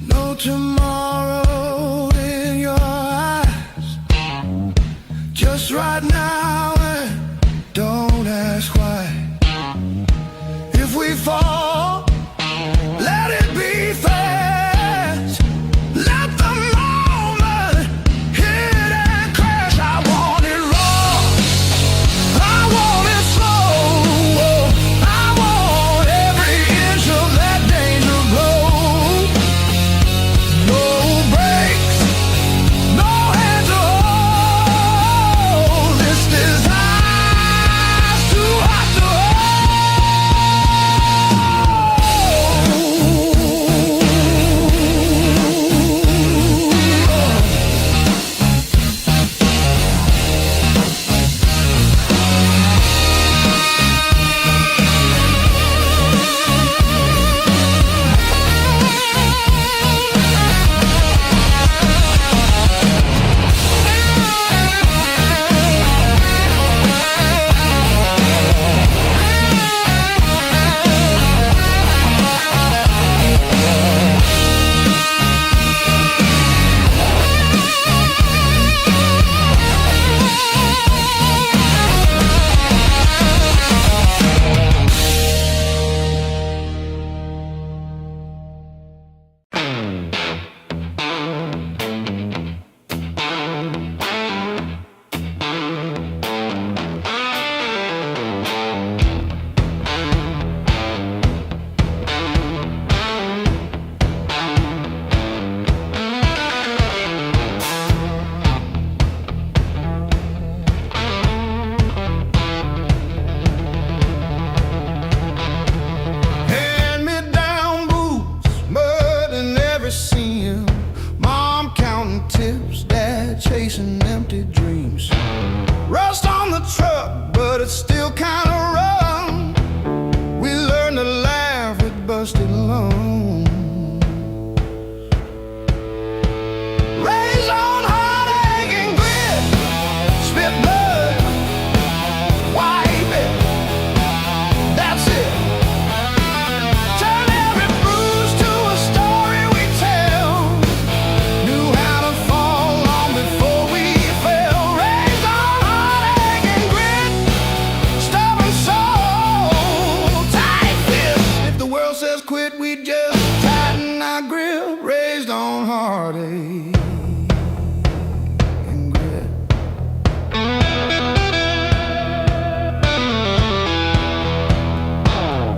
No tomorrow in your eyes, just right now, and don't ask why. If we fall, let it be fast. Let the moment hit and crash. I want it raw, I want it slow. I want every inch of that danger glow. No brakes, no hand to hold. This is
but it's still kinda rough. We learned to laugh with busted lungs. Raised on heartache and grit, spit blood, wipe it, that's it. Turn every bruise to a story we tell. Knew how to fall long before we fell. Raised on heartache and grit, stubborn soul, tight fist. If the world says quit, we just tighten our grip. Raised on heartache and grit.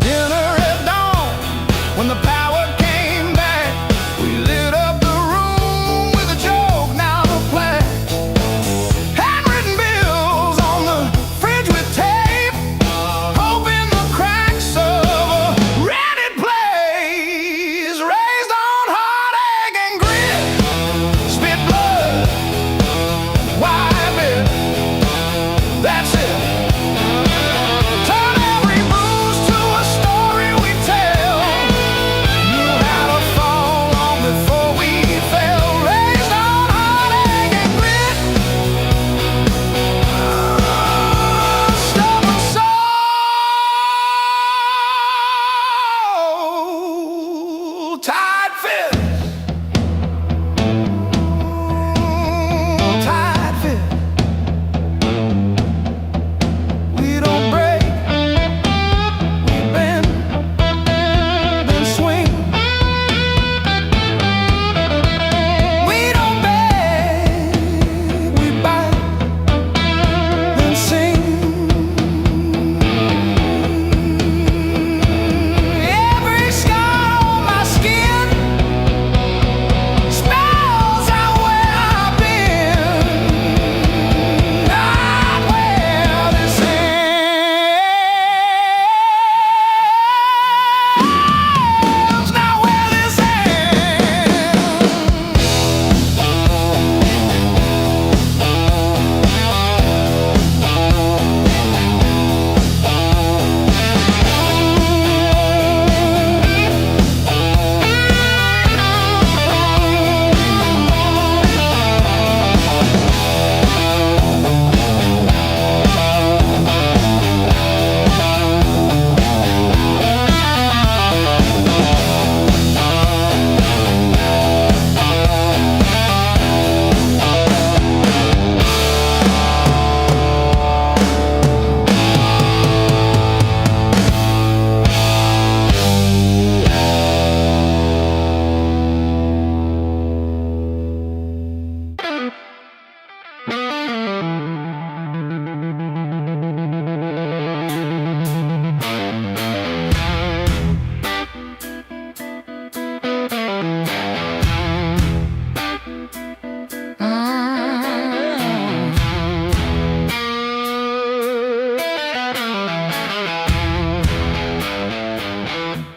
Dinner at dawn, when the power came back, we lit up the room with a joke, now the plaque. Handwritten bills on the fridge with tape, hoping the cracks of a rented place. Raised on heartache and grit, spit blood, wipe it, that's it. Turn every bruise to a story we tell. Knew how to fall long before we fell. Raised on heartache and grit, stubborn soul, tight fist, tight fist. We don't break, we bend, then swing. We don't beg, we bite, then sing. Every scar on my skin spells out where I've been, not where this ends, not where this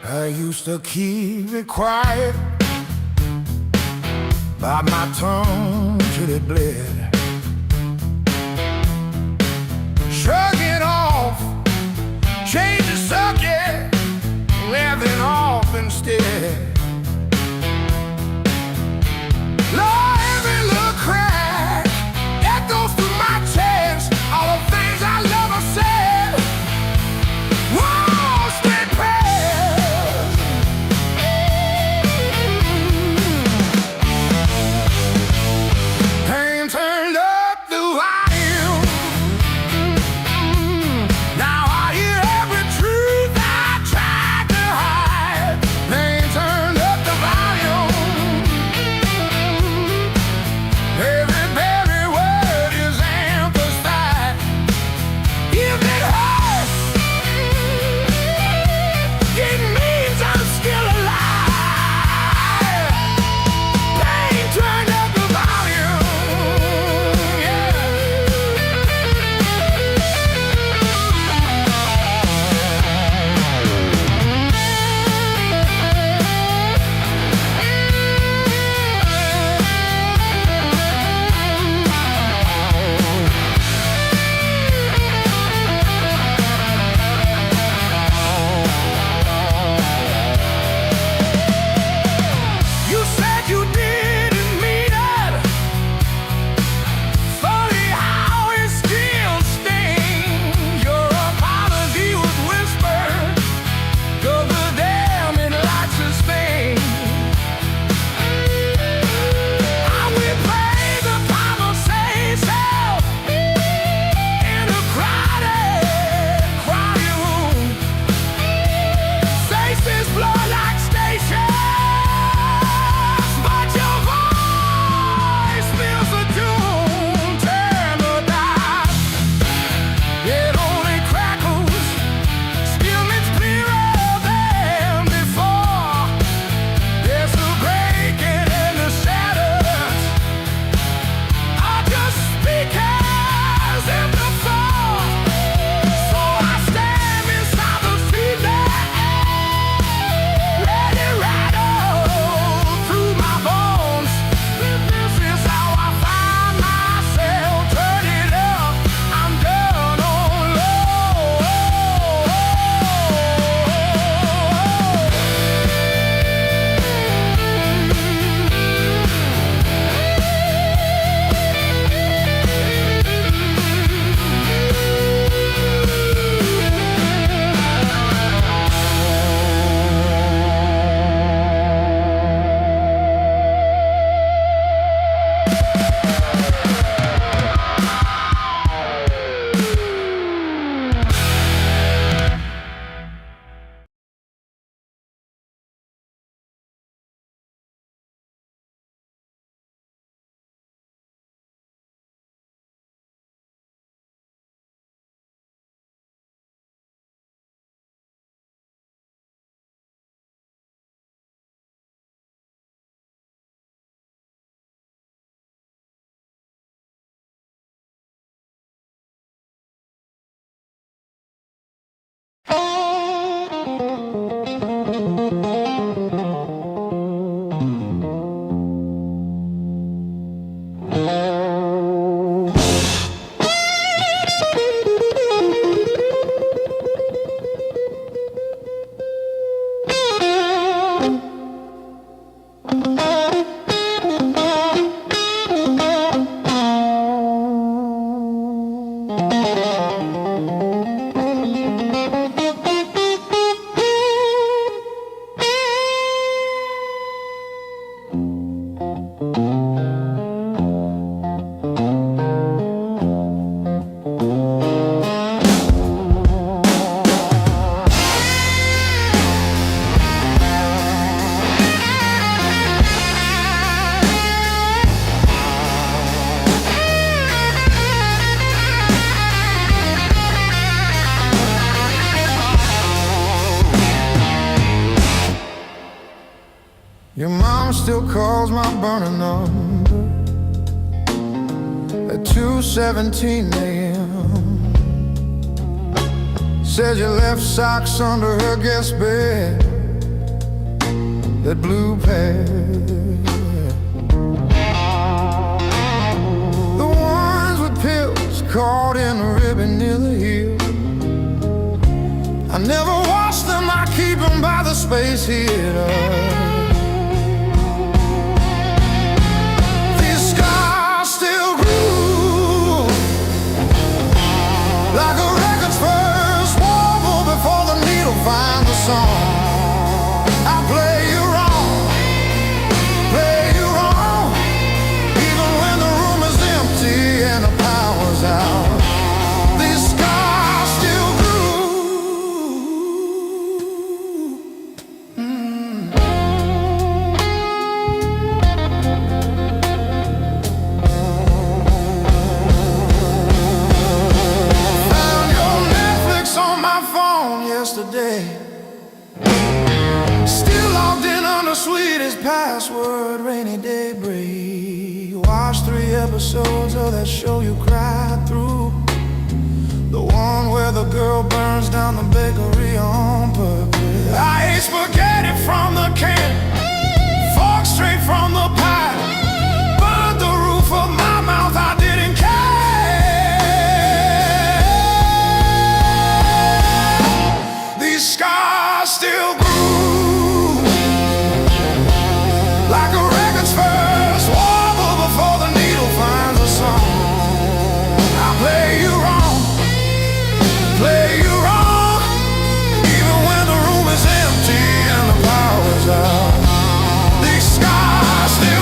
I used to keep it quiet, bite my tongue till it bled. Shrug it off, change the subject, laughing off instead. Lord, every little crack echoes through my chest. All the things I love are said. Whoa, straight past. Pain turns still calls my burning number at 2:17 a.m. Said you left socks under her guest bed, that blue pair, the ones with pills caught in a ribbon near the heel. I never wash them, I keep them by the space heater. These scars still groove like a record's first warble before the needle finds the song. I play you wrong, even when the room is empty and the power's out. These scars still yesterday, still logged in on the sweetest password, rainy day break. Watched 3 episodes of that show you cried through, the one where the girl burns down the bakery on purpose. I ate spaghetti from the can, fork straight from the pie, burned the roof of my mouth, I didn't care. Scars still groove like a record's first warble before the needle finds a song. I play you wrong, even when the room is empty and the power's out. These scars still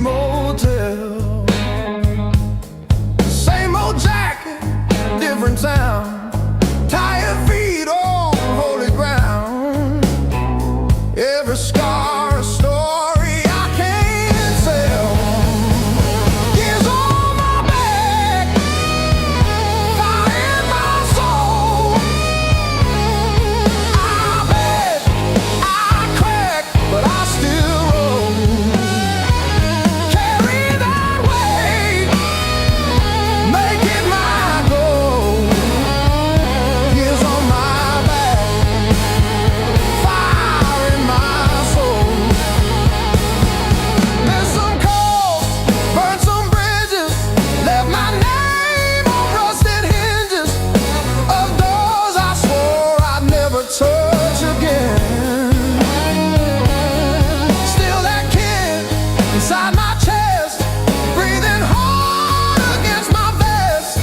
motel. Same old jacket, different town. Tired feet on holy ground. Every scar a story I can't tell. Years on my back, fire in my soul. I bet I crack, but I still roll. Carry that weight, make it my goal. Years on my back, fire in my soul. Missed some calls, burned some bridges, left my name on rusted hinges of doors I swore I'd never touch again. Still that kid inside my chest, breathing hard against my vest,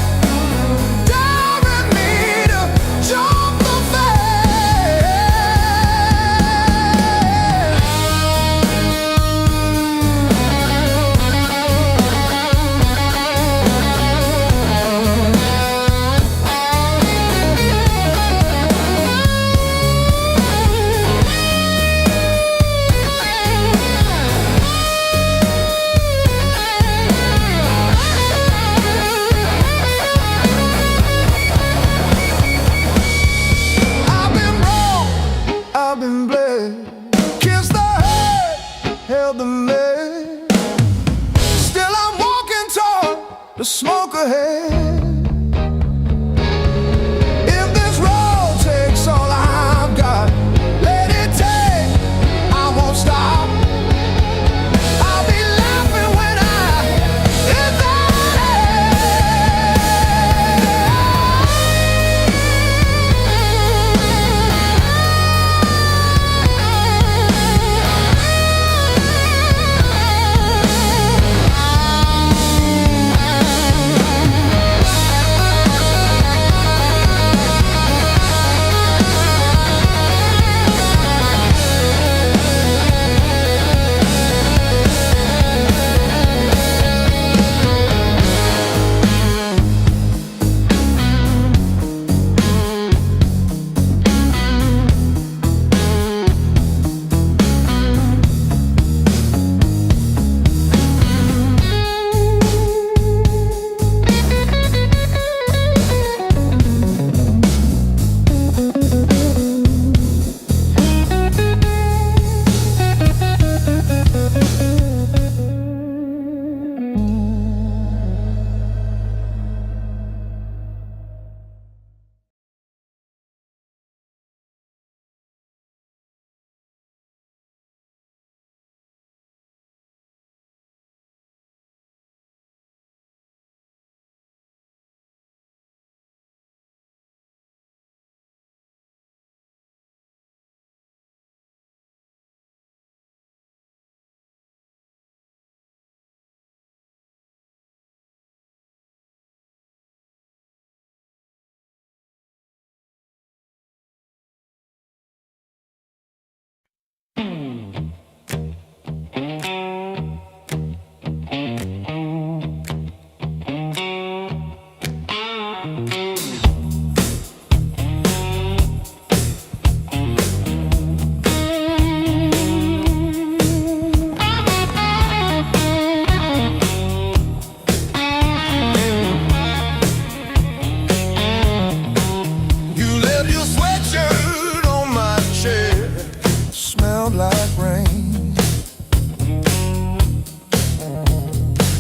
daring me to jump the fence. I've been wrong, I've been bled, kissed the head, held the lead. Still I'm walking toward the smoke ahead. If this road takes all I've got, let it take, I won't stop. I'll be laughing when I hit that edge.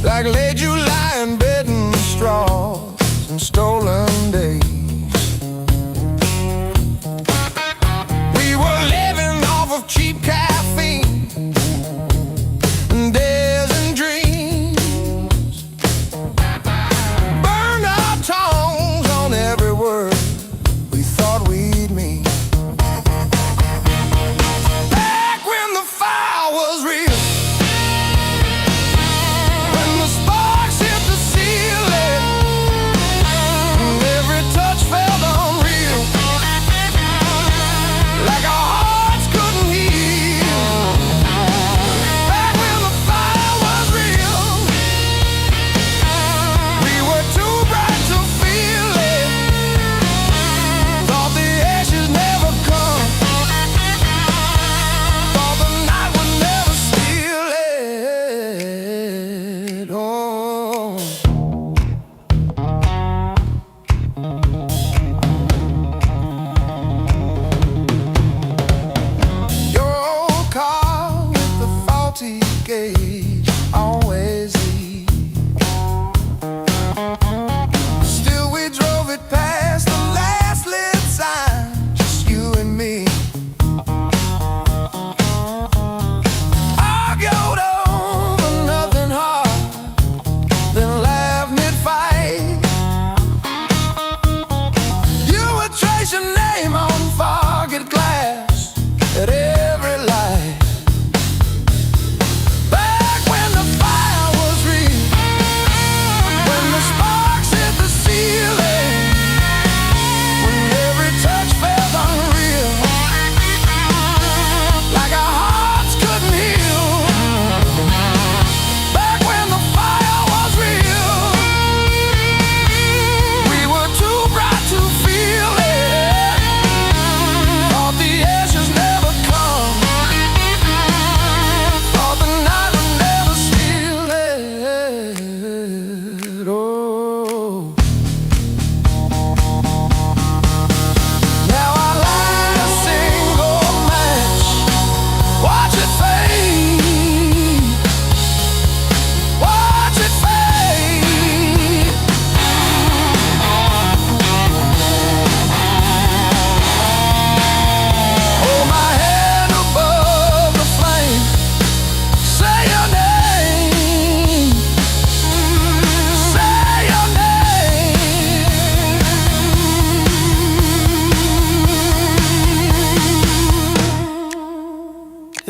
Like late July in bed and straws and stolen days. We were living off of cheap caffeine and days and dreams. Burned our tongues on every word we thought we'd mean. Back when the fire was real, when the sparks hit the ceiling, and every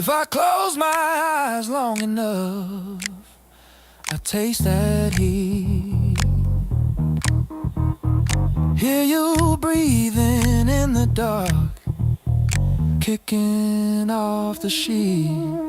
If I close my eyes long enough, I taste that heat. Hear you breathing in the dark, kicking off the sheet.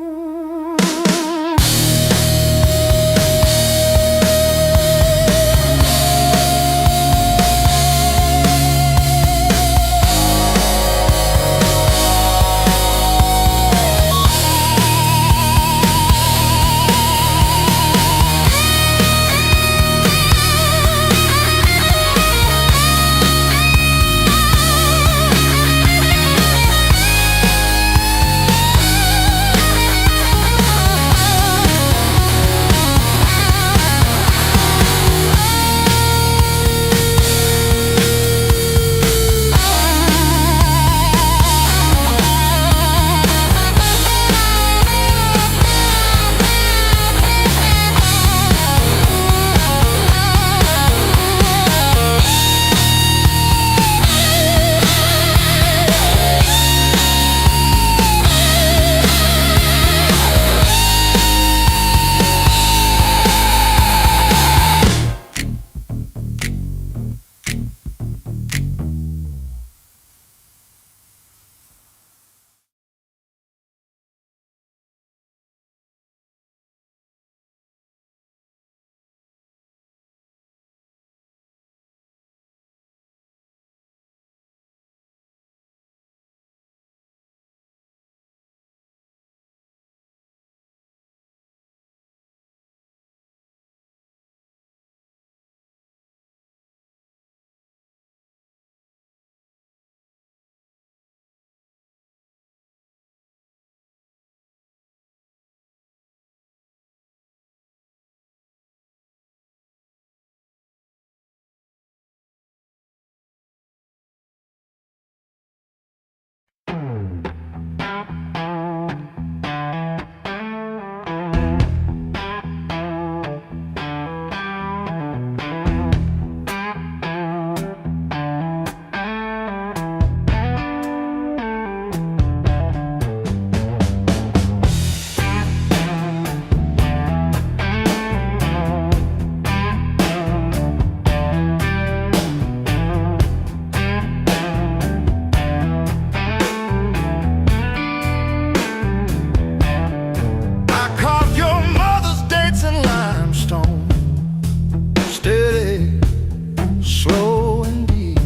Slow and deep.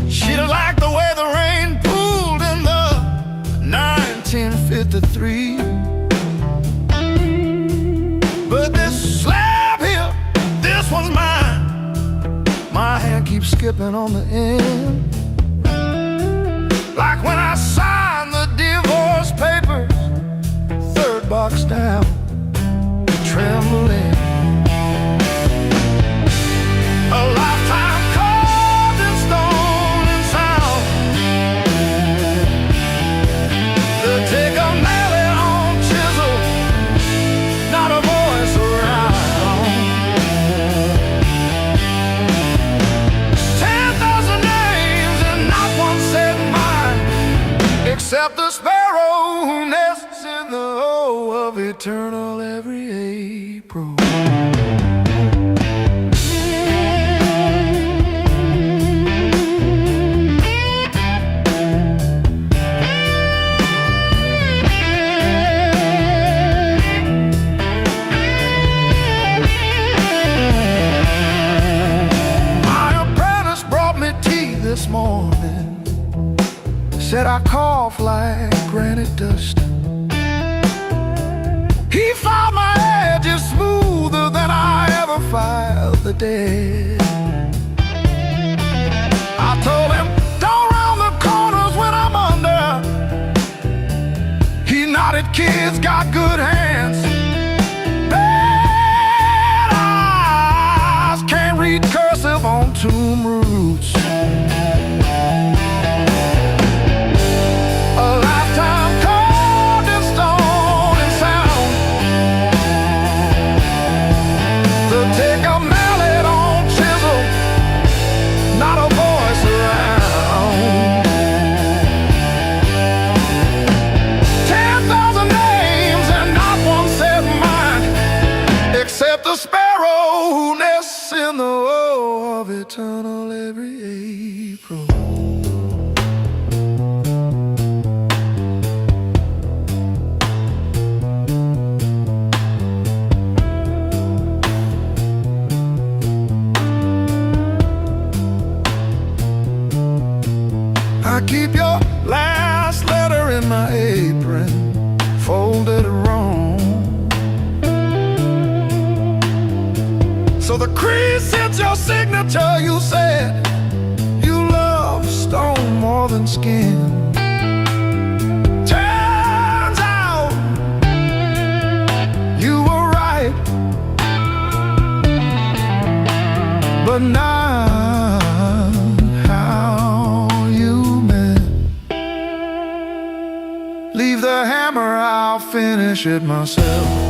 She don't like the way the rain pooled in the 1953. But this slab here, this one's mine. My hand keeps skipping on the end, like when I signed the divorce papers, third box down, trembling. A lifetime carved in stone and sound. They'll take a mallet on chisel, not a voice around. 10,000 names and not one said mine, except the sparrow who nests in the O of eternal every April. This morning said I cough like granite dust. He filed my edges smoother than I ever filed the dead. I told him, don't round the corners when I'm under. He nodded, kids got good hands. Bad eyes can't read cursive on tomb roots.
tunnel every April. I keep your last letter in my apron, folded wrong, so the crease hits your signature. You said you love stone more than skin. Turns out you were right, but not how you meant. Leave the hammer, I'll finish it myself.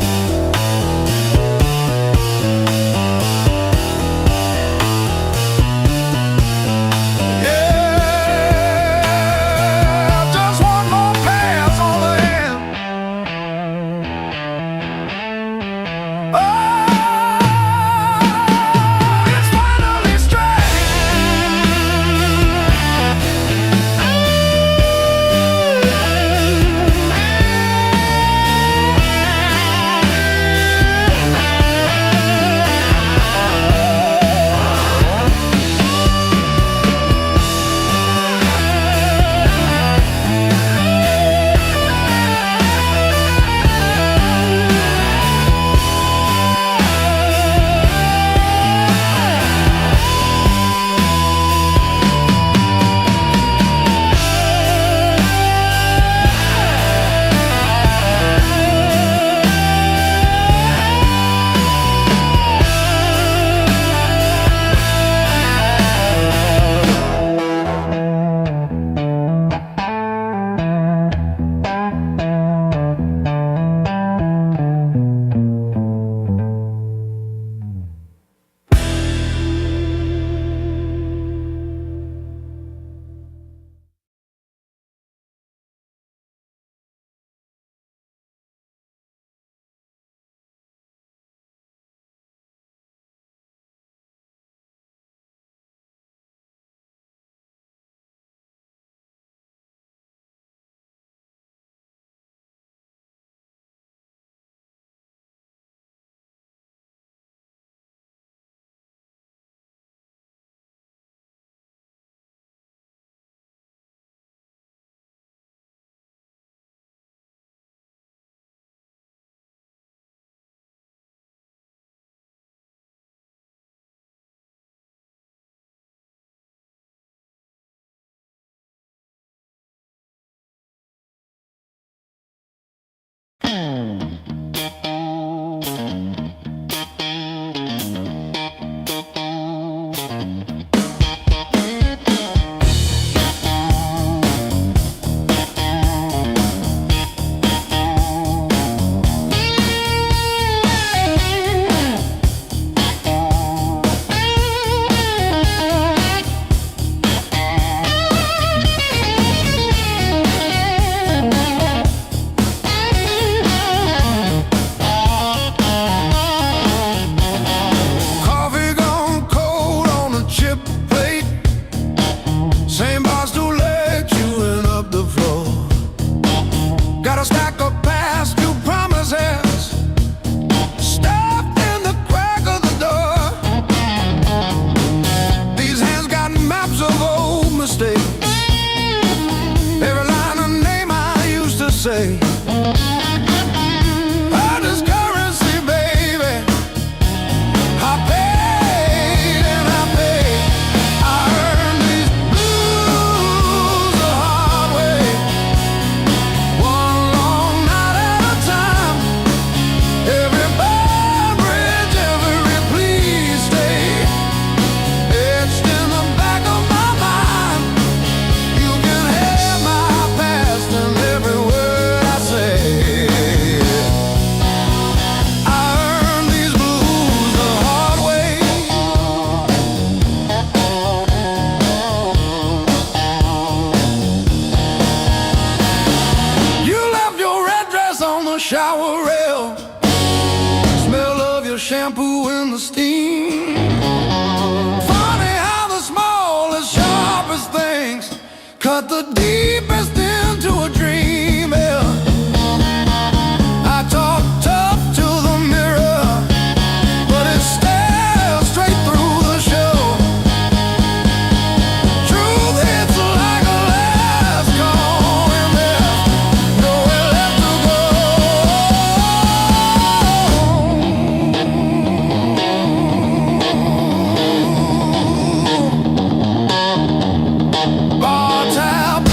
got the deepest into a dream, yeah. I talk tough to the mirror, but it stares straight through the show. Truth hits like a last call, and there's nowhere left to go. Bar tab,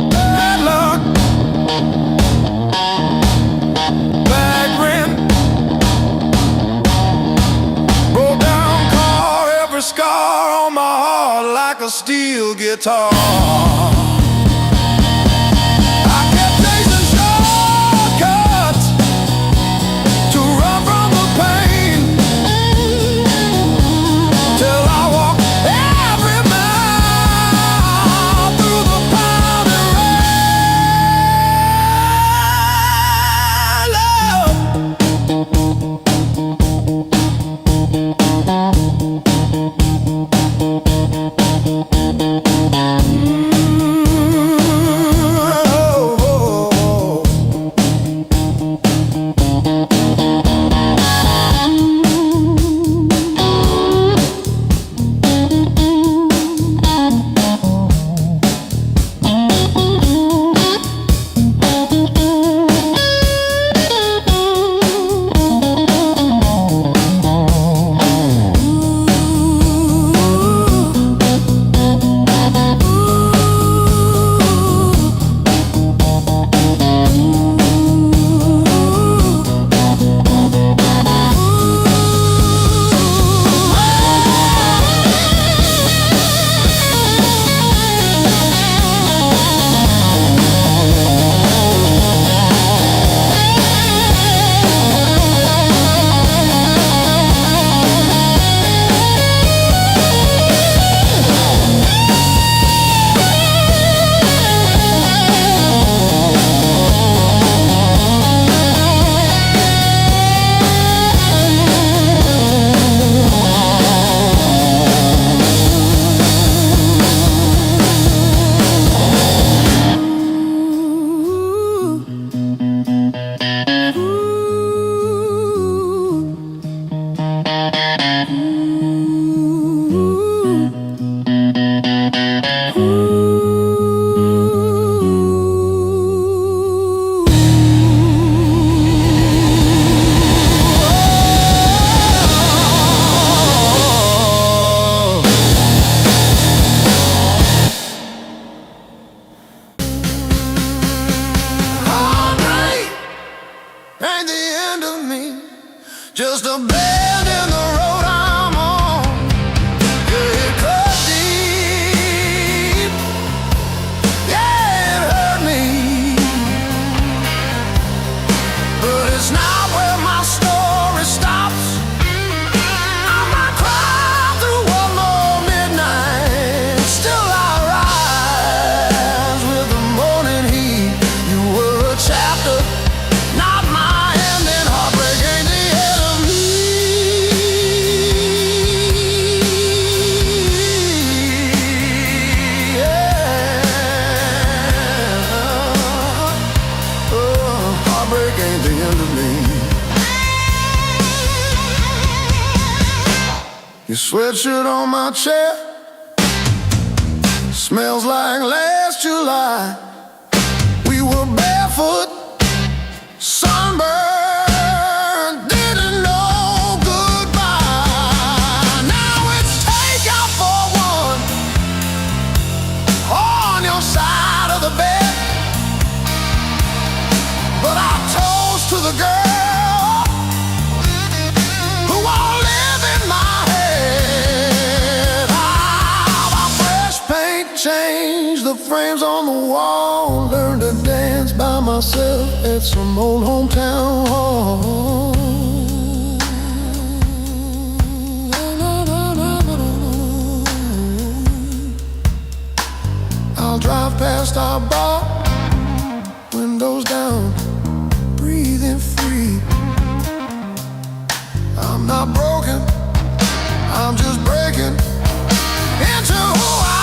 bad luck, bad rent, broke down car, every scar on my heart like a steel guitar. I kept chasing shortcuts to run from the pain, till I walked every mile through the pounding ain't the end of me, just a bend in the road I'm on. Yeah, it cut deep, yeah, it hurt me, but it's not where my story stops. I might cry through one more midnight, still I rise with the morning heat. You were a chapter, not my ending. Heartbreak ain't the end of me. Yeah. Oh, heartbreak ain't the end of me. Your sweatshirt on my chair smells like last July. We were barefoot, sunburned, didn't know goodbye. Now it's take out for one on your side of the bed, but I toast to the girl who won't live in my head. How fresh paint changed the frames on the wall. Learned to dance by myself at some old hometown hall. I'll drive past our bar, windows down, breathing free. I'm not broken, I'm just breaking into who I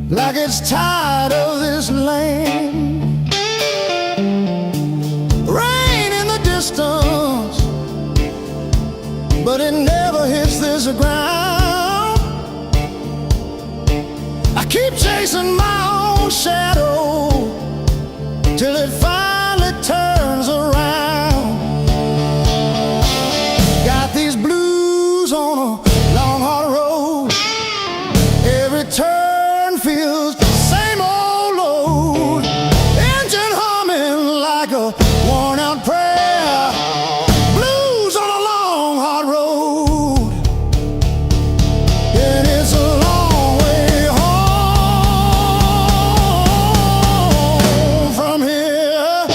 like it's tired of this land. Rain in the distance, but it never hits this ground. I keep chasing my own shadow till it finally turns around. Got these blues on a long hard road. Every turn feels the same old load. Engine humming like a worn out prayer. Blues on a long hard road. And it's a long way home from here.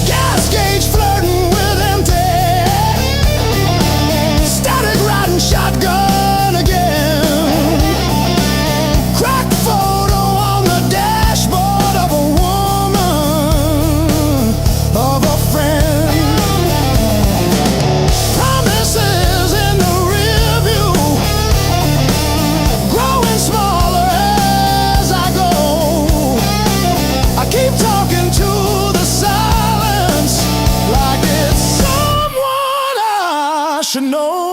Gas gauge flirting with empty. Static riding shotgun again. Cracked photo on the dashboard of a woman, of a friend. Promises in the rear view, growing smaller as I go. I keep talking to the silence like it's someone I should know.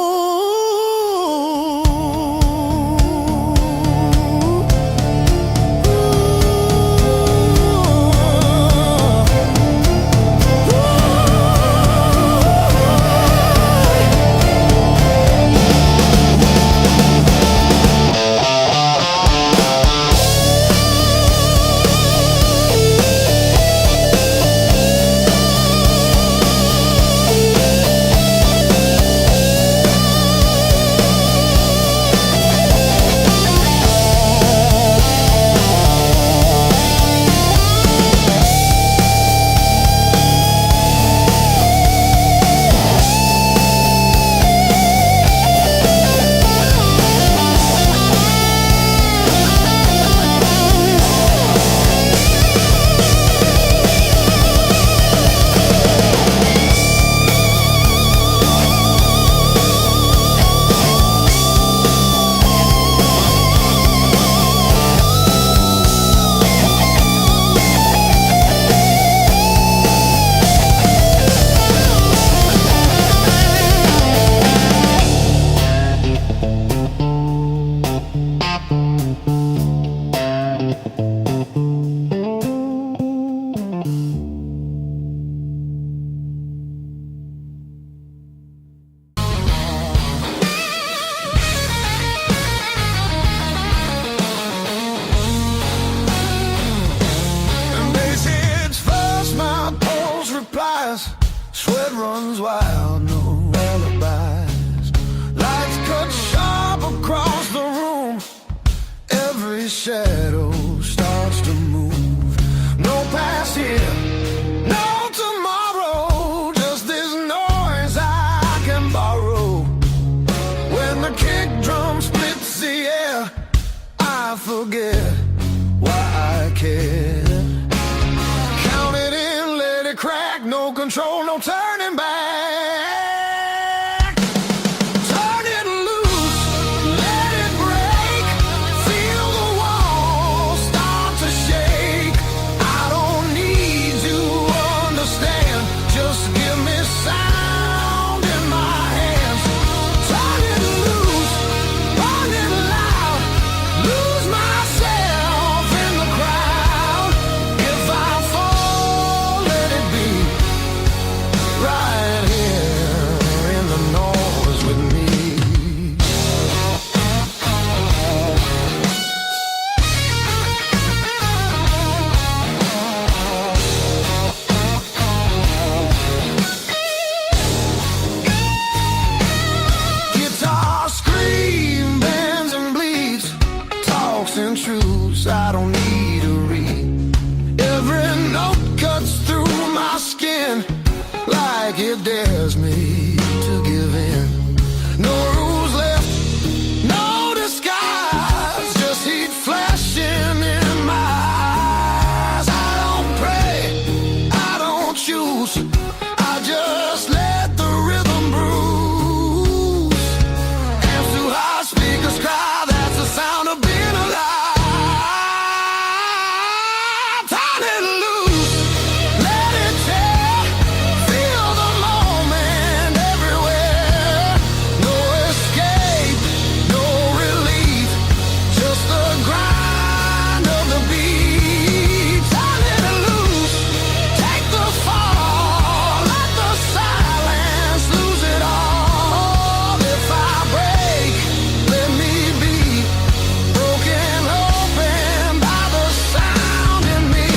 And they say it's fast, my pulse replies. Sweat runs wild, no alibis. Lights cut sharp across the room. Every shadow starts to move. No past here, no tomorrow. Just this noise I can borrow. When the kick drum splits the air, I forget why I care. Count it in, let it crack. No control, no turning back. Turn it loose, let it break. Feel the walls start to shake. I don't need to understand. Just give me sound in my hands. Turn it loose, burn it loud. Lose myself
dares me to give in. No rules left, no disguise, just heat flashing in my eyes. I don't pray, I don't choose, I just let the rhythm bruise. Amps too high, speakers cry, that's the sound of being alive. Turn it loose, let it tear, feel the moment everywhere. No escape, no relief, just the grind of the beat. Turn it loose, take the fall, let the silence lose it all. If I break, let me be broken open by the sound in me.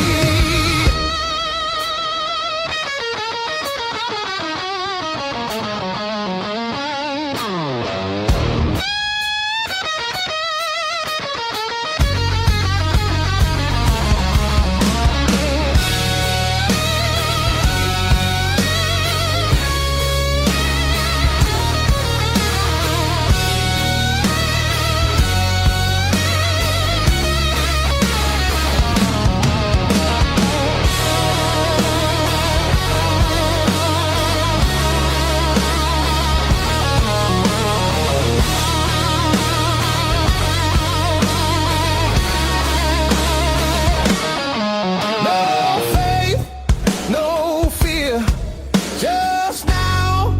No faith, no fear, just now,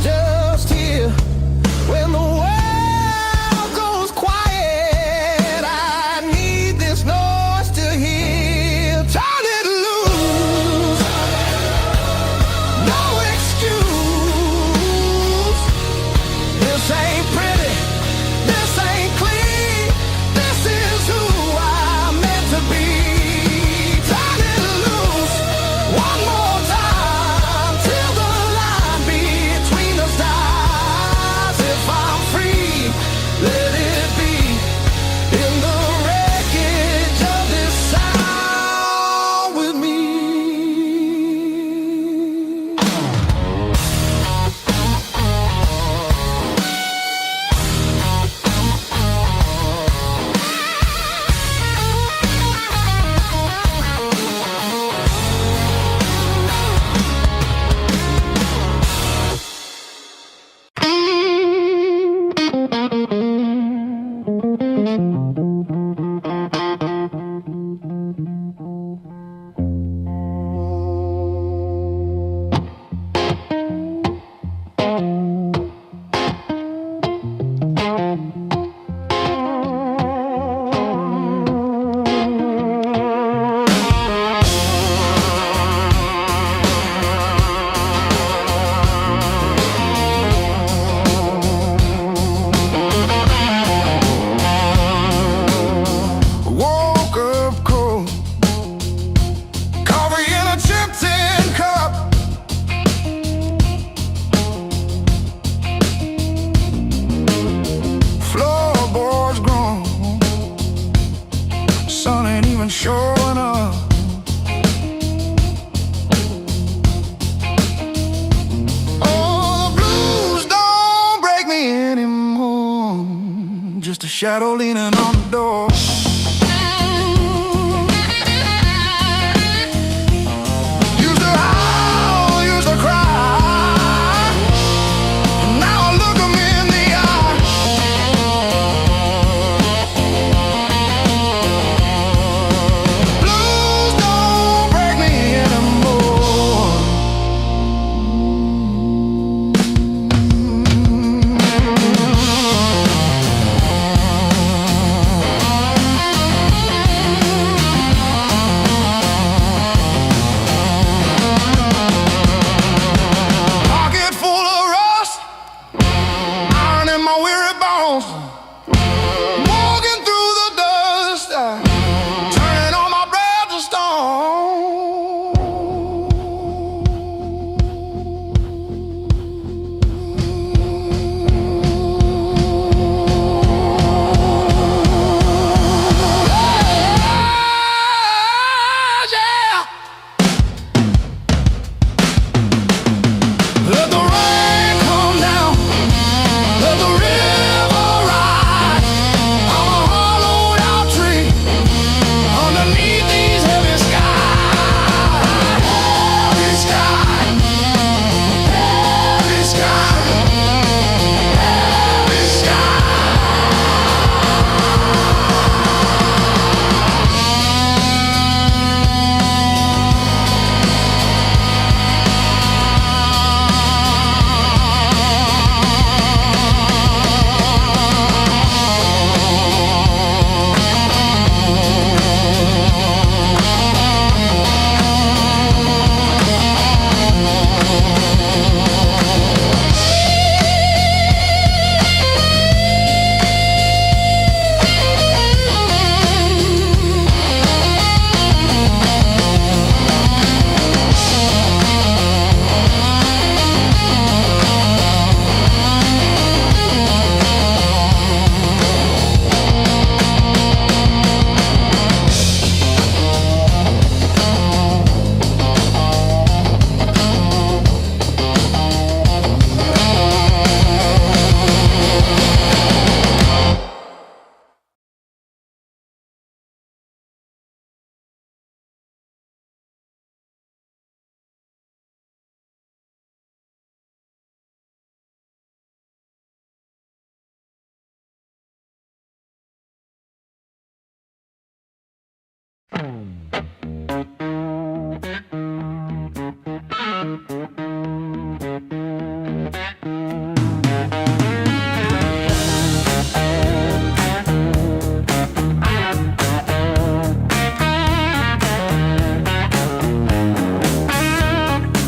just here. When the world goes quiet, I need this noise to hear. Turn it loose, no excuse. This ain't pretty, this ain't clean, this is who I'm meant to be. Turn it loose, one more time, till the line between us dies. If I'm free, let it be in the wreckage of this sound with me. Woke up cold, coffee in a chipped tin cup. Floorboards grown, sun ain't even showing up. Oh, the blues don't break me anymore, just a shadow leaning on the door. Used to howl, used to cry, and now I look 'em in the eye. Blues don't break me anymore.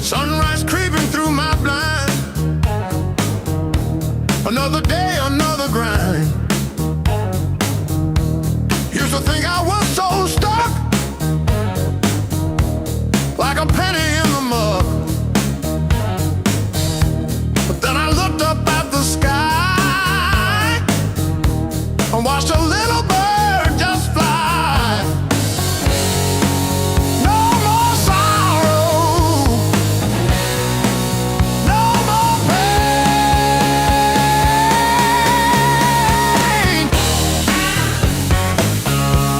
Sunrise creeping through my blind. Another day, another grind. Used to think I was so stuck, like a penny in the mug. But then I looked up at the sky and watched a little bird just fly. No more sorrow, no more pain.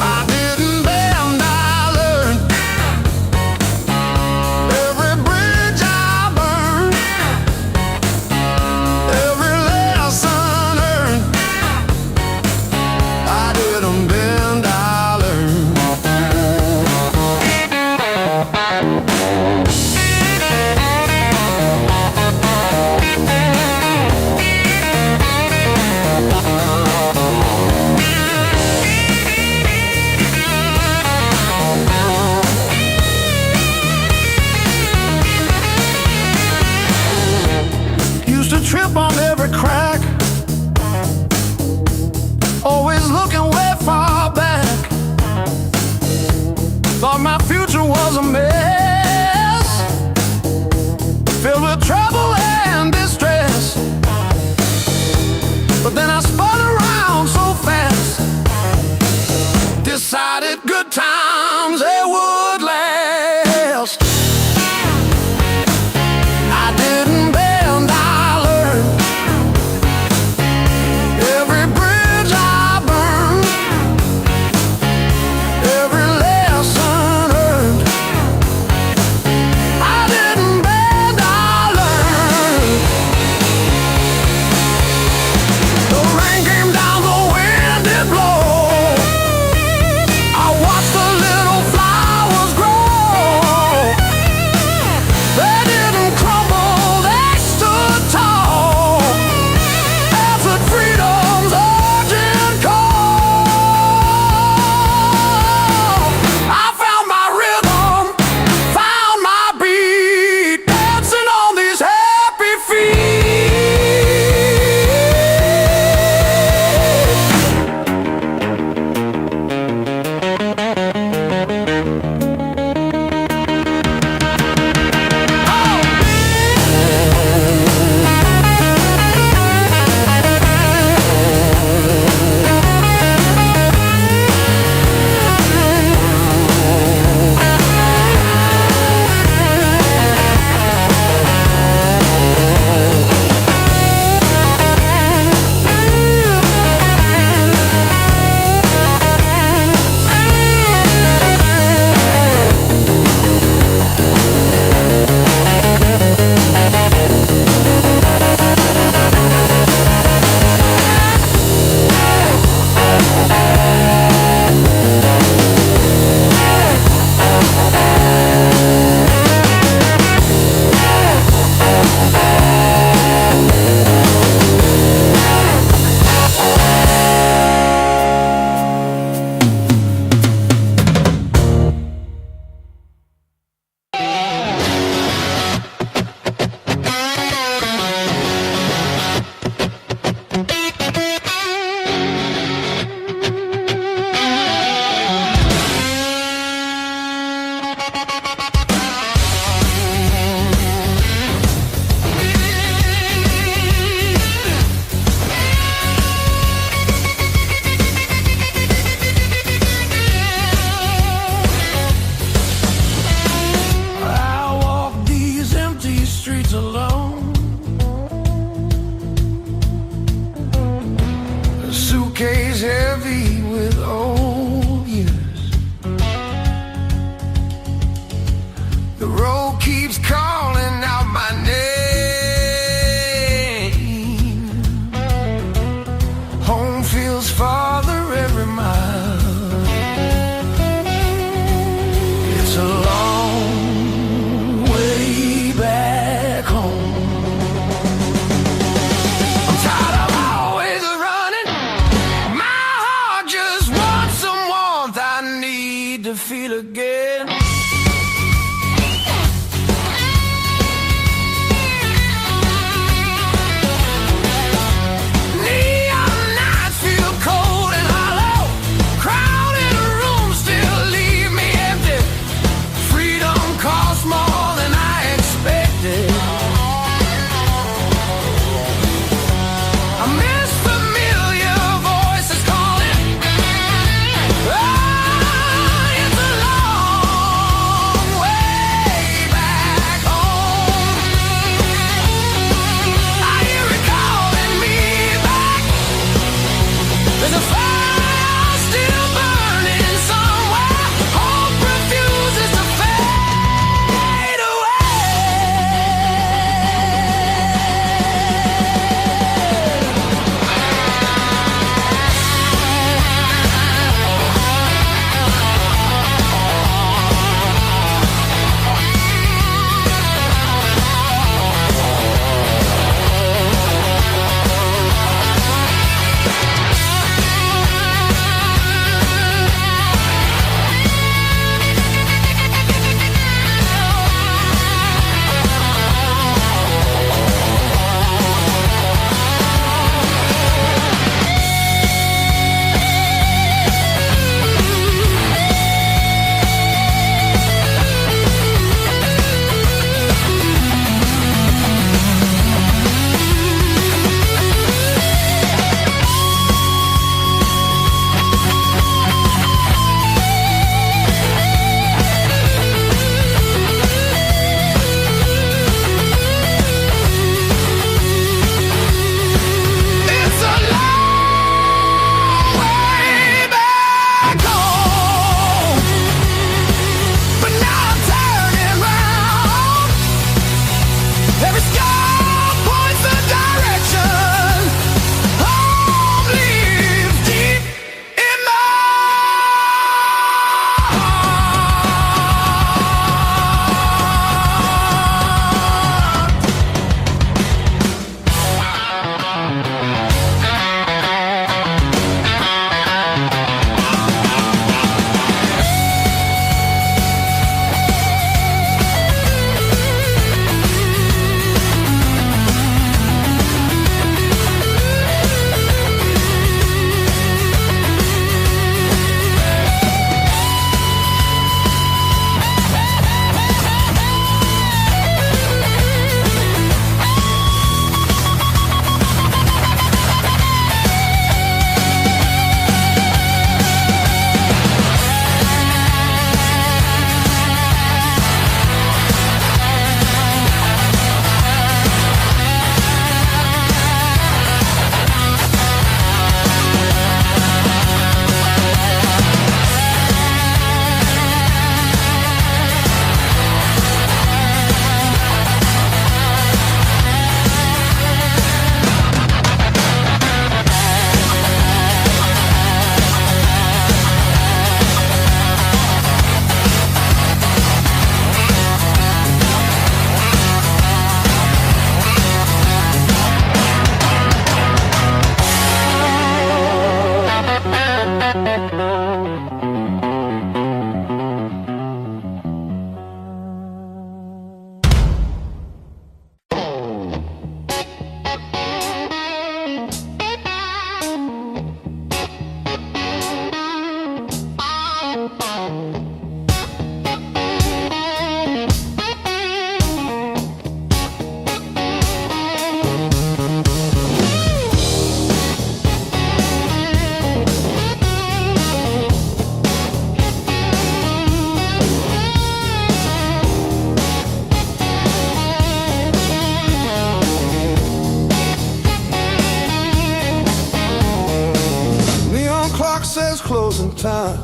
I didn't bend, I learned. Every bridge I burned, every lesson earned. I didn't bend, I learned. Used to trip on every crack, always looking way far back. Thought my future was a mess, filled with trouble and distress. But then I spun around so fast, decided good times they would last. I didn't bend, I learned. Every bridge I burned, every lesson earned. I didn't bend, I learned. The rain came down, the wind did blow. I watched the little flowers
again. Neon nights feel cold and hollow. Crowded rooms still leave me empty. Freedom costs more than I expected. I miss familiar voices calling. It's a long way back home. I hear it calling me back. There's a fire still burning somewhere. Hope refuses to fade away. It's a long way back home. But now I'm turning round. Every scar points the direction. Home lives deep in my
Neon clock says closing time,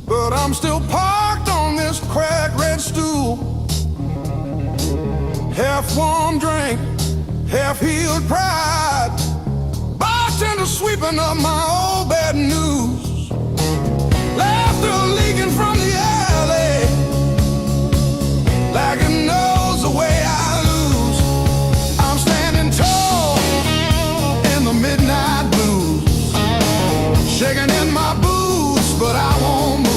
but I'm still parked on this cracked red stool. Half warm drink, half healed pride. Bartender sweeping up my old bad news. Laughter leaking from the alley, like it knows the way I lose. I'm standing tall in the midnight blues, shaking in my boots, but I won't move.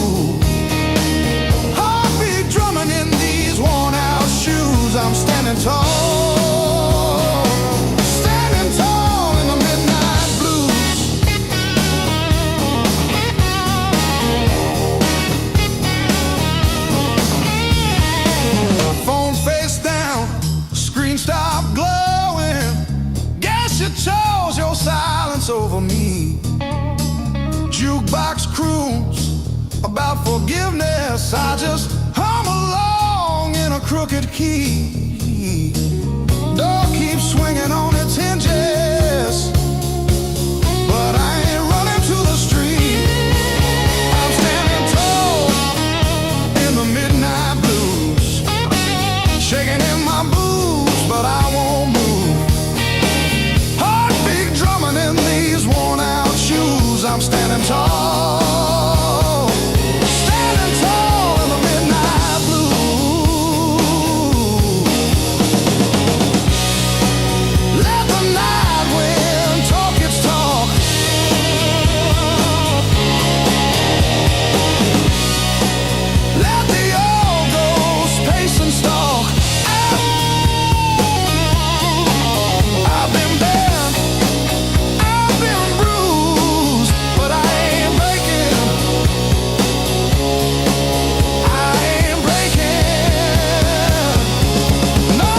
forgiveness. I just hum along in a crooked key. Door keeps swinging on its hinges, but I ain't running to the street. I'm standing tall in the midnight blues, shaking in my boots, but I won't move. Heartbeat drumming in these worn out shoes. I'm standing tall, standing tall in the midnight blue. Let the night wind talk its talk. Let the old ghost pace and stalk. I've been bent, I've been bruised, but I ain't breaking. I ain't breaking. No.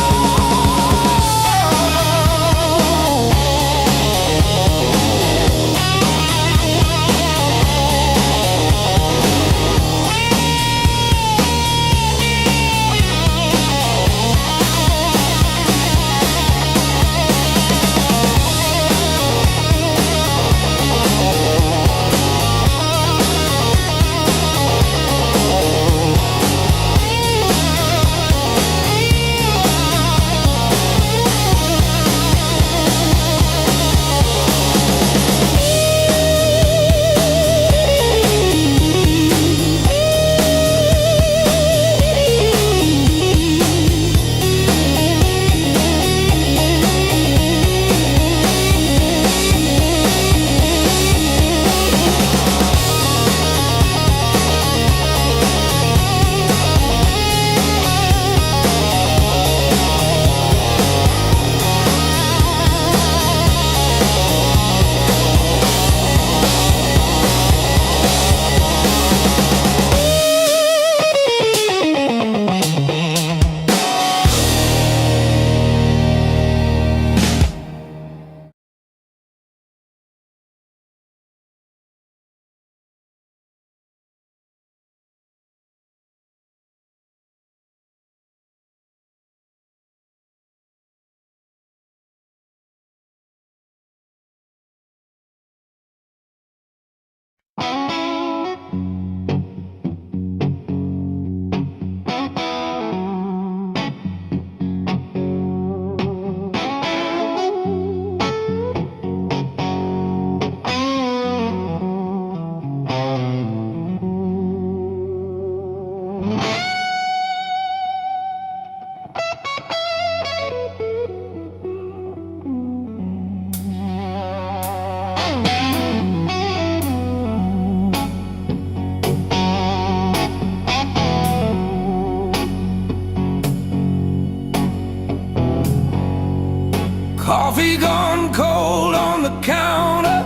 Coffee gone cold on the counter,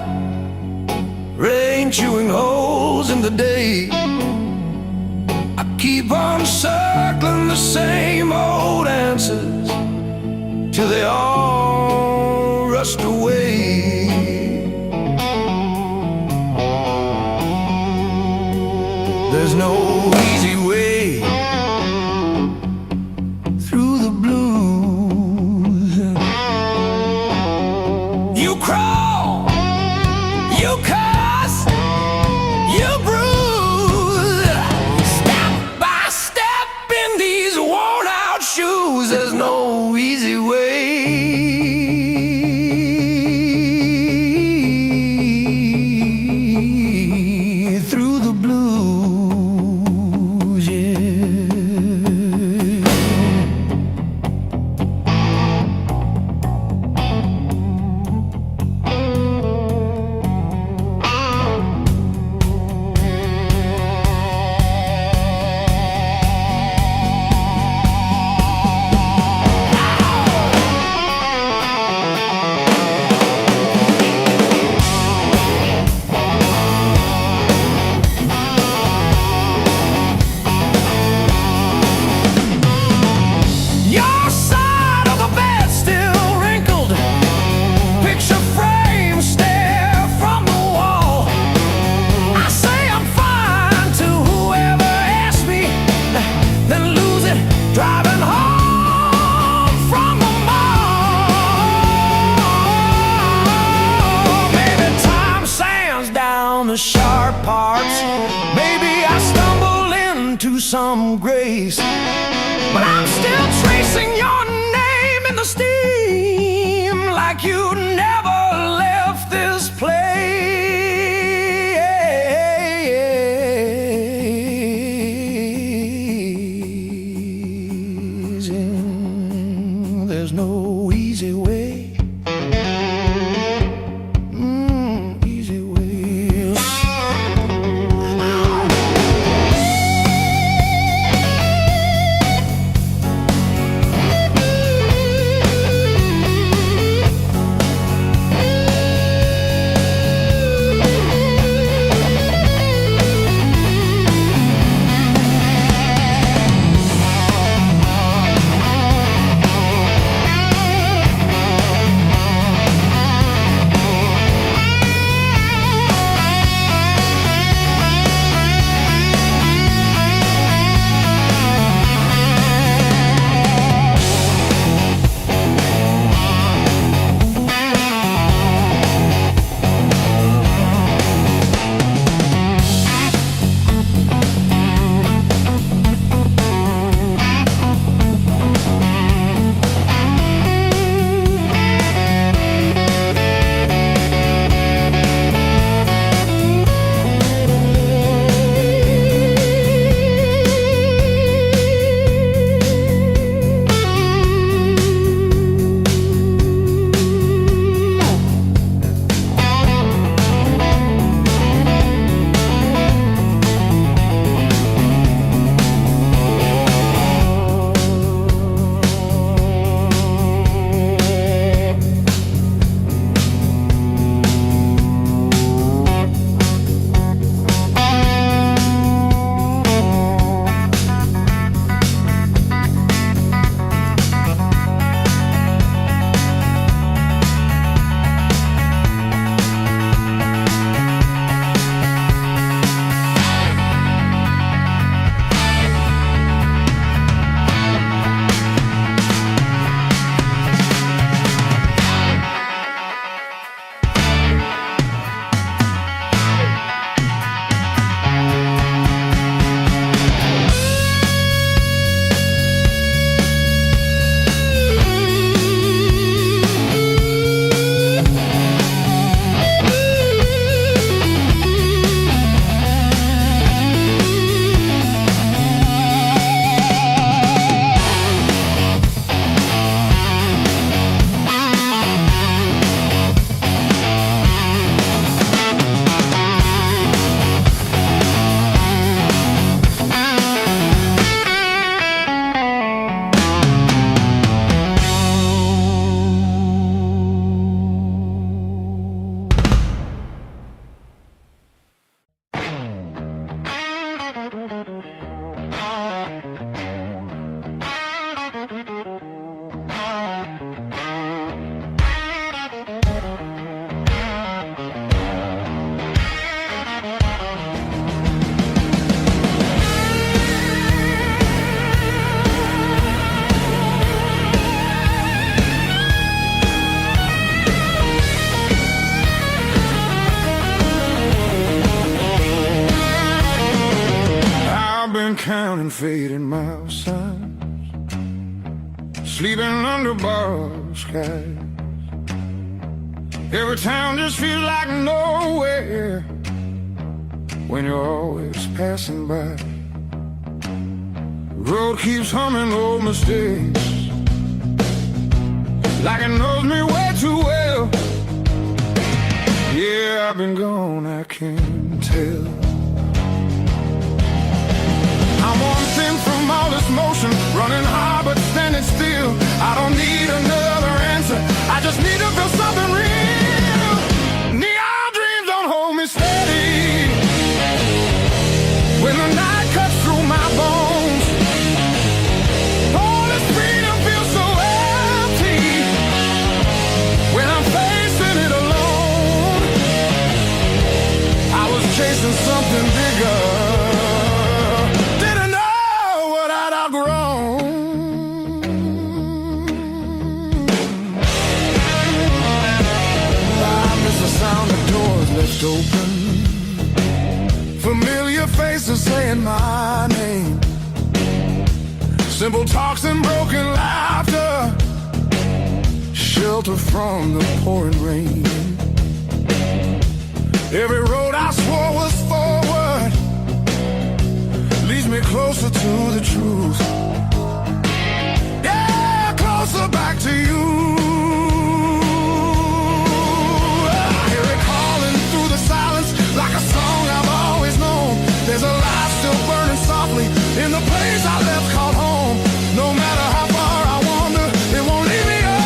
rain chewing holes in the day. I keep on circling the same old answers till they all rust away. There's no easy way through the blues. You crawl, you cuss, you bruise, step by step in these worn out shoes. There's no easy way through the blues, yeah. the sharp parts. Maybe I stumble into some grace, but I'm still tracing your name in the steam, like you never left this place. And there's no easy way. Easy way.
Counting fading mile signs, sleeping under borrowed skies. Every town just feels like nowhere when you're always passing by. The road keeps humming old mistakes, like it knows me way too well. Yeah, I've been gone, I can't tell. I'm one thing from all this motion, running hard but standing still. I don't need another answer, I just need to feel something real. Neon dreams don't hold me steady when the night cuts through my bones. All this freedom feels so empty when I'm facing it alone. I was chasing something bigger, left open, faces saying my name. Simple talks and broken laughter, shelter from the pouring rain. Every road I swore was forward leads me closer to the truth. Yeah, closer back to you. I hear it calling through the silence like a song I've always known. There's a light still burning softly in the place I left called home. No matter how far I wander, it won't leave me alone.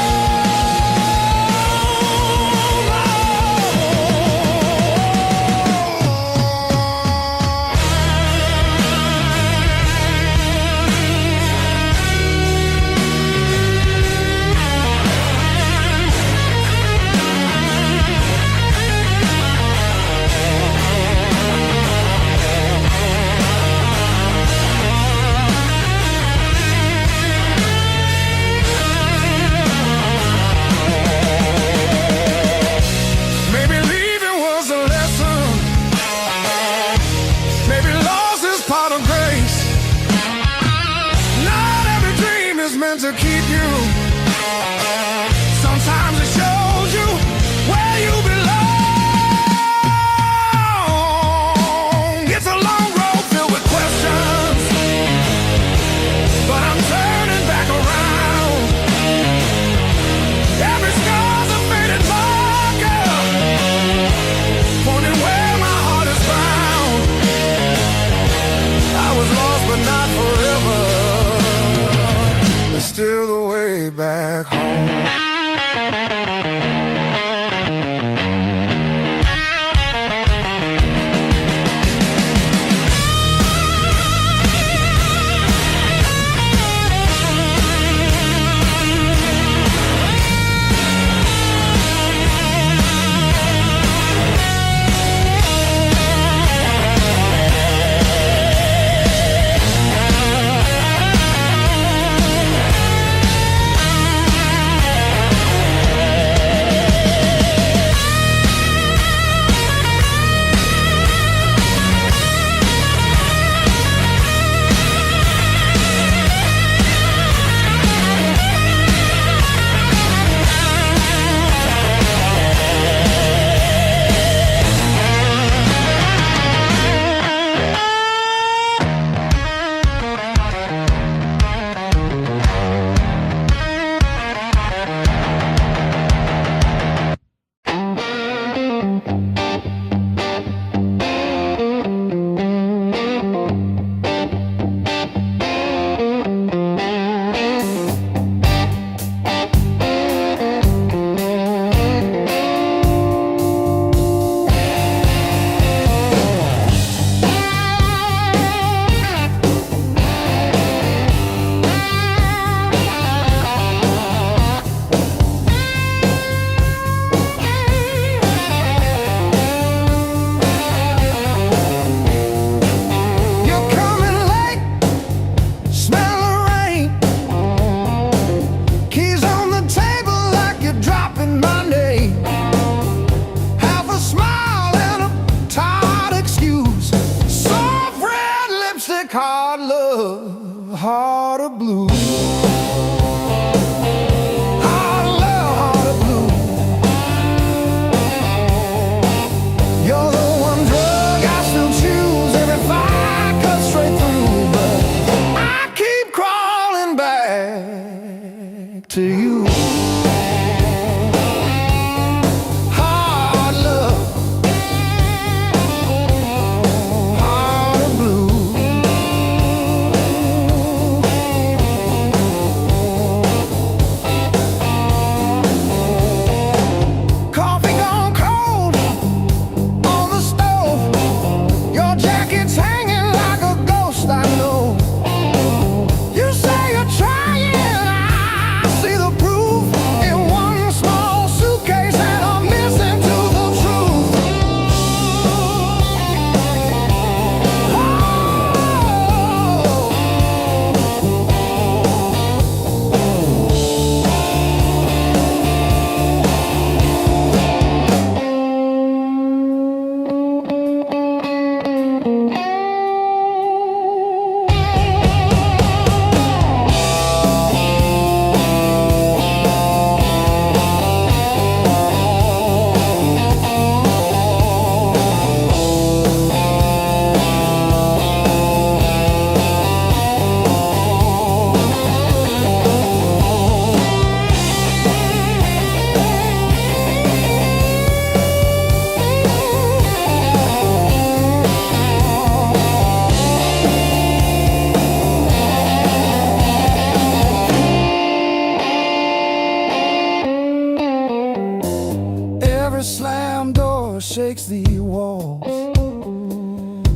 Every slam door shakes the walls,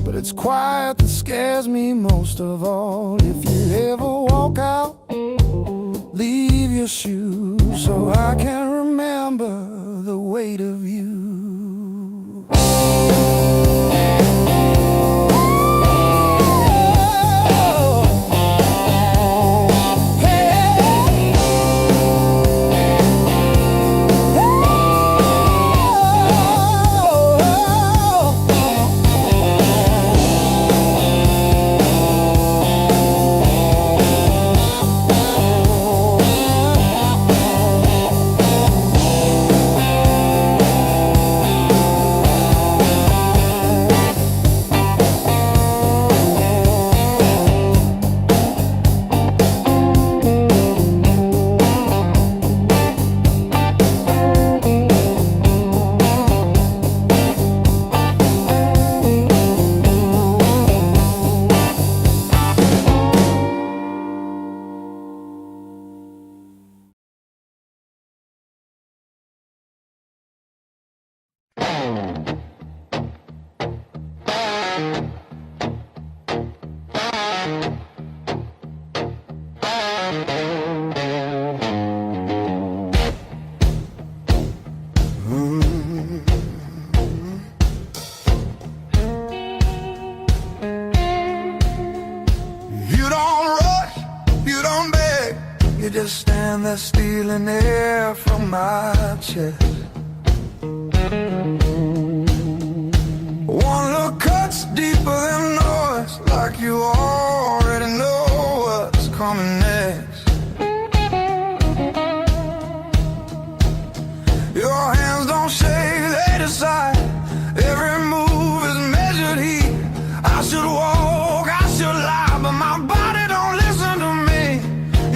but it's quiet that scares me most of all. If you ever walk out, leave your shoes so I can remember the weight of you. You just stand there stealing air from my chest. One look cuts deeper than noise, like you already know what's coming next. Your hands don't shake, they decide. Every move is measured heat. I should walk, I should lie, but my body don't listen to me.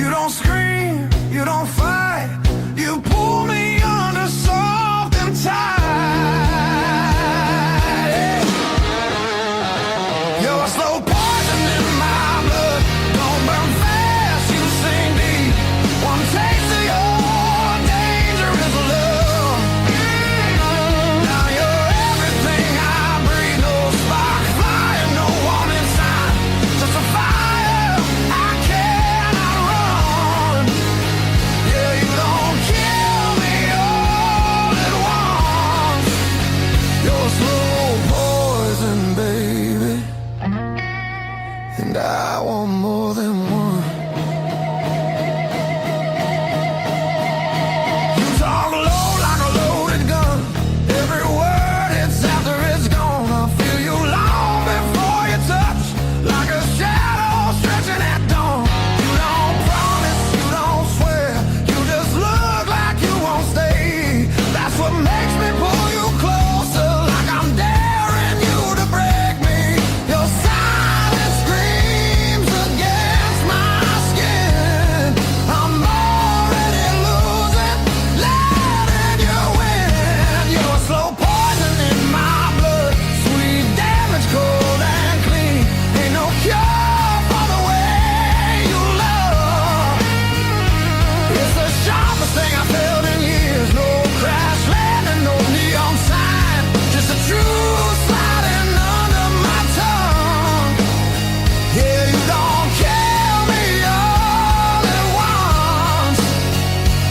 You don't scream, you don't fight, you pull me under soft and tight. You're a slow poison in my blood, don't burn fast, you sink deep. One taste of your dangerous love. Now you're everything I breathe, no spark fire, no warning sign, just a fire I cannot run. Yeah, you don't kill me all at once. You're slow poison, baby, and I want more than one. You talk low like a loaded gun. Every word hits after it's gone. I feel you long before you touch, like a shadow stretching at dawn. You don't promise, you don't swear, you just look like you won't stay. That's what makes me pull you closer, like I'm daring you to break me. Your silence screams against my skin. I'm already losing, letting you win. You're slow poison in my blood, sweet damage, cold and clean. Ain't no cure for the way you love. It's the sharpest thing I felt in years. No crash landing, no neon sign, just the truth sliding under my tongue. Yeah, you don't kill me all at once.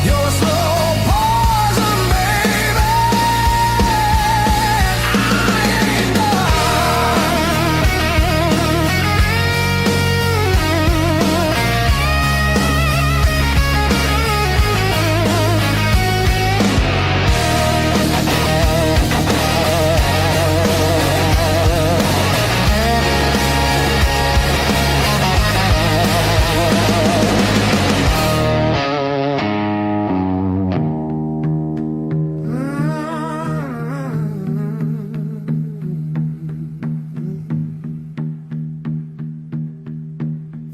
You're a slow poison, baby. I ain't done.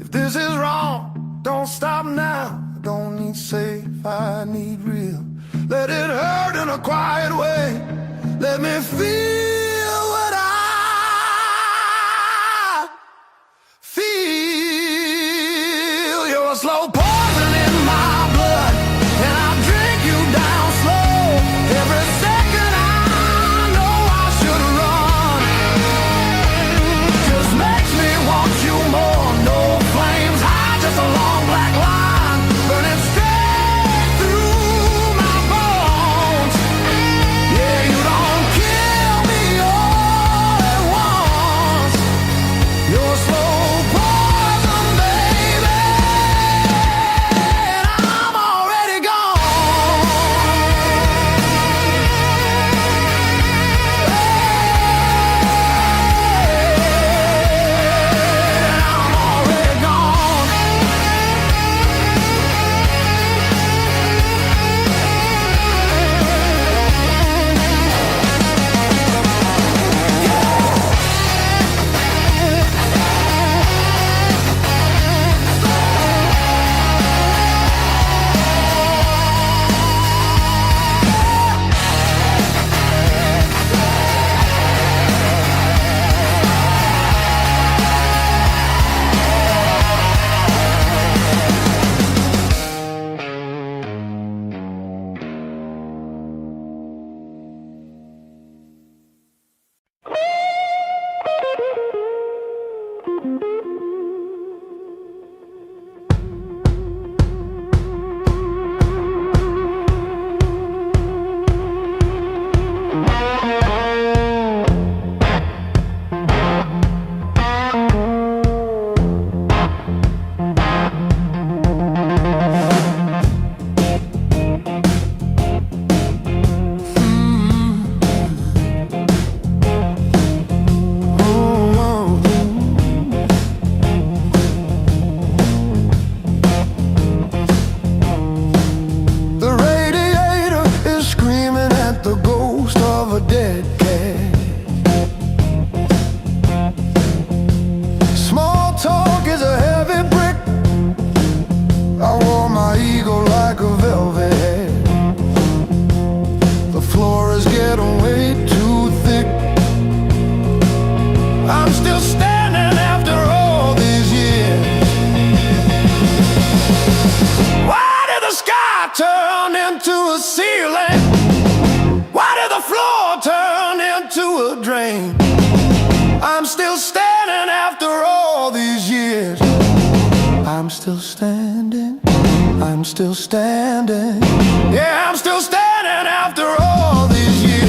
If this is wrong, don't stop now. I don't need safe, I need real. Let it hurt in a quiet way. Let me feel what I feel. You're a slow poison in my blood, and I drink you down slow. Every second
lane? Why did the floor turn into a drain? I'm still standing after all these years. I'm still standing, I'm still standing. Yeah, I'm still standing after all these years.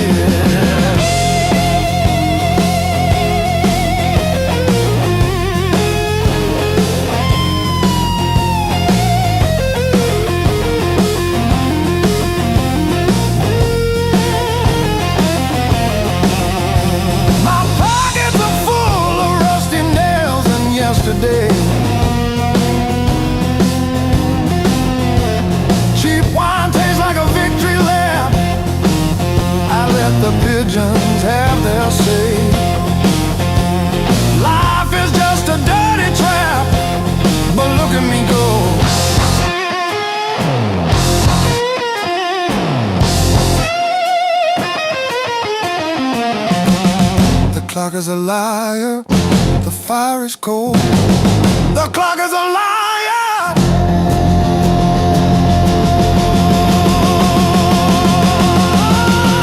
My pockets are full of rusty nails and yesterday. Cheap wine tastes like a victory lap. I let the pigeons have their say. Life is just a dirty trap, but look at me go. The clock is a liar, the fire is cold. The clock is a liar.